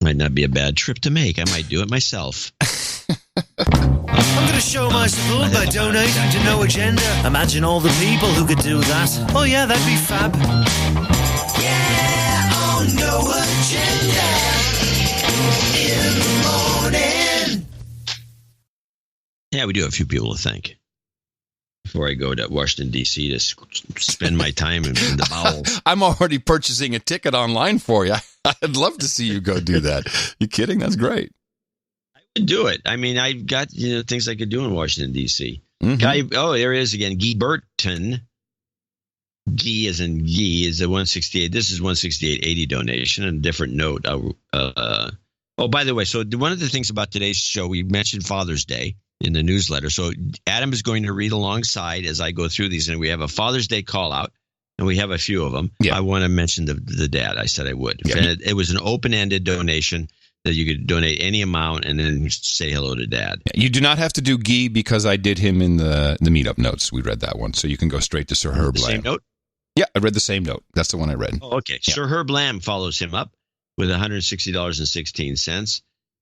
Might not be a bad trip to make. I might do it myself. I'm going to show my support by donating to No Agenda. Imagine all the people who could do that. Oh yeah, that'd be fab. Yeah, on No Agenda in the morning. Yeah, we do have a few people to thank before I go to Washington, D.C. to spend my time in the bowels. I'm already purchasing a ticket online for you. I'd love to see you go do that. You kidding? That's great. I would do it. I mean, I've got things I could do in Washington, D.C. Mm-hmm. There he is again. Guy Burton. Guy as in Guy is a 168. This is 168.80 donation and a different note. By the way, so one of the things about today's show, we mentioned Father's Day in the newsletter. So Adam is going to read alongside as I go through these, and we have a Father's Day call out, and we have a few of them. Yeah. I want to mention the dad. I said I would. Yeah. And it was an open-ended donation that you could donate any amount and then say hello to dad. Yeah, you do not have to do Guy because I did him in the meetup notes. We read that one, so you can go straight to Sir Herb Lamb. Same note? Yeah, I read the same note. That's the one I read. Oh, okay. Yeah. Sir Herb Lamb follows him up with $160.16.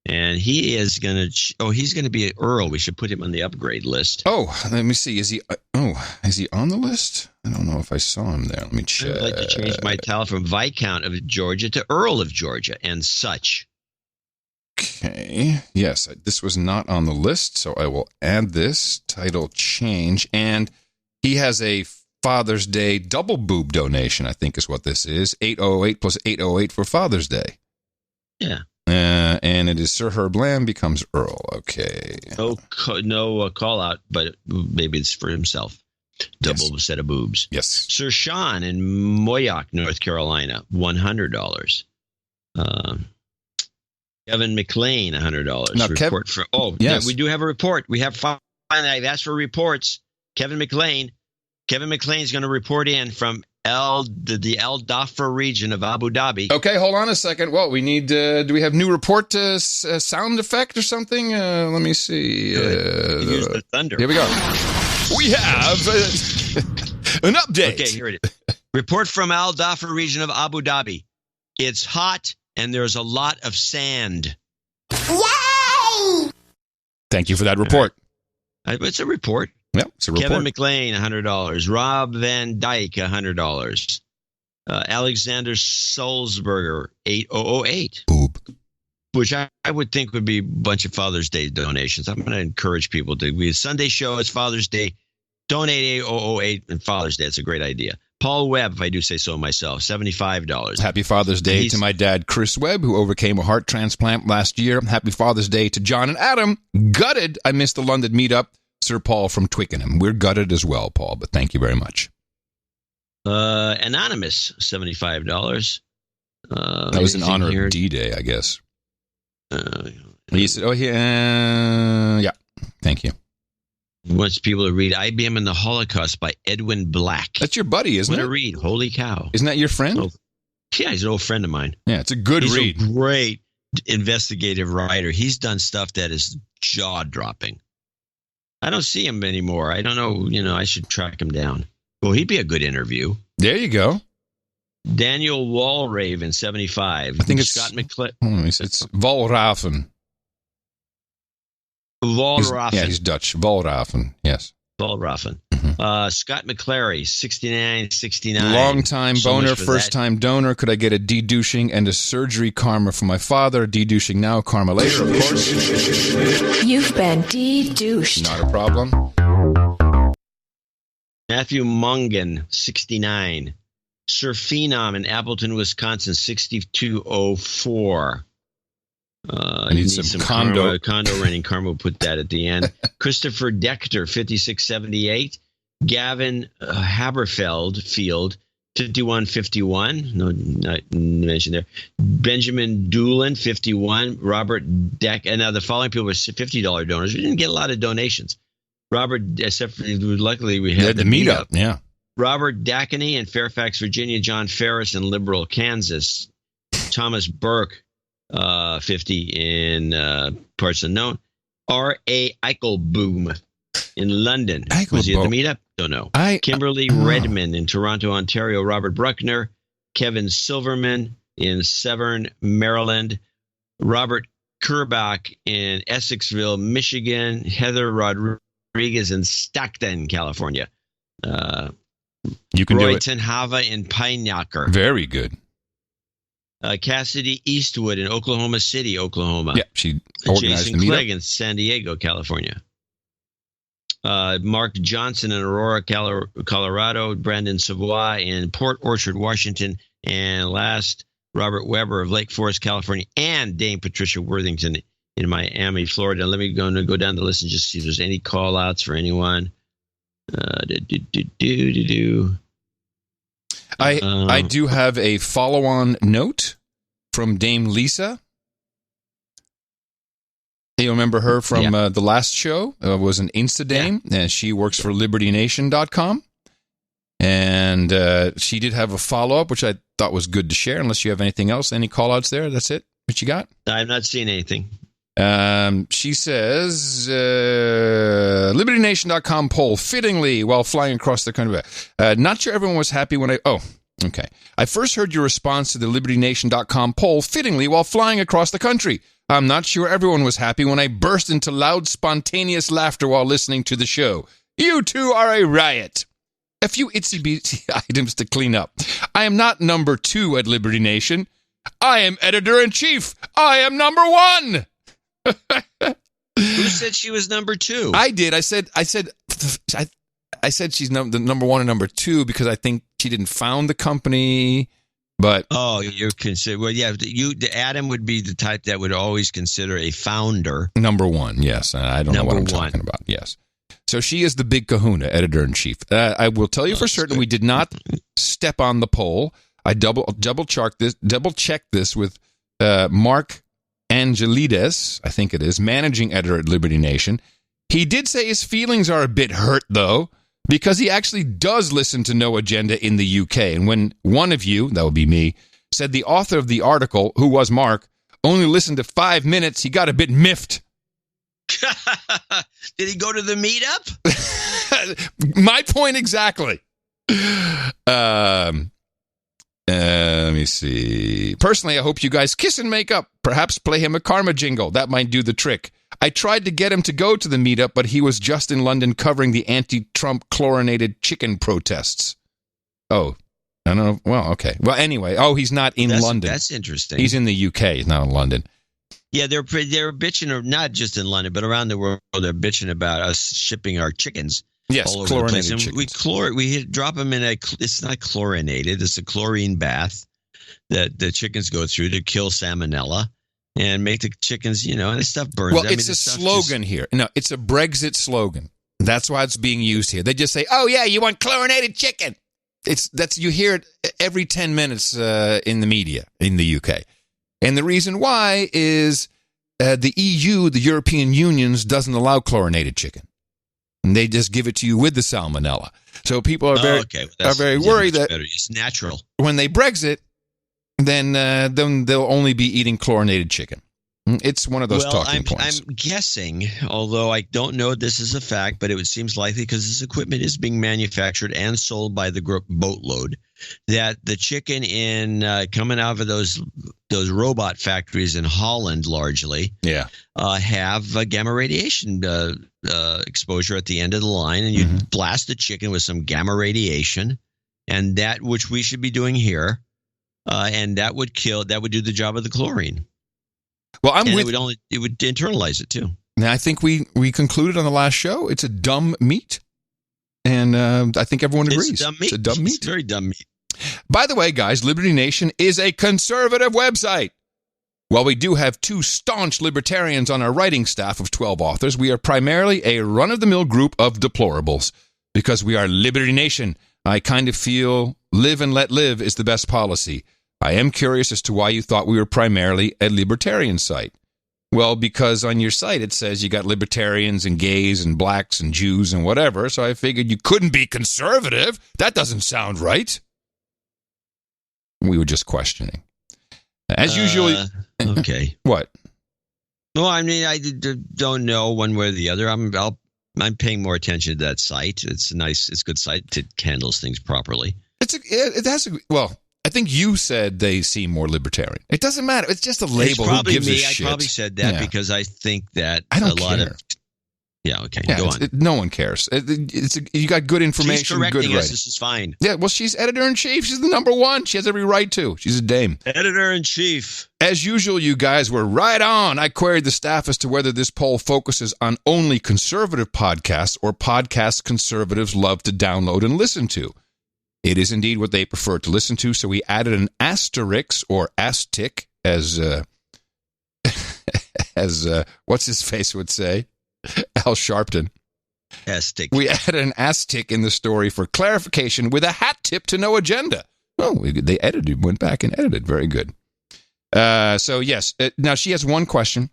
And he is going to, he's going to be an Earl. We should put him on the upgrade list. Oh, let me see. Is he on the list? I don't know if I saw him there. Let me check. I'd like to change my title from Viscount of Georgia to Earl of Georgia and such. Okay. Yes, this was not on the list, so I will add this title change. And he has a Father's Day double boob donation, I think is what this is. 808 plus 808 for Father's Day. Yeah. And it is Sir Herb Lamb becomes Earl. Okay. No call out, but maybe it's for himself. Double set of boobs. Yes. Sir Sean in Moyock, North Carolina, $100. Kevin McLean, $100. Now, Report for. Oh, yes, we do have a report. We have finally. I've asked for reports. Kevin McLean is going to report in from the Al Dhafar region of Abu Dhabi. Okay, hold on a second. Well, we need. Do we have new report sound effect or something? Let me see. Use the thunder. Here we go. We have an update. Okay, here it is. Report from Al Dhafar region of Abu Dhabi. It's hot and there's a lot of sand. Yay! Thank you for that report. It's a report. Yep, it's a report. Kevin McLean, $100. Rob Van Dyke, $100. Alexander Solzberger, 8008. Boob. Which I would think would be a bunch of Father's Day donations. I'm going to encourage people to. We Sunday show is Father's Day. Donate 8008 and Father's Day. It's a great idea. Paul Webb, if I do say so myself, $75. Happy Father's Day to my dad, Chris Webb, who overcame a heart transplant last year. Happy Father's Day to John and Adam. Gutted I missed the London meetup. Sir Paul from Twickenham. We're gutted as well, Paul, but thank you very much. Anonymous, $75. That was in honor of D-Day, I guess. He said, yeah, thank you. He wants people to read IBM and the Holocaust by Edwin Black. That's your buddy, isn't it? Want to read? Holy cow. Isn't that your friend? Oh, yeah, he's an old friend of mine. Yeah, it's a good read. He's a great investigative writer. He's done stuff that is jaw-dropping. I don't see him anymore. I don't know. I should track him down. Well, he'd be a good interview. There you go. Daniel Walraven, 75. I think it's Scott McClellan. It's Walraven. Walraven. He's Dutch. Walraven, yes. Walraven. Mm-hmm. Scott McClary, 69. Long-time So boner, much for first-time donor. Could I get a de-douching and a surgery karma for my father? De-douching now, karma later, of course. You've been de-douched. Not a problem. Matthew Mungan, 69. Sir Phenom in Appleton, Wisconsin, 6204. I need some condo renting. Karma put that at the end. Christopher Dechter, 5678. Gavin Haberfeld Field, 5151. No, not mentioned there. Benjamin Doolin, 51. Robert Deck. And now the following people were $50 donors. We didn't get a lot of donations. Robert, except for luckily we had the meetup. Yeah. Robert Dackney in Fairfax, Virginia. John Ferris in Liberal, Kansas. Thomas Burke, 50 in parts unknown. R.A. Eichelboom in London. Was he at the meetup? Don't know. Kimberly Redmond in Toronto, Ontario. Robert Bruckner. Kevin Silverman in Severn, Maryland. Robert Kerbach in Essexville, Michigan. Heather Rodriguez in Stockton, California. You can Roy do it. Tenhava in Pine Knocker. Very good. Cassidy Eastwood in Oklahoma City, Oklahoma. Yeah, she organized Jason the meetup. Clegg in San Diego, California. Mark Johnson in Aurora, Colorado. Brandon Savoy in Port Orchard, Washington. And last, Robert Weber of Lake Forest, California. And Dame Patricia Worthington in Miami, Florida. Let me go down the list and just see if there's any call-outs for anyone. I do have a follow-on note from Dame Lisa. You remember her from the last show? Was an Insta Dame, and she works for LibertyNation.com. And she did have a follow-up, which I thought was good to share, unless you have anything else. Any call-outs there? That's it? What you got? I've not seen anything. She says, LibertyNation.com poll, fittingly, while flying across the country. Not sure everyone was happy when I first heard your response to the LibertyNation.com poll, fittingly, while flying across the country. I'm not sure everyone was happy when I burst into loud, spontaneous laughter while listening to the show. You two are a riot. A few itsy-bitsy items to clean up. I am not number 2 at Liberty Nation. I am editor-in-chief. I am number 1. Who said she was number 2? I did. I said she's the number 1 and number 2 because I think she didn't found the company. But you consider Adam would be the type that would always consider a founder number 1. Yes, I don't know what I'm talking about. Yes, so she is the big Kahuna, editor in chief. I will tell you for certain we did not step on the poll. I double checked this with Mark Angelides, I think it is, managing editor at Liberty Nation. He did say his feelings are a bit hurt, though, because he actually does listen to No Agenda in the UK. And when one of you, that would be me, said the author of the article, who was Mark, only listened to 5 minutes, he got a bit miffed. Did he go to the meetup? My point exactly. Let me see. Personally, I hope you guys kiss and make up. Perhaps play him a karma jingle. That might do the trick. I tried to get him to go to the meetup, but he was just in London covering the anti-Trump chlorinated chicken protests. Oh, I don't know. Well, okay. Well, anyway. Oh, he's not in London. That's interesting. He's in the UK. He's not in London. Yeah, they're bitching, not just in London, but around the world. They're bitching about us shipping our chickens. Yes, all over chlorinated the place. chickens. We drop them in it's not chlorinated. It's a chlorine bath that the chickens go through to kill salmonella and make the chickens, and this stuff burns. Well, it's a slogan here. No, it's a Brexit slogan. That's why it's being used here. They just say, "Oh yeah, you want chlorinated chicken." You hear it every 10 minutes in the media in the UK. And the reason why is the EU, the European Union, doesn't allow chlorinated chicken. And they just give it to you with the salmonella. So people are very worried that it's natural. When they Brexit, then they'll only be eating chlorinated chicken. It's one of those talking points. I'm guessing, although I don't know this is a fact, but it seems likely because this equipment is being manufactured and sold by the group boatload, that the chicken coming out of those robot factories in Holland largely have gamma radiation exposure at the end of the line, and you blast the chicken with some gamma radiation, and that which we should be doing here, and that would do the job of the chlorine. Well, it would internalize it too. Now, I think we concluded on the last show. It's a dumb meat, and I think everyone agrees. It's a dumb meat. It's very dumb meat. By the way, guys, Liberty Nation is a conservative website. While we do have 2 staunch libertarians on our writing staff of 12 authors, we are primarily a run-of-the-mill group of deplorables. Because we are Liberty Nation, I kind of feel live and let live is the best policy. I am curious as to why you thought we were primarily a libertarian site. Well, because on your site it says you got libertarians and gays and blacks and Jews and whatever, so I figured you couldn't be conservative. That doesn't sound right. We were just questioning. As usual. Okay. What? Well, I mean, I don't know one way or the other. I'm paying more attention to that site. It's a good site that handles things properly. I think you said they seem more libertarian. It doesn't matter. It's just a label. Who gives a shit? I probably said that because I think that I don't lot care. of. Yeah, okay, go on. No one cares. You got good information. She's correcting good us. writing. This is fine. Yeah, well, she's editor-in-chief. She's the number one. She has every right to. She's a dame. Editor-in-chief. As usual, you guys were right on. I queried the staff as to whether this poll focuses on only conservative podcasts or podcasts conservatives love to download and listen to. It is indeed what they prefer to listen to, so we added an asterisk or astic, as what's his face would say, Al Sharpton. Astic. We added an astic in the story for clarification with a hat tip to no agenda. Oh, they went back and edited. Very good. So yes, now she has one question.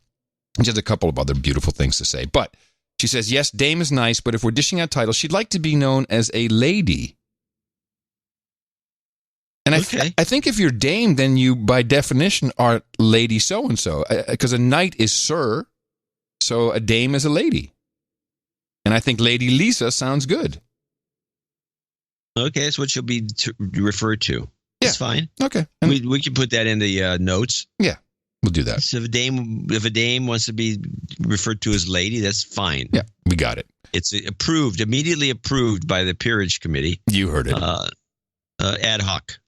She has a couple of other beautiful things to say, but she says, yes, Dame is nice, but if we're dishing out titles, she'd like to be known as a lady. And I think if you're Dame, then you, by definition, are Lady so-and-so. Because a knight is Sir, so a Dame is a lady. And I think Lady Lisa sounds good. Okay, that's what she'll be referred to. That's fine. Okay. We can put that in the notes. Yeah, we'll do that. So if a dame wants to be referred to as lady, that's fine. Yeah, we got it. It's immediately approved by the Peerage Committee. You heard it. Ad hoc.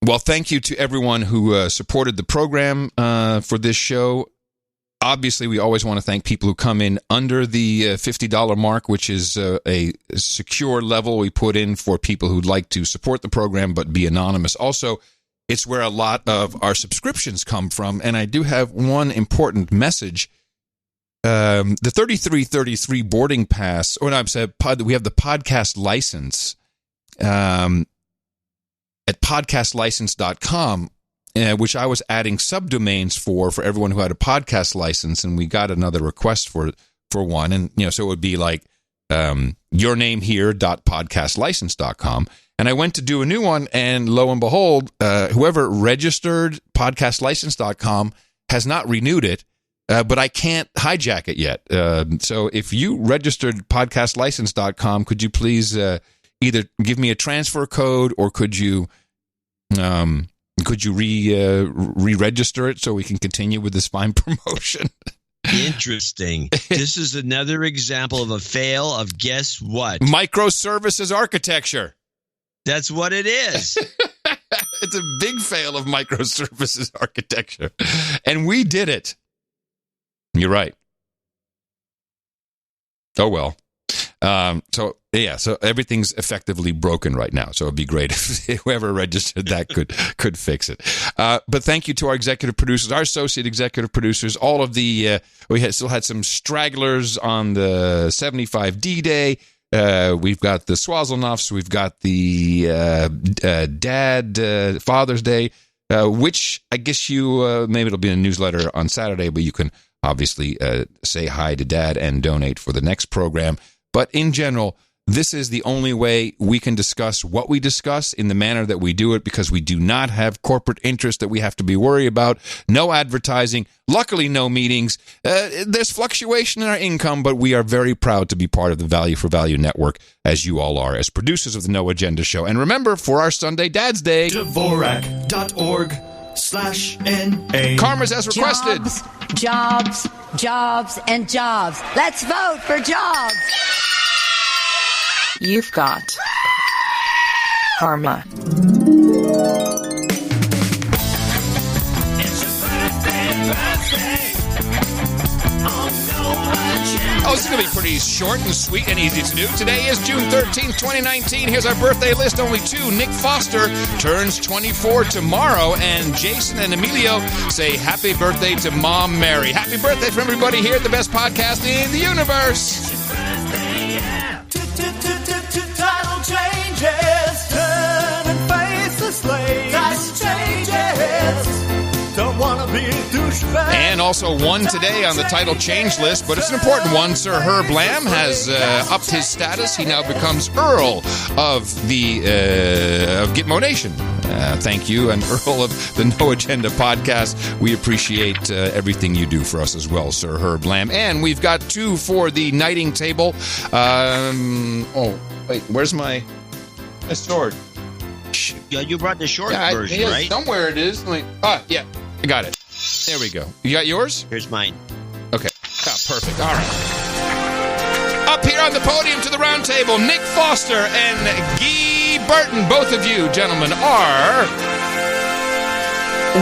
Well, thank you to everyone who supported the program for this show. Obviously, we always want to thank people who come in under the $50 mark, which is a secure level we put in for people who'd like to support the program but be anonymous. Also, it's where a lot of our subscriptions come from, and I do have one important message. The 3333 boarding pass, we have the podcast license at podcastlicense.com, which I was adding subdomains for everyone who had a podcast license, and we got another request for one, and so it would be like yournamehere.podcastlicense.com, and I went to do a new one, and lo and behold, whoever registered podcastlicense.com has not renewed it, but I can't hijack it yet. So if you registered podcastlicense.com, could you please either give me a transfer code, or could you re-register it so we can continue with this fine promotion? Interesting. This is another example of a fail of guess what? Microservices architecture. That's what it is. It's a big fail of microservices architecture. And we did it. You're right. Oh, well. So everything's effectively broken right now. So it'd be great if whoever registered that could fix it. But thank you to our executive producers, our associate executive producers, all of the, still had some stragglers on the 75D Day. We've got the Swazelnoffs. We've got the Father's Day, which I guess maybe it'll be in a newsletter on Saturday, but you can obviously say hi to Dad and donate for the next program. But in general, This is the only way we can discuss what we discuss in the manner that we do it, because we do not have corporate interests that we have to be worried about. No advertising. Luckily, no meetings. There's fluctuation in our income, but we are very proud to be part of the Value for Value Network, as you all are, as producers of the No Agenda Show. And remember, for our Sunday Dad's Day, Dvorak.org/NA. Karma's as requested. Jobs, and jobs. Let's vote for jobs. You've got karma. Oh, this is going to be pretty short and sweet and easy to do. Today is June 13th, 2019. Here's our birthday list. Only two. Nick Foster turns 24 tomorrow, and Jason and Emilio say happy birthday to Mom Mary. Happy birthday from everybody here at the best podcast in the universe. Title changes, turn and face the slave. Title changes, don't want to be a douchebag. And also one today on the title change list, but it's an important one. Sir Herb Lamb has upped his status. He now becomes Earl of the of Gitmo Nation. Thank you, and Earl of the No Agenda podcast. We appreciate everything you do for us as well, Sir Herb Lamb. And we've got two for the knighting table. Oh, wait, where's my sword? Yeah, you brought the short version, yeah, right? Somewhere it is. Yeah, I got it. There we go. You got yours? Here's mine. Okay. Perfect. All right. Up here on the podium to the round table, Nick Foster and Guy Burton. Both of you, gentlemen, are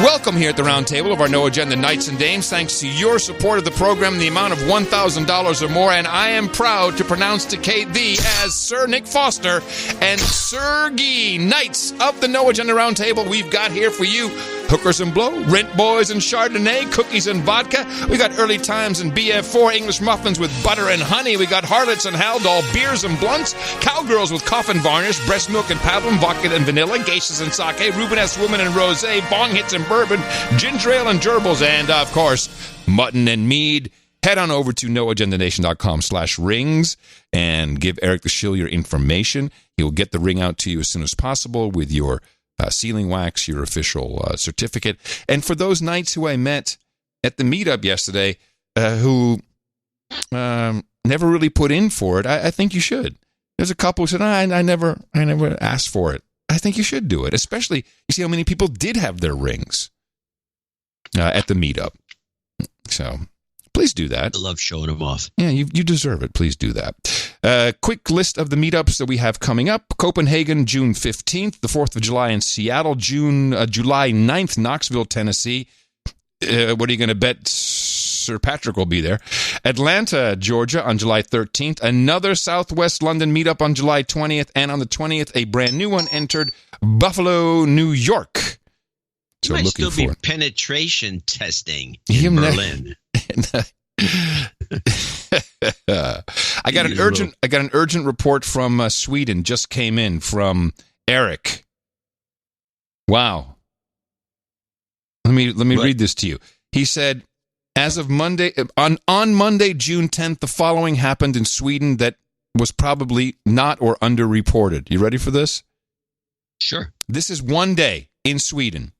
welcome here at the round table of our No Agenda Knights and Dames. Thanks to your support of the program, the amount of $1,000 or more, and I am proud to pronounce to Kate thee as Sir Nick Foster and Sir Guy, Knights of the No Agenda Round Table. We've got here for you hookers and blow, rent boys and Chardonnay, cookies and vodka. We got early times and BF4, English muffins with butter and honey. We got harlots and haldol, beers and blunts, cowgirls with coffin varnish, breast milk and pablum, vodka and vanilla, geishas and sake, Rubenesque woman and rosé, bong hits and bourbon, ginger ale and gerbils, and, of course, mutton and mead. Head on over to noagendanation.com/rings and give Eric the Shill your information. He will get the ring out to you as soon as possible with your sealing wax, your official certificate. And for those knights who I met at the meetup yesterday who never really put in for it, I think you should. There's a couple who said, I never asked for it. I think you should do it, especially, you see how many people did have their rings at the meetup. So please do that. I love showing them off. Yeah, you deserve it. Please do that. Quick list of the meetups that we have coming up. Copenhagen, June 15th. The 4th of July in Seattle. July 9th, Knoxville, Tennessee. What are you going to bet Sir Patrick will be there? Atlanta, Georgia on July 13th. Another Southwest London meetup on July 20th. And on the 20th, a brand new one entered Buffalo, New York. So might looking still for be penetration testing in Berlin. I got an urgent report from Sweden. Just came in from Eric. Wow. Let me read this to you. He said, as of Monday, on Monday, June 10th, the following happened in Sweden that was probably not or underreported. You ready for this? Sure. This is one day in Sweden.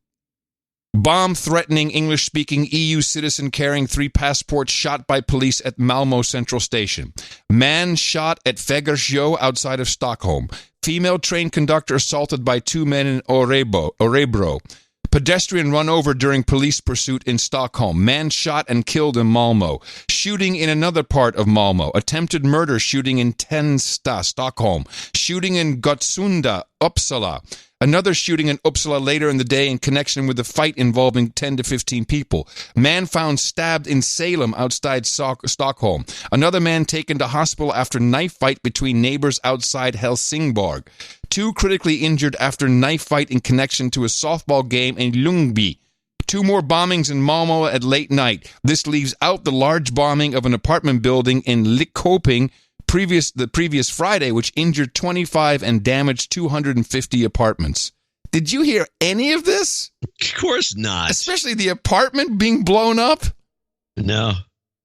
Bomb threatening English-speaking EU citizen carrying 3 passports shot by police at Malmö Central Station. Man shot at Fägersjö outside of Stockholm. Female train conductor assaulted by 2 men in Örebro. Pedestrian run over during police pursuit in Stockholm. Man shot and killed in Malmö. Shooting in another part of Malmö. Attempted murder shooting in Tensta, Stockholm. Shooting in Gottsunda, Uppsala. Another shooting in Uppsala later in the day in connection with a fight involving 10 to 15 people. Man found stabbed in Salem outside Stockholm. Another man taken to hospital after knife fight between neighbors outside Helsingborg. 2 critically injured after knife fight in connection to a softball game in Ljungby. 2 more bombings in Malmö at late night. This leaves out the large bombing of an apartment building in Lidköping the previous Friday, which injured 25 and damaged 250 apartments. Did you hear any of this? Of course not. Especially the apartment being blown up? No.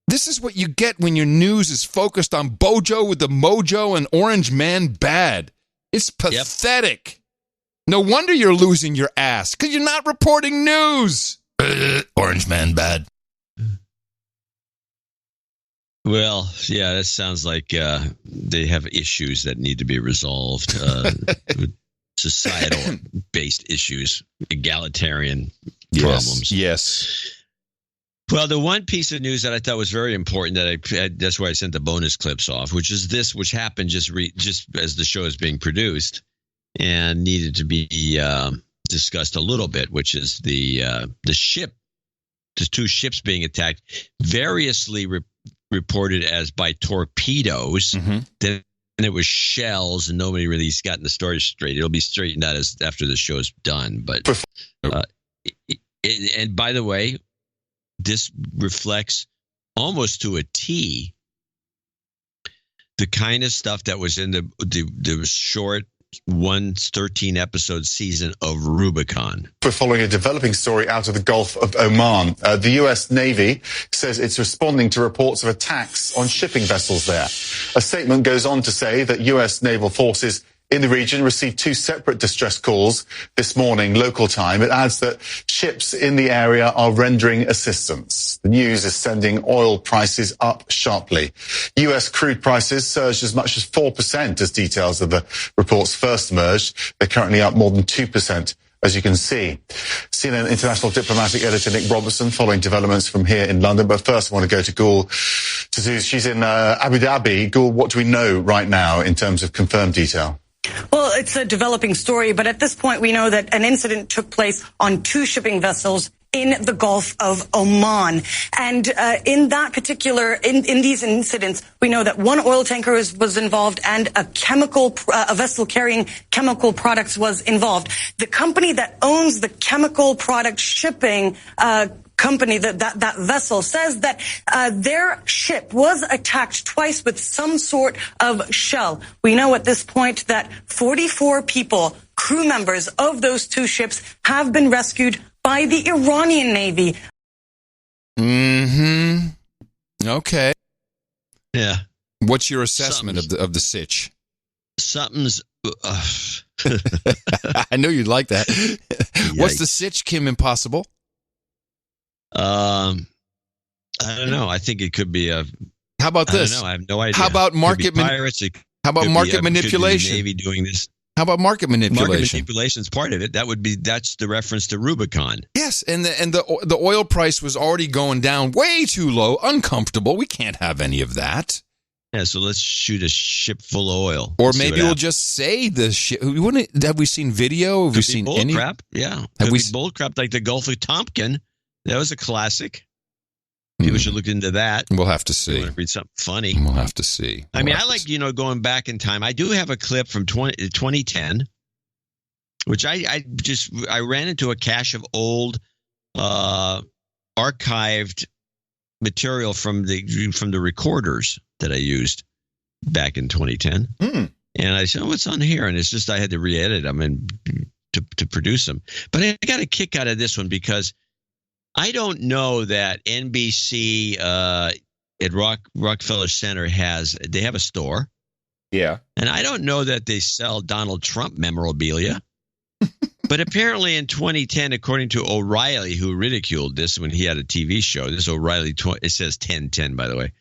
This is what you get when your news is focused on Bojo with the mojo and Orange Man bad. It's pathetic. Yep. No wonder you're losing your ass, because you're not reporting news. Orange Man bad. Well, yeah, that sounds like they have issues that need to be resolved. Societal-based issues, egalitarian problems. Yes. Well, the one piece of news that I thought was very important that's why I sent the bonus clips off, which is this, which happened just as the show is being produced and needed to be discussed a little bit, which is the two ships being attacked, variously reported as by torpedoes. Mm-hmm. Then it was shells, and nobody really has gotten the story straight. It'll be straightened out after the show's done. But and by the way, this reflects almost to a T the kind of stuff that was in the short 13-episode season of Rubicon. We're following a developing story out of the Gulf of Oman. The U.S. Navy says it's responding to reports of attacks on shipping vessels there. A statement goes on to say that U.S. naval forces in the region received 2 separate distress calls this morning, local time. It adds that ships in the area are rendering assistance. The news is sending oil prices up sharply. U.S. crude prices surged as much as 4% as details of the reports first emerged. They're currently up more than 2%. As you can see. CNN international diplomatic editor Nick Robertson following developments from here in London. But first I want to go to Gul Tazuz. She's in Abu Dhabi. Gul, what do we know right now in terms of confirmed detail? Well, it's a developing story, but at this point we know that an incident took place on 2 shipping vessels in the Gulf of Oman. And in that particular, in these incidents, we know that 1 oil tanker was involved and a vessel carrying chemical products was involved. The company that owns the chemical product shipping company, that vessel, says that their ship was attacked twice with some sort of shell. We know at this point that 44 people, crew members of those 2 ships, have been rescued by the Iranian Navy. Mm-hmm. Okay. Yeah. What's your assessment of the sitch? Something's... I know you'd like that. What's the sitch, Kim Impossible? I don't know. I think it could be a... How about this? I don't know. I have no idea. How about market pirates? How about market manipulation? Navy doing this. How about market manipulation? Market manipulation is part of it. That's the reference to Rubicon. Yes, and the oil price was already going down way too low, uncomfortable. We can't have any of that. Yeah, so let's shoot a ship full of oil. Or maybe we'll just say the ship. Have we seen video? Have we seen any crap? Yeah, have we bull crap like the Gulf of Tonkin? That was a classic. People should look into that. We'll have to see. You want to read something funny? We'll have to see. I mean, I like, going back in time. I do have a clip from 2010, which I ran into a cache of old archived material from the recorders that I used back in 2010. And I said, what's on here? And it's just I had to re-edit them and to produce them. But I got a kick out of this one because I don't know that NBC at Rockefeller Center they have a store. Yeah. And I don't know that they sell Donald Trump memorabilia. But apparently in 2010, according to O'Reilly, who ridiculed this when he had a TV show, this O'Reilly, it says 1010, by the way.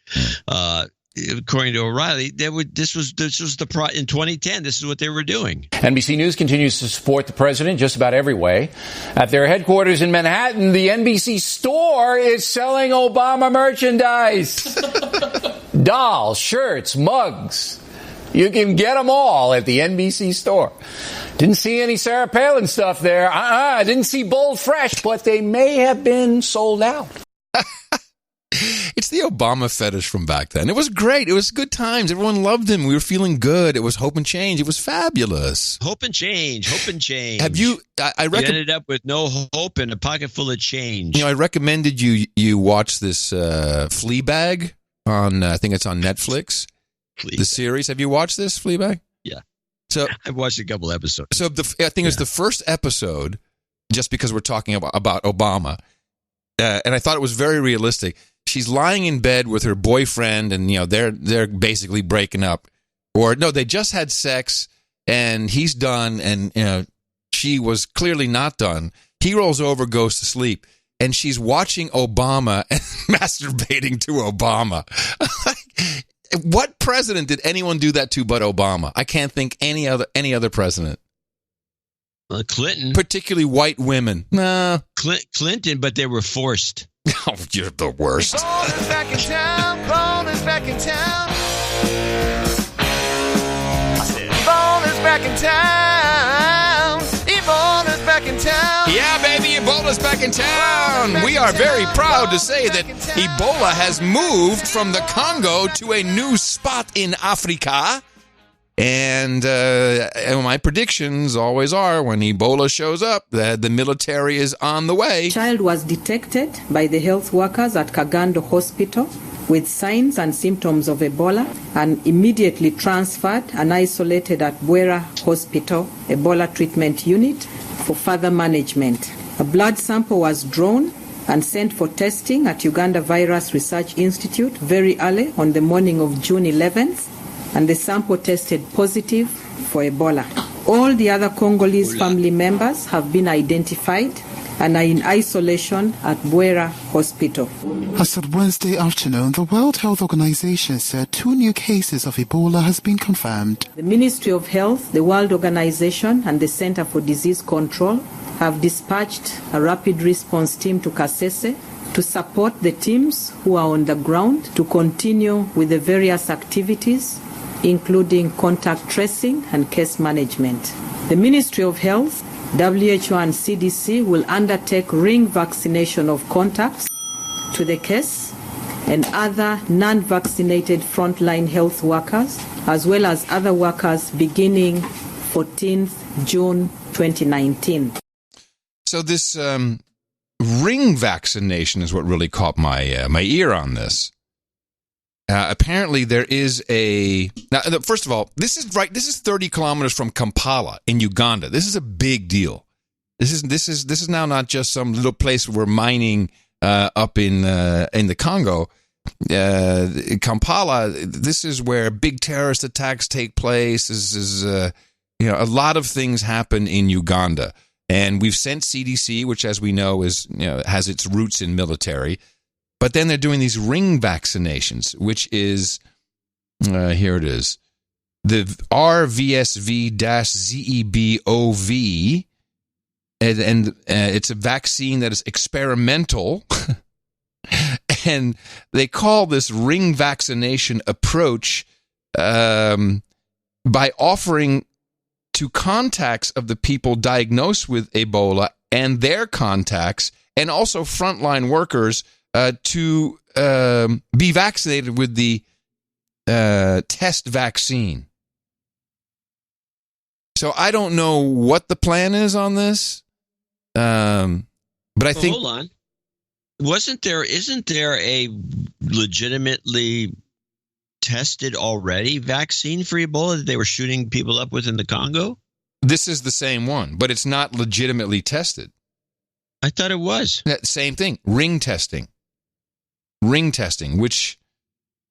According to O'Reilly, this was in 2010. This is what they were doing. NBC News continues to support the president just about every way. At their headquarters in Manhattan, the NBC store is selling Obama merchandise. Dolls, shirts, mugs. You can get them all at the NBC store. Didn't see any Sarah Palin stuff there. I didn't see Bold Fresh, but they may have been sold out. It's the Obama fetish from back then. It was great. It was good times. Everyone loved him. We were feeling good. It was hope and change. It was fabulous. Hope and change. Hope and change. Have you? I you ended up with no hope and a pocket full of change. I recommended you watch this Fleabag on. I think it's on Netflix. The series. Have you watched this Fleabag? Yeah. So I've watched a couple episodes. So I think it's the first episode. Just because we're talking about Obama, and I thought it was very realistic. she's lying in bed with her boyfriend, and they're basically breaking up, or no, they just had sex and he's done, and she was clearly not done. He rolls over, goes to sleep, and she's watching Obama and masturbating to Obama. What president did anyone do that to but Obama? I can't think any other president. Clinton. Particularly white women. Nah. Clinton, but they were forced. Oh, you're the worst. Paul is back in town. Paul is back in town. I said, Paul is back in town. Ebola is back in town. Yeah, baby, Ebola's back in town. We are very proud to say that Ebola has moved from the Congo to a new spot in Africa. And my predictions always are, when Ebola shows up, that the military is on the way. Child was detected by the health workers at Kagando Hospital with signs and symptoms of Ebola, and immediately transferred and isolated at Bwera Hospital Ebola Treatment Unit for further management. A blood sample was drawn and sent for testing at Uganda Virus Research Institute very early on the morning of June 11th. And the sample tested positive for Ebola. All the other Congolese family members have been identified and are in isolation at Bwera Hospital. As of Wednesday afternoon, the World Health Organization said 2 new cases of Ebola has been confirmed. The Ministry of Health, the World Organization, and the Center for Disease Control have dispatched a rapid response team to Kasese to support the teams who are on the ground to continue with the various activities, including contact tracing and case management. The Ministry of Health, WHO and CDC will undertake ring vaccination of contacts to the case and other non-vaccinated frontline health workers, as well as other workers beginning 14th June 2019. So this ring vaccination is what really caught my ear on this. Apparently, there is now. First of all, this is 30 kilometers from Kampala in Uganda. This is a big deal. This is now not just some little place where we're mining up in the Congo. Kampala. This is where big terrorist attacks take place. This is a lot of things happen in Uganda, and we've sent CDC, which, as we know, has its roots in military. But then they're doing these ring vaccinations, which is, here it is, the RVSV-ZEBOV, and it's a vaccine that is experimental, and they call this ring vaccination approach by offering to contacts of the people diagnosed with Ebola and their contacts, and also frontline workers, to be vaccinated with the test vaccine. So I don't know what the plan is on this, but I think... Hold on. Isn't there a legitimately tested already vaccine for Ebola that they were shooting people up with in the Congo? This is the same one, but it's not legitimately tested. I thought it was. Same thing, ring testing, which,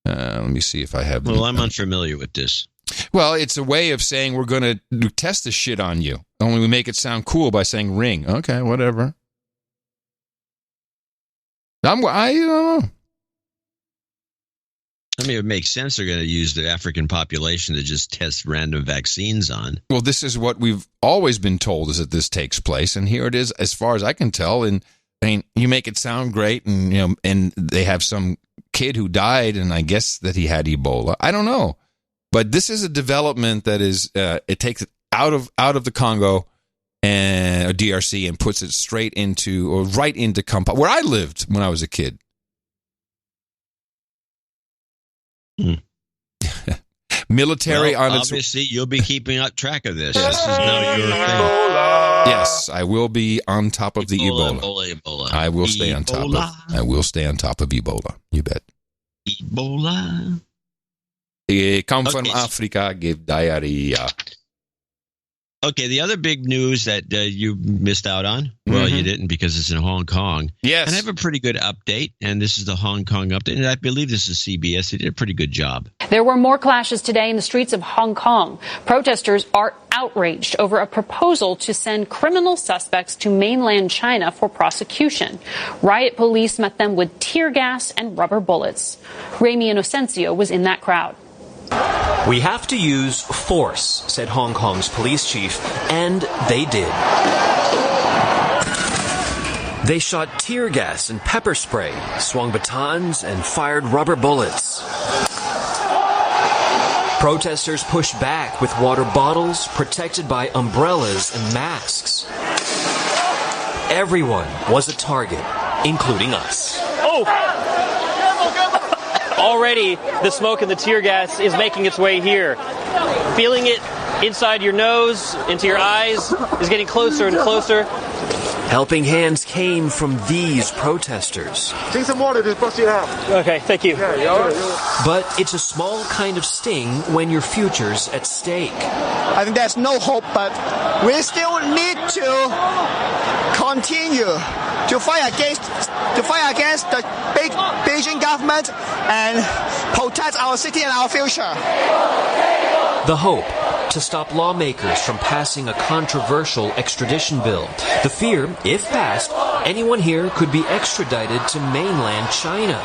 let me see if I have... Well, I'm unfamiliar with this. Well, it's a way of saying we're going to test this shit on you. Only we make it sound cool by saying ring. Okay, whatever. I don't know. I mean, it makes sense they're going to use the African population to just test random vaccines on. Well, this is what we've always been told, is that this takes place, and here it is, as far as I can tell. And I mean, you make it sound great, and and they have some kid who died, and I guess that he had Ebola. I don't know, but this is a development that is it takes it out of the Congo and DRC and puts it straight into, or right into Kampala, where I lived when I was a kid. Military on its... Obviously, you'll be keeping up track of this. This is now your thing. Yes, I will be on top of the Ebola. Ebola. I will stay on top of. I will stay on top of Ebola. You bet. Ebola. Come from Africa, give diarrhea. Okay, the other big news that you missed out on, well, you didn't because it's in Hong Kong. Yes. And I have a pretty good update, and this is the Hong Kong update, and I believe this is CBS. They did a pretty good job. There were more clashes today in the streets of Hong Kong. Protesters are outraged over a proposal to send criminal suspects to mainland China for prosecution. Riot police met them with tear gas and rubber bullets. Remy Inocencio was in that crowd. We have to use force, said Hong Kong's police chief, and they did. They shot tear gas and pepper spray, swung batons, and fired rubber bullets. Protesters pushed back with water bottles protected by umbrellas and masks. Everyone was a target, including us. Already, the smoke and the tear gas is making its way here. Feeling it inside your nose, into your eyes, is getting closer and closer. Helping hands came from these protesters. Drink some water to bust you out. Okay, thank you. But it's a small kind of sting when your future's at stake. I think there's no hope, but we still need to continue to fight against the big Beijing government and protect our city and our future. The hope to stop lawmakers from passing a controversial extradition bill. The fear, if passed, anyone here could be extradited to mainland China.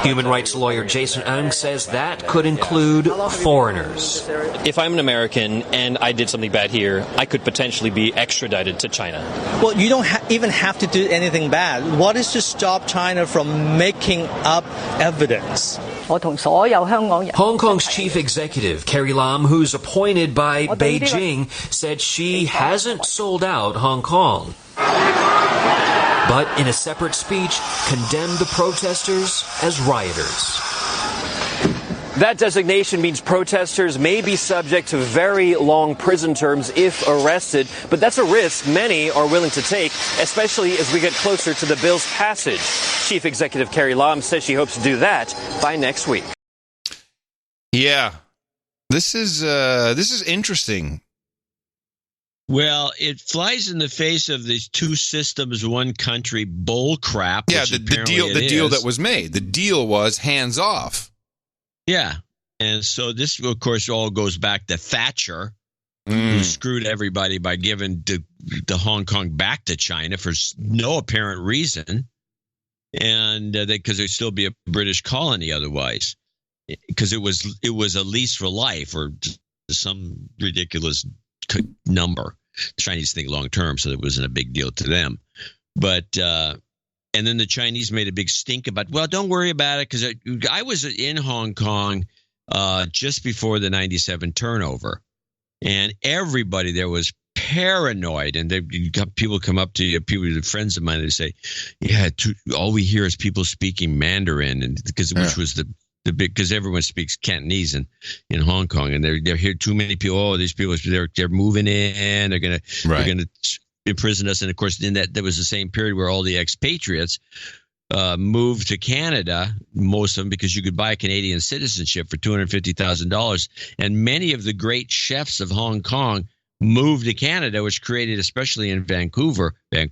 Human rights lawyer Jason Ng says that could include foreigners. If I'm an American and I did something bad here, I could potentially be extradited to China. Well, you don't even have to do anything bad. What is to stop China from making up evidence? Hong Kong's chief executive, Carrie Lam, who's appointed by Beijing, said she hasn't sold out Hong Kong. But in a separate speech, condemned the protesters as rioters. That designation means protesters may be subject to very long prison terms if arrested, but that's a risk many are willing to take, especially as we get closer to the bill's passage. Chief Executive Carrie Lam says she hopes to do that by next week. Yeah, this is interesting. Well, it flies in the face of these two systems, one country bull crap. Yeah, the deal that was made. The deal was hands off. Yeah, and so this, of course, all goes back to Thatcher, who screwed everybody by giving the Hong Kong back to China for no apparent reason, and because it'd still be a British colony otherwise, because it was a lease for life or some ridiculous number. The Chinese think long term, so it wasn't a big deal to them. But and then the Chinese made a big stink about, well, don't worry about it, because I was in Hong Kong just before the 97 turnover, and everybody there was paranoid. And people come up to you, friends of mine, they say, yeah, all we hear is people speaking Mandarin, and which was the big, because everyone speaks Cantonese in Hong Kong, and they're here too many people. Oh, these people, they're moving in. They're gonna imprison us. And of course, in that was the same period where all the expatriates moved to Canada, most of them because you could buy Canadian citizenship for $250,000. And many of the great chefs of Hong Kong moved to Canada, which created, especially in Vancouver, a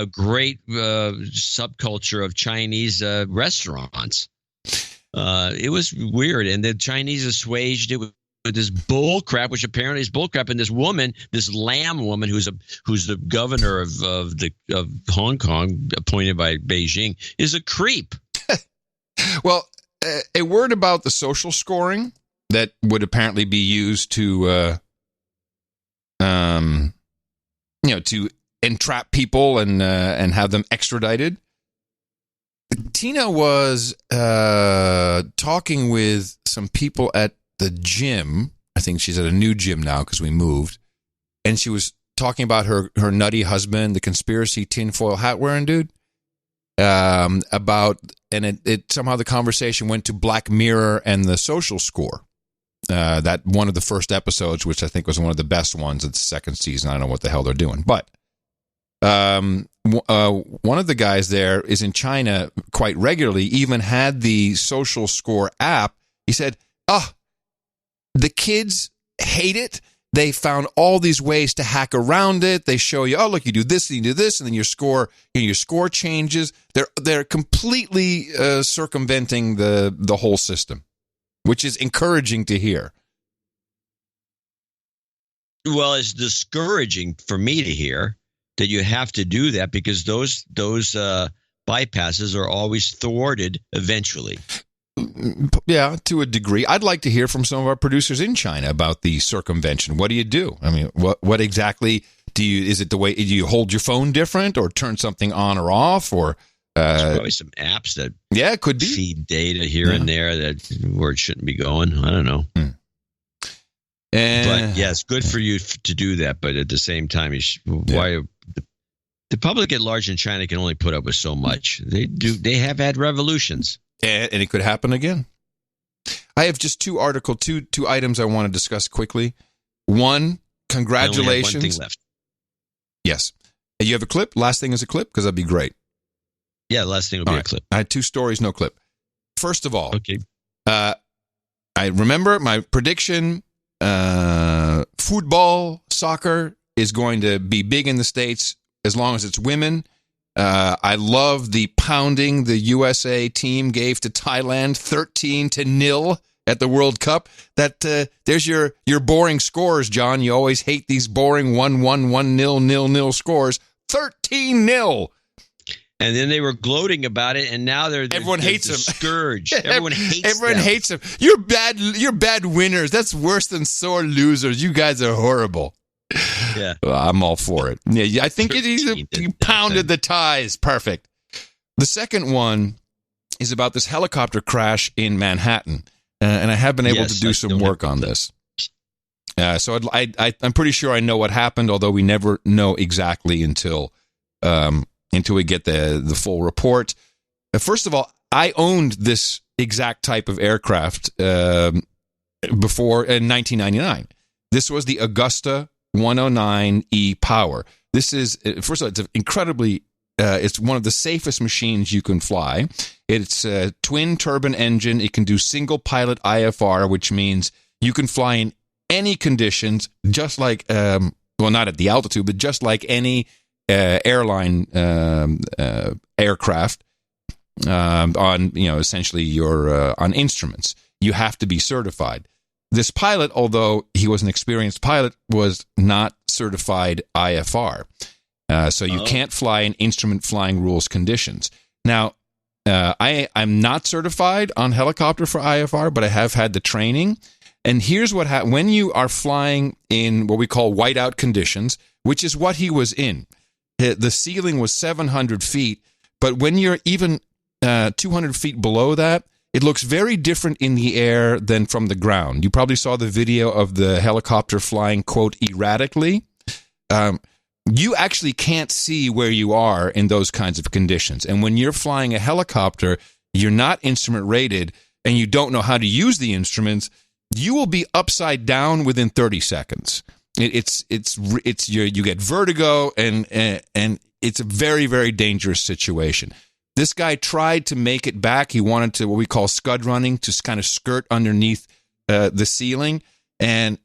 great subculture of Chinese restaurants. It was weird, and the Chinese assuaged it with this bull crap, which apparently is bull crap. And this woman, this Lam woman, who's the governor of Hong Kong, appointed by Beijing, is a creep. Well, a word about the social scoring that would apparently be used to, to entrap people and have them extradited. Tina was talking with some people at the gym. I think she's at a new gym now because we moved. And she was talking about her nutty husband, the conspiracy tinfoil hat wearing dude. And it somehow the conversation went to Black Mirror and the social score. That one of the first episodes, which I think was one of the best ones of the second season. I don't know what the hell they're doing. But one of the guys there is in China quite regularly, even had the social score app. He said, the kids hate it they found all these ways to hack around it. They show you, oh, look, you do this, and you do this, and then your score changes. They're completely circumventing the whole system, which is encouraging to hear. Well, it's discouraging for me to hear that you have to do that because those bypasses are always thwarted eventually. Yeah, to a degree. I'd like to hear from some of our producers in China about the circumvention. What do you do? I mean, what exactly do you? Is it the way do you hold your phone different, or turn something on or off, or? There's probably some apps that it could be feed data here and there where it shouldn't be going. I don't know. But yeah, it's good for you to do that. But at the same time, why the public at large in China can only put up with so much. They have had revolutions, and it could happen again. I have just two items I want to discuss quickly. One, congratulations. I only have one thing left. Yes, you have a clip. Last thing is a clip because that'd be great. Yeah, last thing will be a clip. I had two stories, no clip. First of all, okay. I remember my prediction. Football, soccer is going to be big in the States as long as it's women. I love the pounding the USA team gave to Thailand 13-0 at the World Cup. There's your boring scores, John. You always hate these boring 1-1, 1-0, 0-0 scores. 13-0. And then they were gloating about it, and now everyone hates the scourge. Everyone hates them. You're bad winners. That's worse than sore losers. You guys are horrible. Yeah, well, I'm all for it. Yeah, I think you pounded the ties. Perfect. The second one is about this helicopter crash in Manhattan, and I have been able to do some work on this. So I'm pretty sure I know what happened, although we never know exactly until we get the full report. First of all, I owned this exact type of aircraft before in 1999. This was the Augusta 109E Power. This is, first of all, it's incredibly, it's one of the safest machines you can fly. It's a twin turbine engine. It can do single pilot IFR, which means you can fly in any conditions, just like, well, not at the altitude, but just like any airline aircraft on, essentially your on instruments. You have to be certified. This pilot, although he was an experienced pilot, was not certified IFR. So you can't fly in instrument flying rules conditions. Now, I'm not certified on helicopter for IFR, but I have had the training. And here's what happens when you are flying in what we call whiteout conditions, which is what he was in. The ceiling was 700 feet, but when you're even 200 feet below that, it looks very different in the air than from the ground. You probably saw the video of the helicopter flying, quote, erratically. You actually can't see where you are in those kinds of conditions. And when you're flying a helicopter, you're not instrument rated, and you don't know how to use the instruments, you will be upside down within 30 seconds. You get vertigo, and it's a very, very dangerous situation. This guy tried to make it back. He wanted to, what we call scud running, to kind of skirt underneath the ceiling. And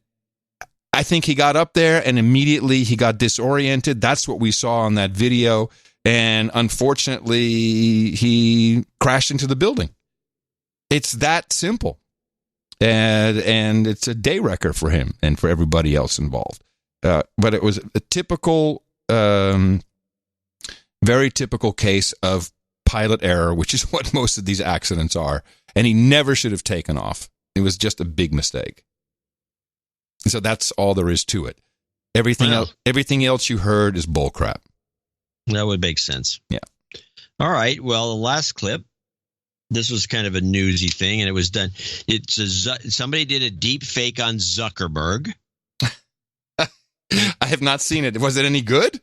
I think he got up there and immediately he got disoriented. That's what we saw on that video. And unfortunately, he crashed into the building. It's that simple. And it's a day wrecker for him and for everybody else involved. But it was a typical, very typical case of pilot error, which is what most of these accidents are. And he never should have taken off. It was just a big mistake. So that's all there is to it. Everything else you heard is bullcrap. That would make sense. Yeah. All right. Well, the last clip. This was kind of a newsy thing, and it was done. Somebody did a deep fake on Zuckerberg. I have not seen it. Was it any good?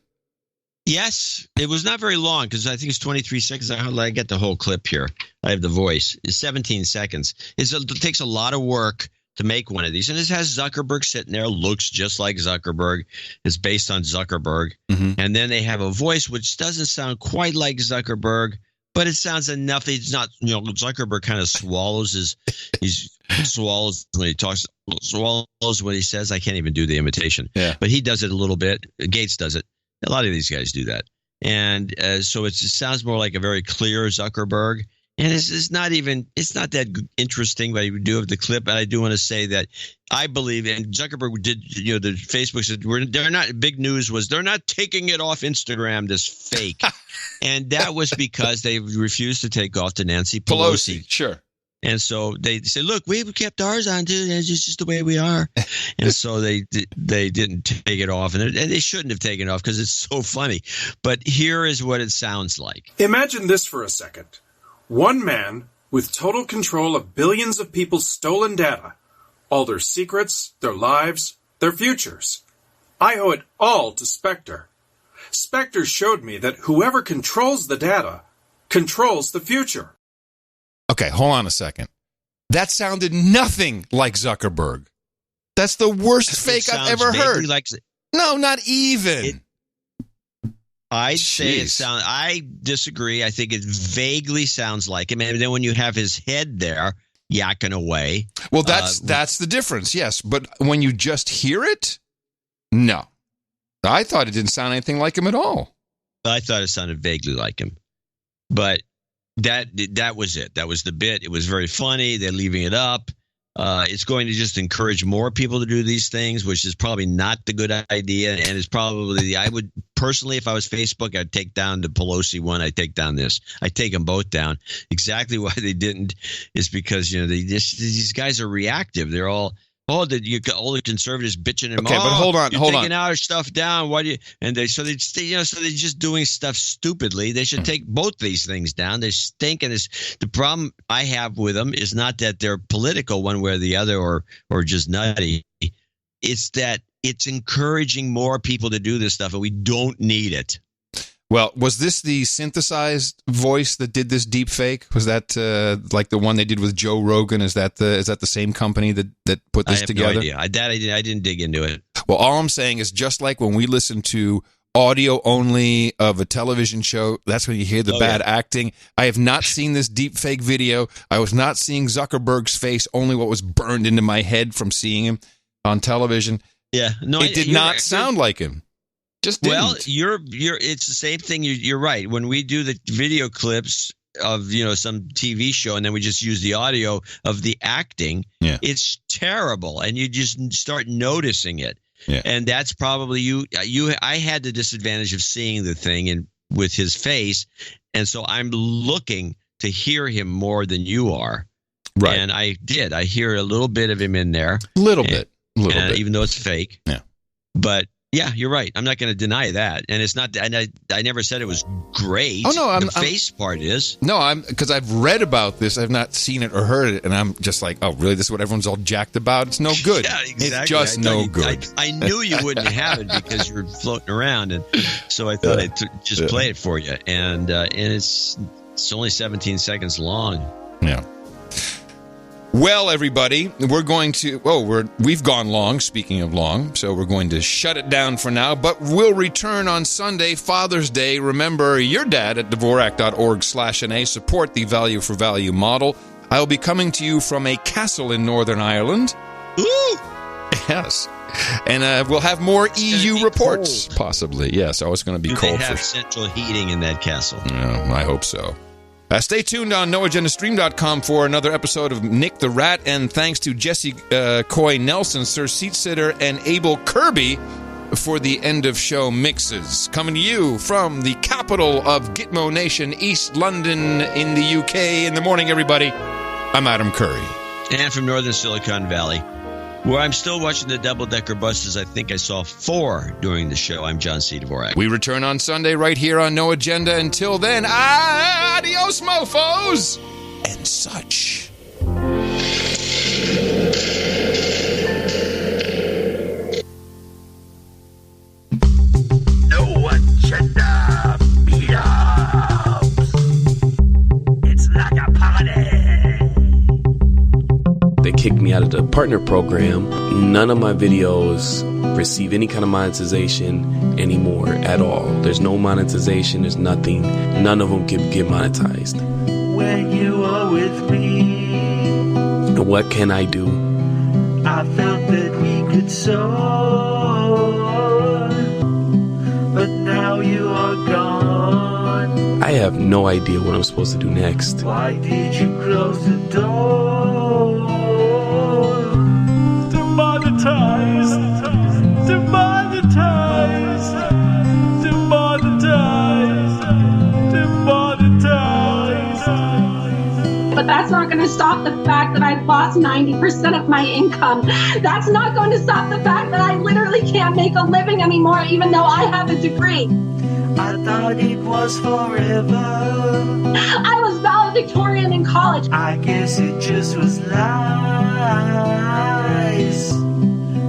Yes. It was not very long because I think it's 23 seconds. I get the whole clip here. I have the voice. It's 17 seconds. It takes a lot of work to make one of these. And it has Zuckerberg sitting there, looks just like Zuckerberg. It's based on Zuckerberg. Mm-hmm. And then they have a voice which doesn't sound quite like Zuckerberg, but it sounds enough. He's not, Zuckerberg kind of swallows swallows when he talks, swallows what he says. I can't even do the imitation, but he does it a little bit. Gates does it. A lot of these guys do that. And so it sounds more like a very clear Zuckerberg. And it's not that interesting, but I do have the clip. But I do want to say that I believe, and Zuckerberg did, the Facebook said, they're not, big news was they're not taking it off Instagram, this fake. And that was because they refused to take off to Nancy Pelosi. Sure. And so they said, look, we kept ours on too. It's just the way we are. And so they didn't take it off. And they shouldn't have taken it off because it's so funny. But here is what it sounds like. Imagine this for a second. One man with total control of billions of people's stolen data, all their secrets, their lives, their futures. I owe it all to Spectre. Spectre showed me that whoever controls the data controls the future. Okay, hold on a second. That sounded nothing like Zuckerberg. That's the worst fake I've ever heard. No, not even. I'd say it sounds. I disagree. I think it vaguely sounds like him. And then when you have his head there yakking away. Well, that's the difference, yes. But when you just hear it, no. I thought it didn't sound anything like him at all. I thought it sounded vaguely like him. But that was it. That was the bit. It was very funny. They're leaving it up. It's going to just encourage more people to do these things, which is probably not the good idea. And it's probably, I would personally, if I was Facebook, I'd take down the Pelosi one. I'd take down this. I'd take them both down. Exactly why they didn't is because, these guys are reactive. They're all the conservatives bitching and okay, but hold on. Taking our stuff down. Why do you? And they're just doing stuff stupidly. They should take both these things down. They stink, and the problem I have with them is not that they're political one way or the other, or just nutty. It's that it's encouraging more people to do this stuff, and we don't need it. Well, was this the synthesized voice that did this deep fake? Was that like the one they did with Joe Rogan? Is that the same company that put this together? No idea. I didn't dig into it. Well, all I'm saying is just like when we listen to audio only of a television show, that's when you hear the bad acting. I have not seen this deep fake video. I was not seeing Zuckerberg's face, only what was burned into my head from seeing him on television. Yeah, no, it did not sound like him. Just didn't. Well, it's the same thing. You're right. When we do the video clips of some TV show, and then we just use the audio of the acting, it's terrible, and you just start noticing it. Yeah. And that's probably I had the disadvantage of seeing the thing with his face, and so I'm looking to hear him more than you are. Right. And I did. I hear a little bit of him in there. Little bit. Even though it's fake. Yeah. But yeah, you're right. I'm not going to deny that, and it's not. And I never said it was great. Oh no, the face part is. No, because I've read about this. I've not seen it or heard it, and I'm just like, oh, really? This is what everyone's all jacked about? It's no good. Yeah, exactly. It's just no good. I knew you wouldn't have it because you were floating around, and so I thought I'd just play it for you. And it's only 17 seconds long. Yeah. Well, everybody, we're going to, we've gone long, speaking of long, so we're going to shut it down for now, but we'll return on Sunday, Father's Day. Remember, your dad at Dvorak.org/NA. Support the value for value model. I'll be coming to you from a castle in Northern Ireland. Ooh! Yes. And we'll have more EU reports, cold. Possibly. Yes, it's going to be cold. They have central heating in that castle? Yeah, I hope so. Stay tuned on NoAgendaStream.com for another episode of Nick the Rat, and thanks to Jesse Coy Nelson, Sir Seat Sitter, and Abel Kirby for the end-of-show mixes. Coming to you from the capital of Gitmo Nation, East London in the UK. In the morning, everybody, I'm Adam Curry. And from Northern Silicon Valley, where I'm still watching the double-decker buses. I think I saw 4 during the show. I'm John C. Dvorak. We return on Sunday right here on No Agenda. Until then, adios, mofos, and such. No Agenda meetups. It's like a party. They kicked me out of the partner program. None of my videos receive any kind of monetization, anymore at all. There's no monetization. There's nothing. None of them can get monetized. When you are with me, And what can I do? I felt that we could soar, but now you are gone. I have no idea what I'm supposed to do next. Why did you close the door? Demonetized, demonetized, demonetized, demonetized. But that's not going to stop the fact that I've lost 90% of my income. That's not going to stop the fact that I literally can't make a living anymore, even though I have a degree. I thought it was forever. I was valedictorian in college. I guess it just was lies.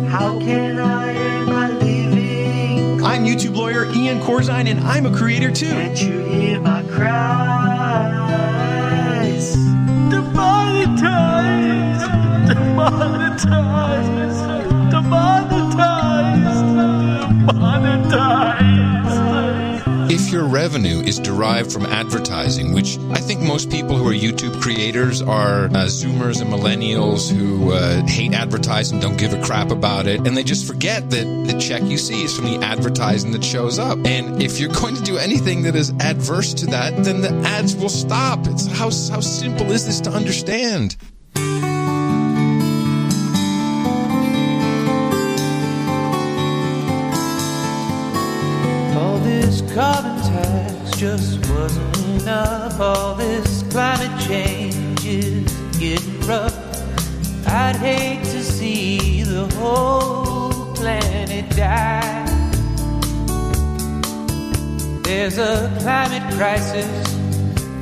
How can I earn my living? I'm YouTube lawyer Ian Corzine, and I'm a creator too. Can't you hear my cries? Demonetized, demonetized, demonetized, demonetized. If your revenue is derived from advertising, which I think most people who are YouTube creators are Zoomers and millennials who hate advertising, don't give a crap about it, and they just forget that the check you see is from the advertising that shows up. And if you're going to do anything that is adverse to that, then the ads will stop. It's how simple is this to understand? All this carbon tax just wasn't enough. All this climate change is getting rough. I'd hate to see the whole planet die. There's a climate crisis.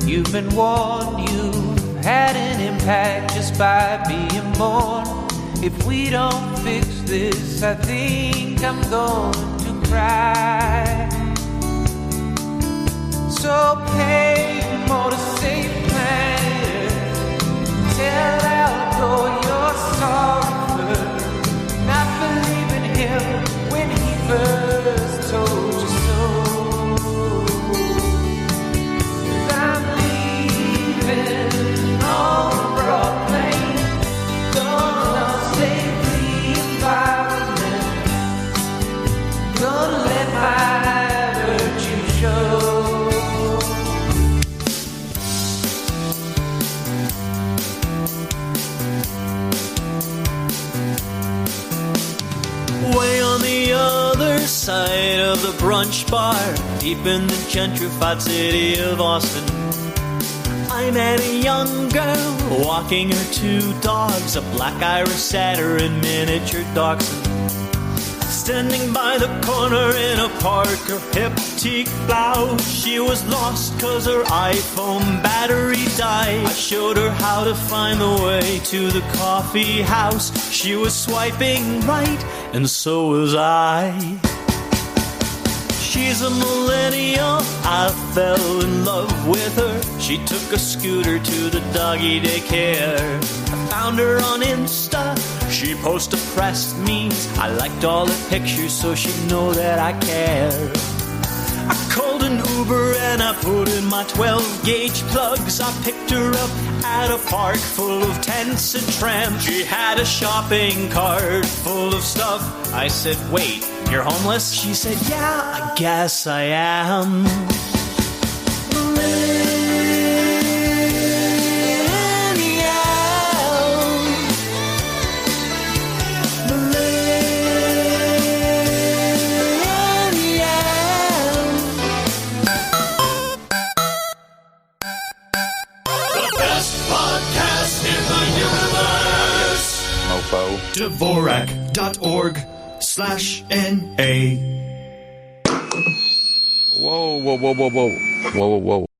You've been warned. You've had an impact just by being born. If we don't fix this, I think I'm going to cry. So pay more to save planet. Tell Al Gore you're sorry for not believing him when he first told you so. 'Cause I'm leaving on the broad plain, gonna save the environment, gonna let my virtue show. Way on the other side of the brunch bar, deep in the gentrified city of Austin, I met a young girl walking her two dogs, a black Irish setter and miniature dachshund. Standing by the corner in a Parker hip teak blouse, she was lost 'cause her iPhone battery died. I showed her how to find the way to the coffee house. She was swiping right, and so was I. She's a millennial, I fell in love with her. She took a scooter to the doggy daycare. I found her on Insta, she posts depressed memes. I liked all her pictures so she'd know that I care. I called an Uber and I put in my 12-gauge plugs. I picked her up at a park full of tents and trams. She had a shopping cart full of stuff. I said, wait, you're homeless? She said, yeah, I guess I am. Dvorak.org/NA. Whoa, whoa, whoa, whoa, whoa. Whoa, whoa, whoa.